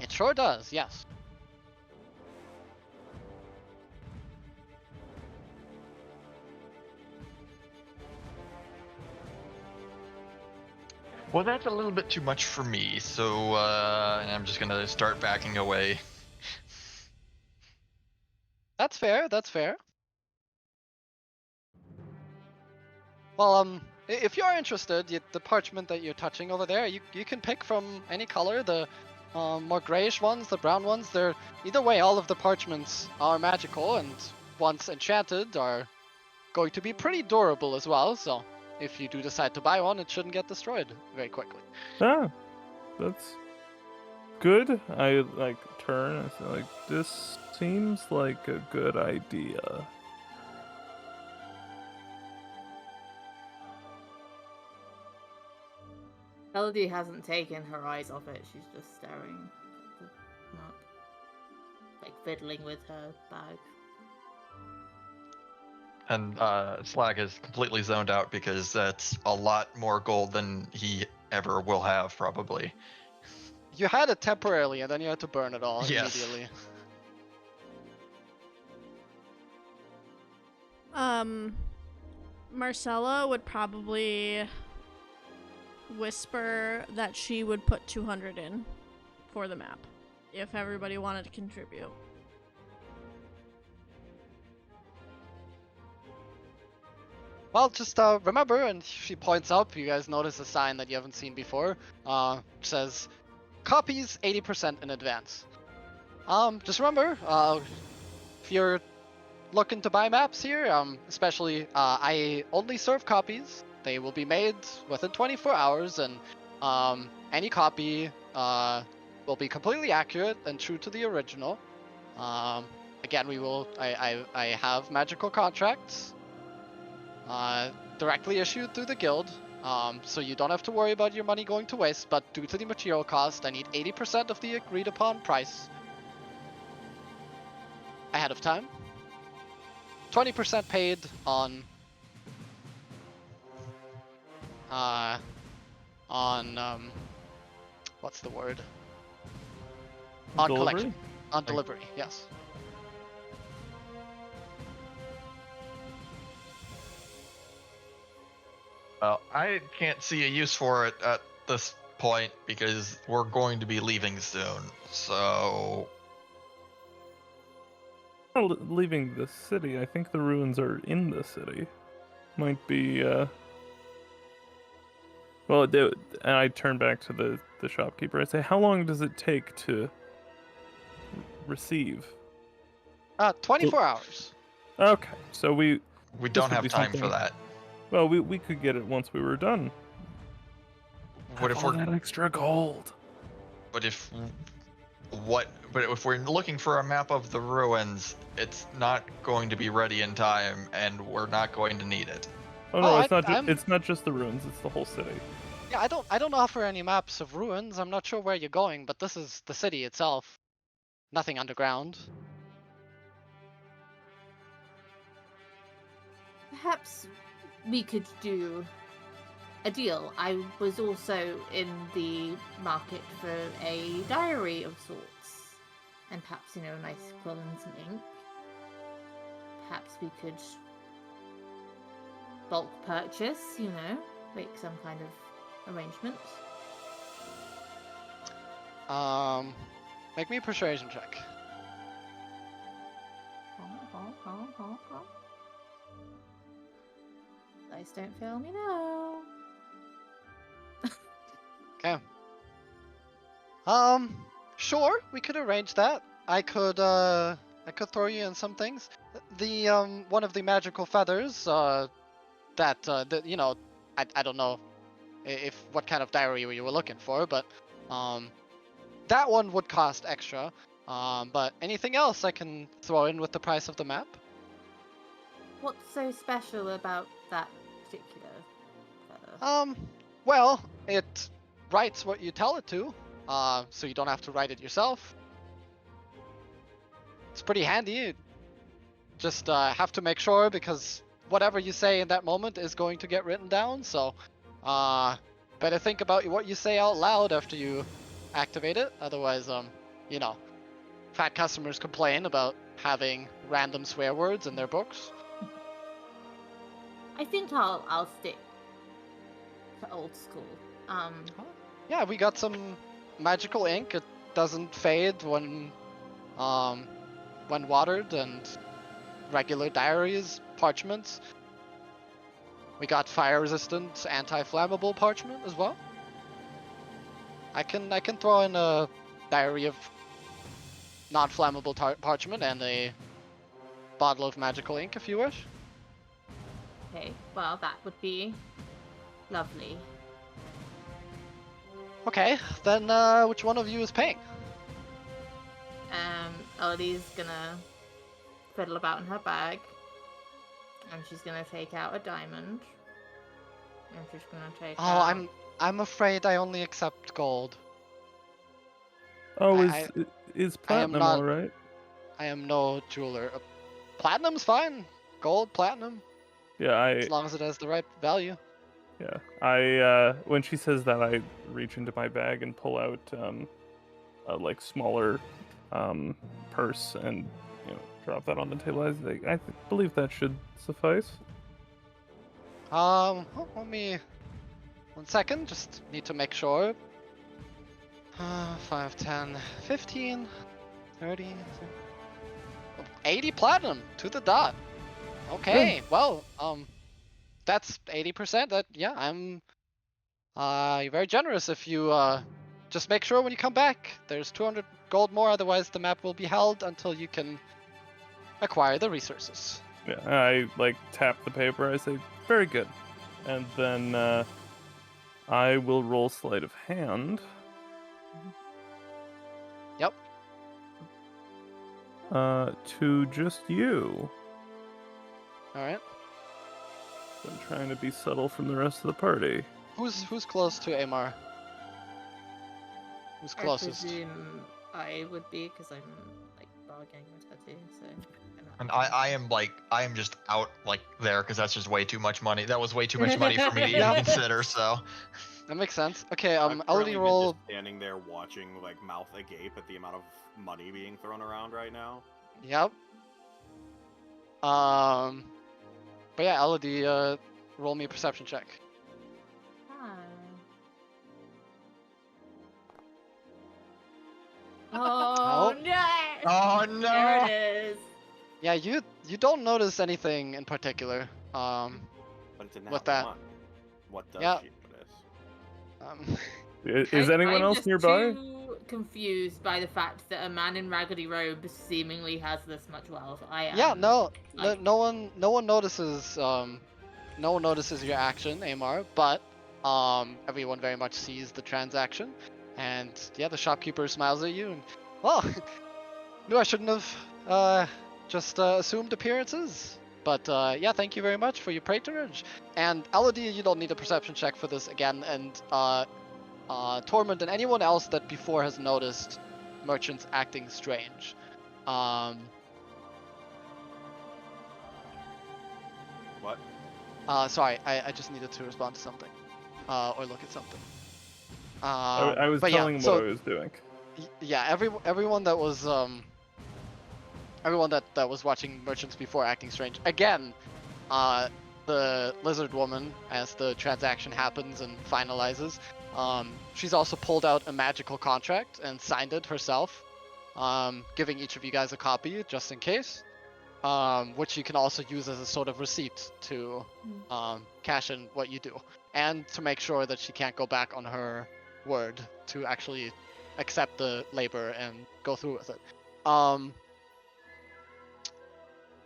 It sure does, yes. Well, that's a little bit too much for me, so I'm just gonna start backing away. That's fair, that's fair. Well, if you're interested, the parchment that you're touching over there, you can pick from any color. The more grayish ones, the brown ones, they're either way, all of the parchments are magical and once enchanted are going to be pretty durable as well, so if you do decide to buy one, it shouldn't get destroyed very quickly. Ah, that's good. I turn and say, this seems like a good idea. Elodie hasn't taken her eyes off it. She's just staring at the map, like fiddling with her bag. And Slag is completely zoned out because that's a lot more gold than he ever will have, probably. You had it temporarily, and then you had to burn it all Yes. immediately. Marcella would probably whisper that she would put 200 in for the map if everybody wanted to contribute. Well, just remember, and she points up, you guys notice a sign that you haven't seen before. Says, copies 80% in advance. Just remember, if you're looking to buy maps here, especially, I only serve copies. They will be made within 24 hours, and any copy will be completely accurate and true to the original. Again, I have magical contracts directly issued through the guild, so you don't have to worry about your money going to waste, but due to the material cost, I need 80% of the agreed upon price ahead of time. 20% paid on what's the word? On Delivery? collection. On delivery, yes. Well, I can't see a use for it at this point because we're going to be leaving soon. So Not leaving the city. I think the ruins are in the city. Might be. Well, and I turn back to the shopkeeper. I say, how long does it take to receive? 24 hours. Okay, so we don't would have be time for something- that. Well, we could get it once we were done. What if All we're that extra gold? But if But if we're looking for a map of the ruins, it's not going to be ready in time, and we're not going to need it. Oh no, Oh, it's not. I'm- It's not just the ruins. It's the whole city. Yeah, I don't offer any maps of ruins. I'm not sure where you're going, but this is the city itself. Nothing underground. Perhaps we could do a deal. I was also in the market for a diary of sorts. And perhaps, a nice quill and some ink. Perhaps we could bulk purchase, make some kind of arrangement. Make me a persuasion check. Dice don't fail me now. Okay. Sure, we could arrange that. I could throw you in some things. The one of the magical feathers, I don't know if what kind of diary you were looking for, but that one would cost extra. But anything else I can throw in with the price of the map. What's so special about that particular feather? Well, it writes what you tell it to, so you don't have to write it yourself. It's pretty handy. You just have to make sure, because whatever you say in that moment is going to get written down, so better think about what you say out loud after you activate it. Otherwise, fat customers complain about having random swear words in their books. I think I'll stick to old school. Yeah, we got some magical ink. It doesn't fade when watered, and regular diaries, parchments. We got fire-resistant, anti-flammable parchment as well. I can throw in a diary of non-flammable parchment and a bottle of magical ink if you wish. Okay, well, that would be lovely. Okay, then which one of you is paying? Elodie's gonna fiddle about in her bag, and she's gonna take out a diamond, and she's gonna take out... I'm afraid I only accept gold. Oh, I is I am platinum not- all right? I am no jeweler. Platinum's fine. Gold, platinum, Yeah, as long as it has the right value. Yeah, I when she says that, I reach into my bag and pull out a smaller purse and drop that on the table. I believe that should suffice. Let me 1 second. Just need to make sure. 5, 10, 15, 30, 80 platinum to the dot. Okay, well, that's 80%. That, yeah, I'm you're very generous. If you just make sure when you come back, there's 200 gold more, otherwise the map will be held until you can acquire the resources. Yeah, I tap the paper. I say, very good, and then I will roll sleight of hand. Yep. To just you. Alright. I'm trying to be subtle from the rest of the party. Who's close to Aimar? Who's closest? I presume I would be, because I'm bargaining with her too, so... And I am just out there, because that's just way too much money. That was way too much money for me to even consider. So That makes sense. Okay, I've Elodie currently been roll. just standing there watching, mouth agape at the amount of money being thrown around right now. Yep. But yeah, Elodie, roll me a perception check. Oh no! oh no! There it is. Yeah, you don't notice anything in particular. But it's a With that. one. What does Yeah. she notice? Is anyone I'm else just nearby? too confused by the fact that a man in raggedy robes seemingly has this much wealth. I am. Yeah, no like- one notices. No one notices your action, Aimar, but everyone very much sees the transaction, and yeah, the shopkeeper smiles at you, and Well, knew I shouldn't have just assumed appearances. But yeah, thank you very much for your patronage. And Elodie, you don't need a perception check for this again. And Tormound and anyone else that before has noticed merchants acting strange. What? Sorry, I just needed to respond to something. Or look at something. I was but telling yeah, him so, what I was doing. Yeah, everyone that was everyone that was watching merchants before acting strange. Again, the lizard woman, as the transaction happens and finalizes, she's also pulled out a magical contract and signed it herself, giving each of you guys a copy just in case, which you can also use as a sort of receipt to cash in what you do, and to make sure that she can't go back on her word to actually accept the labor and go through with it.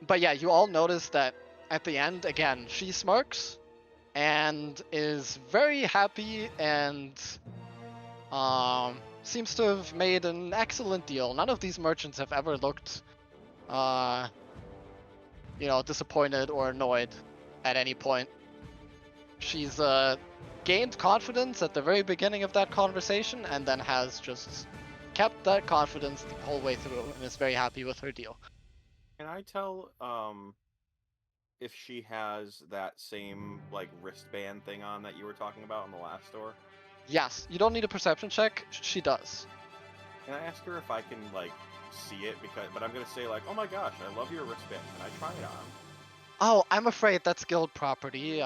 But yeah, you all notice that at the end, again, she smirks and is very happy and seems to have made an excellent deal. None of these merchants have ever looked, disappointed or annoyed at any point. She's gained confidence at the very beginning of that conversation and then has just kept that confidence the whole way through and is very happy with her deal. Can I tell if she has that same like wristband thing on that you were talking about in the last store? Yes, you don't need a perception check. She does. Can I ask her if I can like see it? But I'm gonna say like, oh my gosh, I love your wristband. Can I try it on? Oh, I'm afraid that's guild property.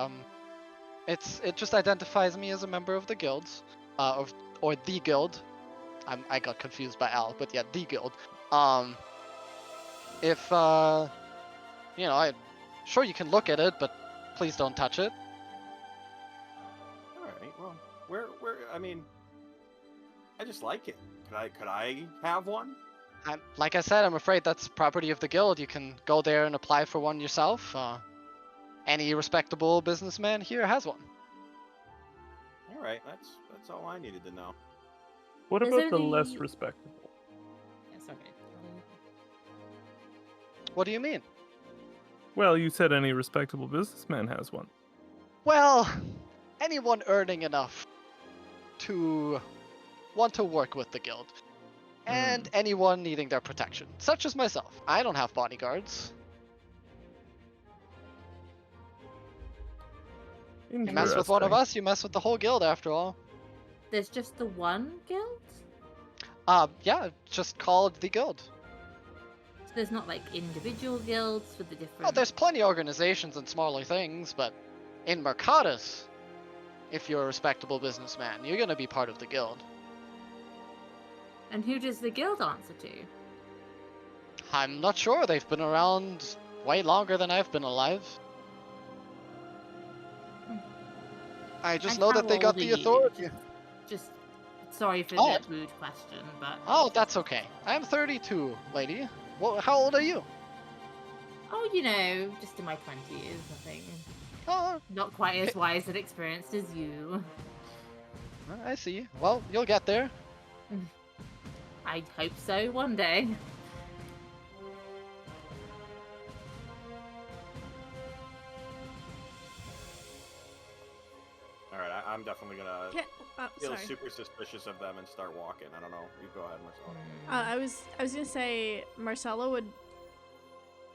It just identifies me as a member of the guilds, or the guild. I got confused by Al, but yeah, the guild. If I'm sure you can look at it, but please don't touch it. All right. Well, where? I mean, I just like it. Could I have one? Like I said, I'm afraid that's property of the guild. You can go there and apply for one yourself. Any respectable businessman here has one. All right. That's all I needed to know. What Is about there the the- less respectable? Yes, okay. What do you mean? Well, you said any respectable businessman has one. Well, anyone earning enough to want to work with the guild. And anyone needing their protection, such as myself. I don't have bodyguards. You mess with one of us, you mess with the whole guild after all. There's just the one guild? Yeah, it's just called the guild. So there's not like individual guilds for the different... Oh, there's plenty of organizations and smaller things, but in Mercatus, if you're a respectable businessman, you're gonna be part of the guild. And who does the guild answer to? I'm not sure. They've been around way longer than I've been alive. I just And know how that they got old the are you? authority. Just sorry for Oh. that rude question, but... Oh, that's okay. I'm 32, lady. Well, how old are you? Oh, just in my 20s, nothing. Oh, Not quite as wise and experienced as you. I see. Well, you'll get there. I hope so, one day. All right. I'm definitely gonna feel Sorry. super suspicious of them and start walking. I don't know. You go ahead, Marcella. I was gonna say Marcella would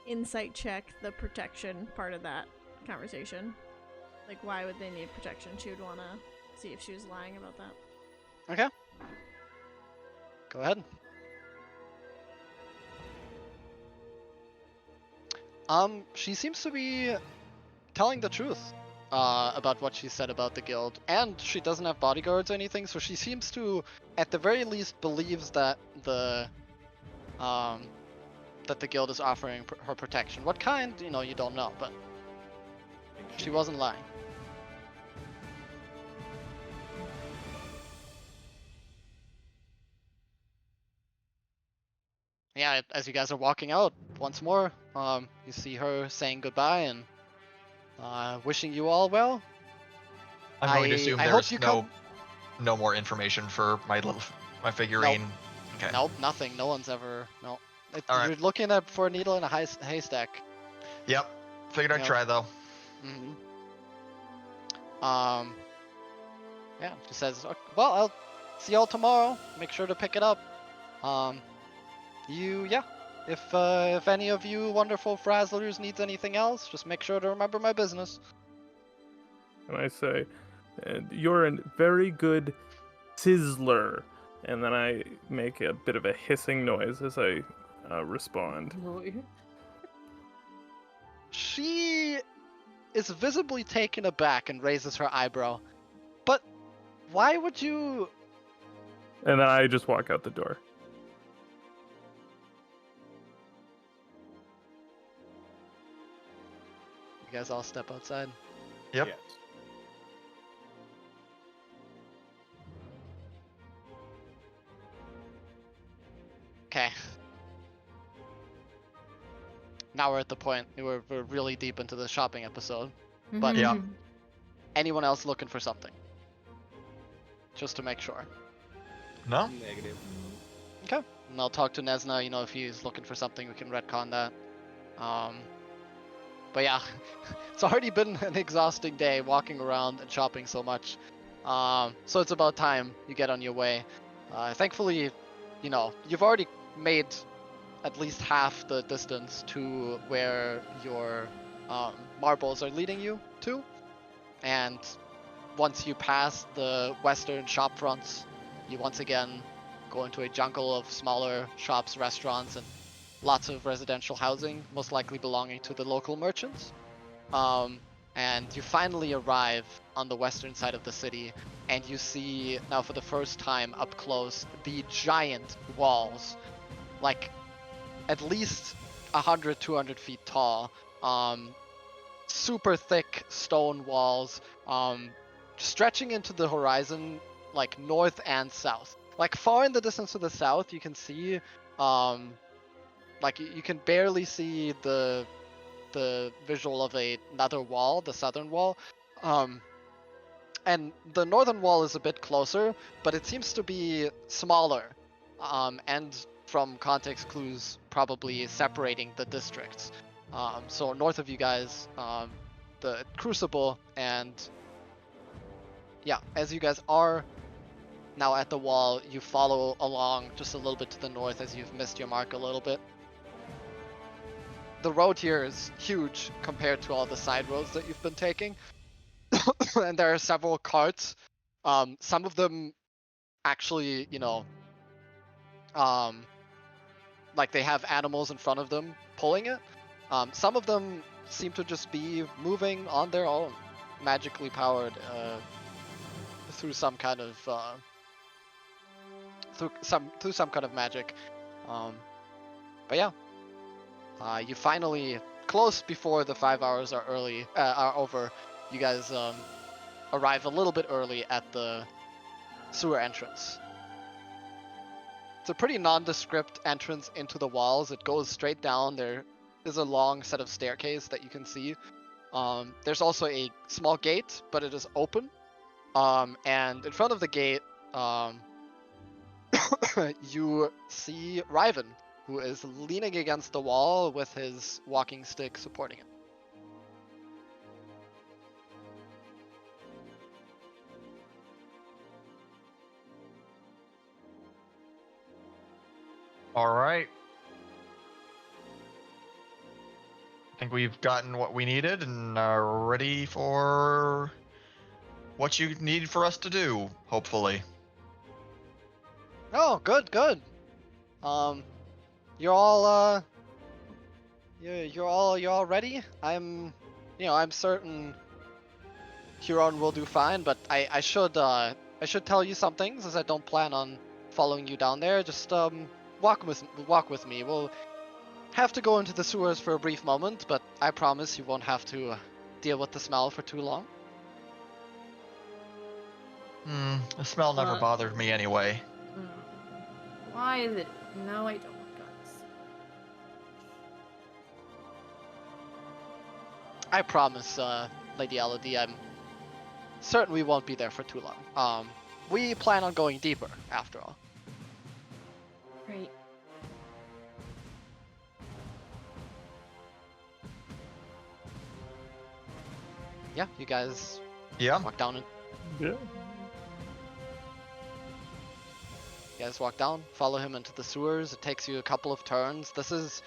insight check the protection part of that conversation. Like, why would they need protection? She would want to see if she was lying about that. Okay. Go ahead. She seems to be telling the truth about what she said about the guild, and she doesn't have bodyguards or anything, so she seems to, at the very least, believes that the guild is offering her protection. What kind, you don't know, but she wasn't lying. Yeah, as you guys are walking out once more, you see her saying goodbye and wishing you all well. I'm going to assume I there's hope you no more information for my figurine Okay. Nope, nothing. No one's ever. No. All right. You're looking for a needle in a haystack. Yep. Figured I'd Yep. try though. Mm-hmm. Yeah, she says, well, I'll see y'all tomorrow. Make sure to pick it up. Yeah. If any of you wonderful frazzlers needs anything else, just make sure to remember my business. And I say, you're a very good sizzler. And then I make a bit of a hissing noise as I respond. She is visibly taken aback and raises her eyebrow. But why would you... And then I just walk out the door. You guys all step outside. Yep. Yes. Okay. Now we're at the point where we're really deep into the shopping episode. But Yeah. anyone else looking for something? Just to make sure. No? Negative. Okay. And I'll talk to Nesna, if he's looking for something, we can retcon that. But yeah, it's already been an exhausting day walking around and shopping so much. So it's about time you get on your way. Thankfully, you've already made at least half the distance to where your marbles are leading you to. And once you pass the western shop fronts, you once again go into a jungle of smaller shops, restaurants, and lots of residential housing, most likely belonging to the local merchants. And you finally arrive on the western side of the city, and you see, now for the first time up close, the giant walls, like at least 100, 200 feet tall. Super thick stone walls, stretching into the horizon, like north and south. Like far in the distance to the south, you can see, like you can barely see the visual of another wall, the southern wall. And the northern wall is a bit closer, but it seems to be smaller. And from context clues, probably separating the districts. So north of you guys, the Crucible, and yeah, as you guys are now at the wall, you follow along just a little bit to the north as you've missed your mark a little bit. The road here is huge compared to all the side roads that you've been taking. And there are several carts. Some of them actually, like they have animals in front of them pulling it. Some of them seem to just be moving on their own, magically powered through some kind of through some kind of magic. But yeah, you finally, close before the 5 hours are over. You guys arrive a little bit early at the sewer entrance. It's a pretty nondescript entrance into the walls. It goes straight down. There is a long set of staircase that you can see. There's also a small gate, but it is open. And in front of the gate, you see Riven, who is leaning against the wall with his walking stick supporting him. All right. I think we've gotten what we needed and are ready for what you need for us to do, hopefully. Oh, good. You're all you're all ready. I'm certain Huron will do fine, but I should tell you some things, as I don't plan on following you down there. Just walk with me. We'll have to go into the sewers for a brief moment, but I promise you won't have to deal with the smell for too long. The smell never bothered me anyway. Why is it? No, I don't, guys. I promise, Lady Elodie, I'm certain we won't be there for too long. We plan on going deeper, after all. yeah, you guys Yeah. walk down. Yeah. You guys walk down, follow him into the sewers. It takes you a couple of turns. This is,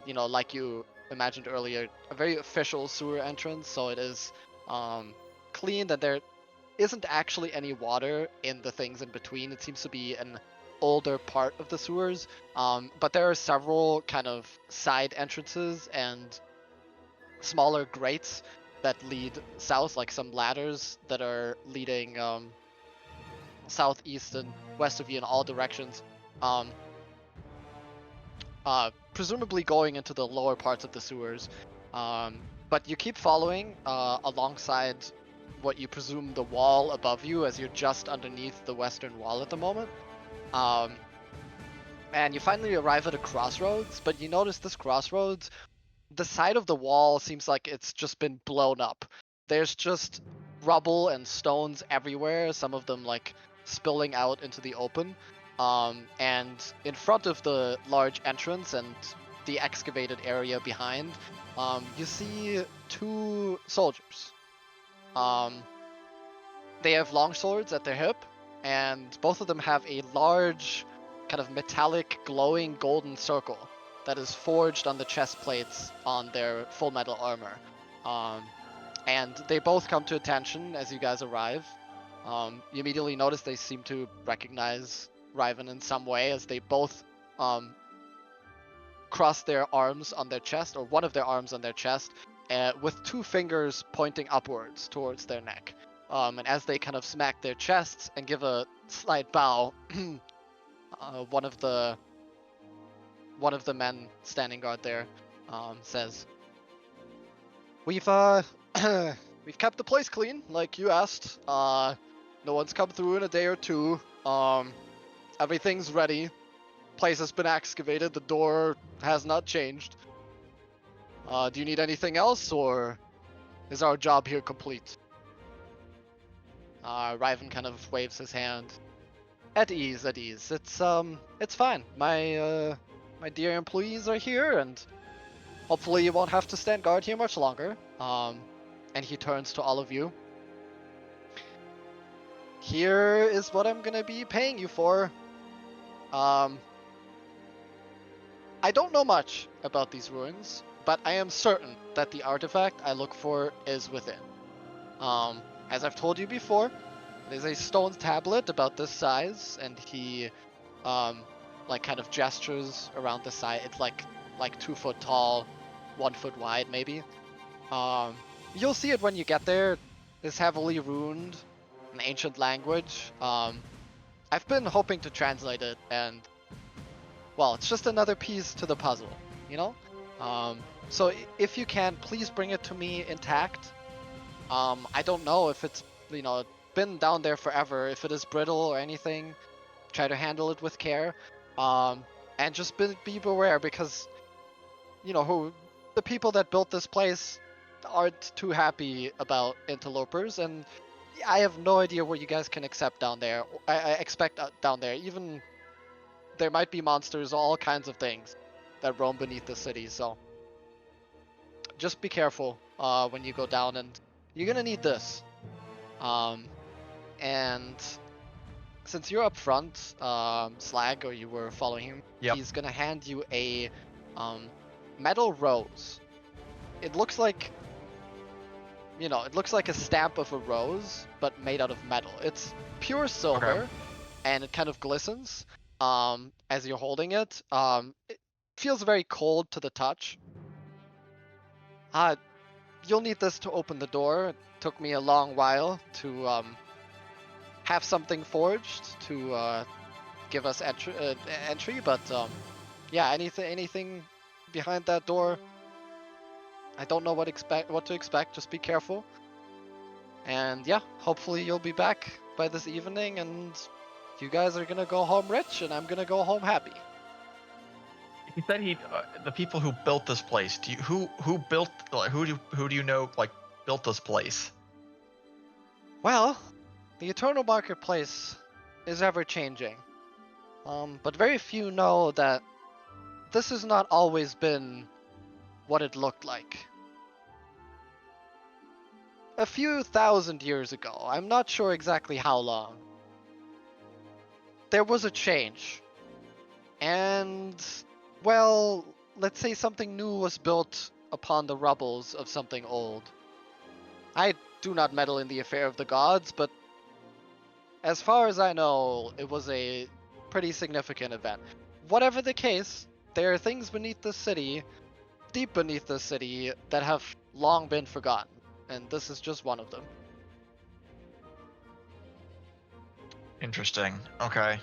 like you imagined earlier, a very official sewer entrance. So it is clean, that there isn't actually any water in the things in between. It seems to be an older part of the sewers. But there are several kind of side entrances and smaller grates that lead south, like some ladders that are leading southeast and west of you in all directions. Presumably going into the lower parts of the sewers. But you keep following alongside what you presume the wall above you, as you're just underneath the western wall at the moment. And you finally arrive at a crossroads, but you notice this crossroads, the side of the wall seems like it's just been blown up. There's just rubble and stones everywhere, some of them like spilling out into the open. And in front of the large entrance and the excavated area behind, you see two soldiers. They have long swords at their hip, and both of them have a large, kind of metallic, glowing golden circle that is forged on the chest plates on their full metal armor. And they both come to attention as you guys arrive. You immediately notice they seem to recognize Riven in some way, as they both cross their arms on their chest, or one of their arms on their chest, with two fingers pointing upwards towards their neck. And as they kind of smack their chests and give a slight bow, one of the men standing guard there says, "We've we've kept the place clean, like you asked. No one's come through in a day or two. Everything's ready. Place has been excavated. The door has not changed. Do you need anything else, or is our job here complete?" Riven kind of waves his hand. At ease. It's fine. My dear employees are here, and hopefully you won't have to stand guard here much longer. And he turns to all of you. Here is what I'm gonna be paying you for. I don't know much about these ruins, but I am certain that the artifact I look for is within. As I've told you before, it is a stone tablet about this size, and he, like kind of gestures around the side. It's like 2 foot tall, 1 foot wide, maybe. You'll see it when you get there. It's heavily runed, an ancient language. I've been hoping to translate it, and well, it's just another piece to the puzzle, you know? So if you can, please bring it to me intact. I don't know if it's, been down there forever, if it is brittle or anything. Try to handle it with care. And just be beware, because, the people that built this place aren't too happy about interlopers, and I have no idea what you guys can accept down there. I expect down there. Even there might be monsters, all kinds of things that roam beneath the city, so just be careful when you go down, and you're gonna need this. And since you're up front, Slag, or you were following him, Yep. He's gonna hand you a metal rose. It looks like, it looks like a stamp of a rose, but made out of metal. It's pure silver, Okay. and it kind of glistens as you're holding it. It feels very cold to the touch. You'll need this to open the door. It took me a long while to have something forged to give us entry, but yeah, anything behind that door, I don't know what to expect. Just be careful. And yeah, hopefully you'll be back by this evening, and you guys are gonna go home rich, and I'm gonna go home happy. He said the people who built this place. Who built? Like, who do you know built this place? Well, the Eternal Marketplace is ever changing. But very few know that this has not always been what it looked like. a few thousand years ago, I'm not sure exactly how long, there was a change. And, well, let's say something new was built upon the rubbles of something old. I do not meddle in the affair of the gods, but as far as I know, it was a pretty significant event. Whatever the case, there are things beneath the city, deep beneath the city, that have long been forgotten, and this is just one of them. Interesting. Okay.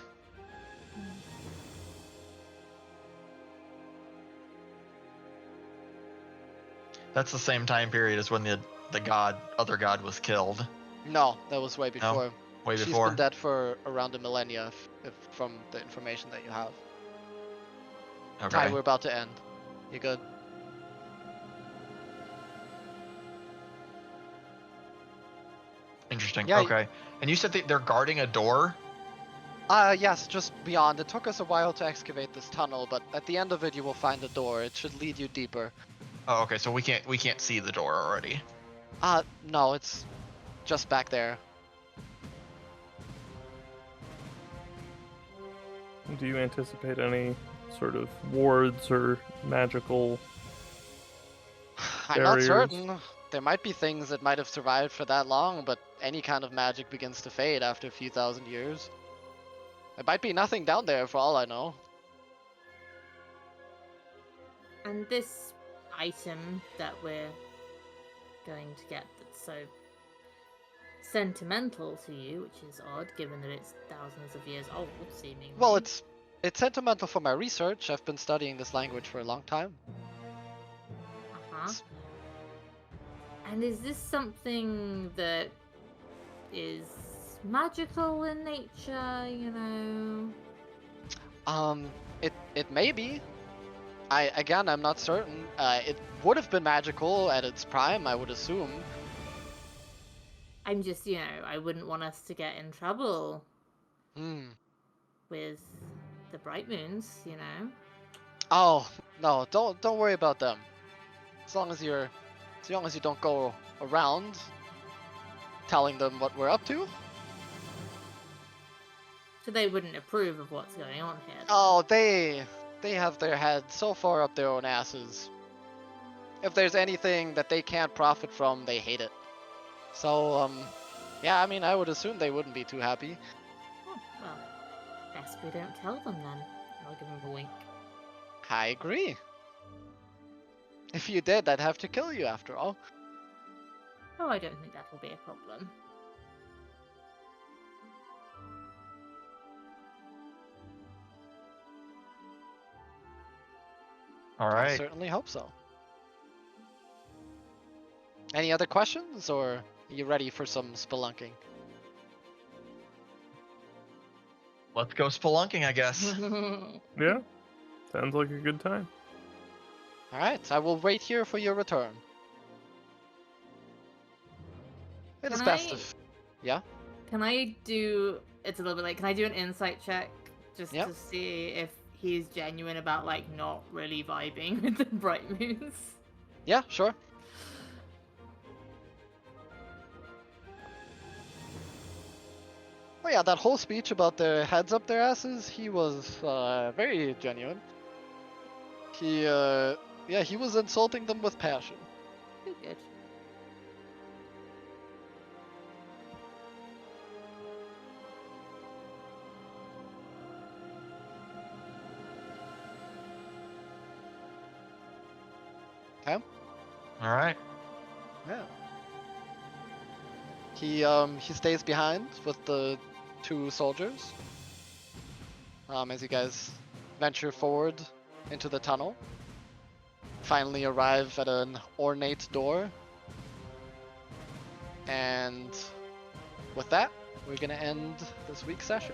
That's the same time period as when the other god was killed. No, that was way before. Way She's before. been dead for around a millennia, if from the information that you have. Okay. Ty, we're about to end. You good? Interesting. Yeah, Okay. And you said they're guarding a door? Yes, just beyond. It took us a while to excavate this tunnel, but at the end of it you will find a door. It should lead you deeper. Oh, okay. So we can't see the door already. No, it's just back there. Do you anticipate any sort of wards or magical I'm not barriers? certain. There might be things that might have survived for that long, but any kind of magic begins to fade after a few thousand years. There might be nothing down there for all I know. And this item that we're going to get that's so sentimental to you, which is odd given that it's thousands of years old, seemingly. Well, it's sentimental for my research. I've been studying this language for a long time. Uh-huh. And is this something that is magical in nature, you know? It may be. I'm not certain. It would have been magical at its prime, I would assume. I'm just, I wouldn't want us to get in trouble with the Bright Moons, Oh, no, don't worry about them. As long as you don't go around telling them what we're up to. So they wouldn't approve of what's going on here. Oh, they have their heads so far up their own asses. If there's anything that they can't profit from, they hate it. So, yeah, I mean, I would assume they wouldn't be too happy. Oh, well, best we don't tell them then. I'll give them a wink. I agree. If you did, I'd have to kill you after all. Oh, I don't think that will be a problem. All I right. certainly hope so. Any other questions, or are you ready for some spelunking? Let's go spelunking, I guess. Yeah, sounds like a good time. Alright, I will wait here for your return. It is Can best I- if... Yeah? Can I do... It's a little bit late. Can I do an insight check? Just Yep. to see if he's genuine about, not really vibing with the Bright Moons? Yeah, sure. Oh yeah, that whole speech about their heads up their asses, he was very genuine. He was insulting them with passion. Good. All right. Yeah. He stays behind with the two soldiers. As you guys venture forward into the tunnel. Finally arrive at an ornate door. And with that, we're gonna end this week's session.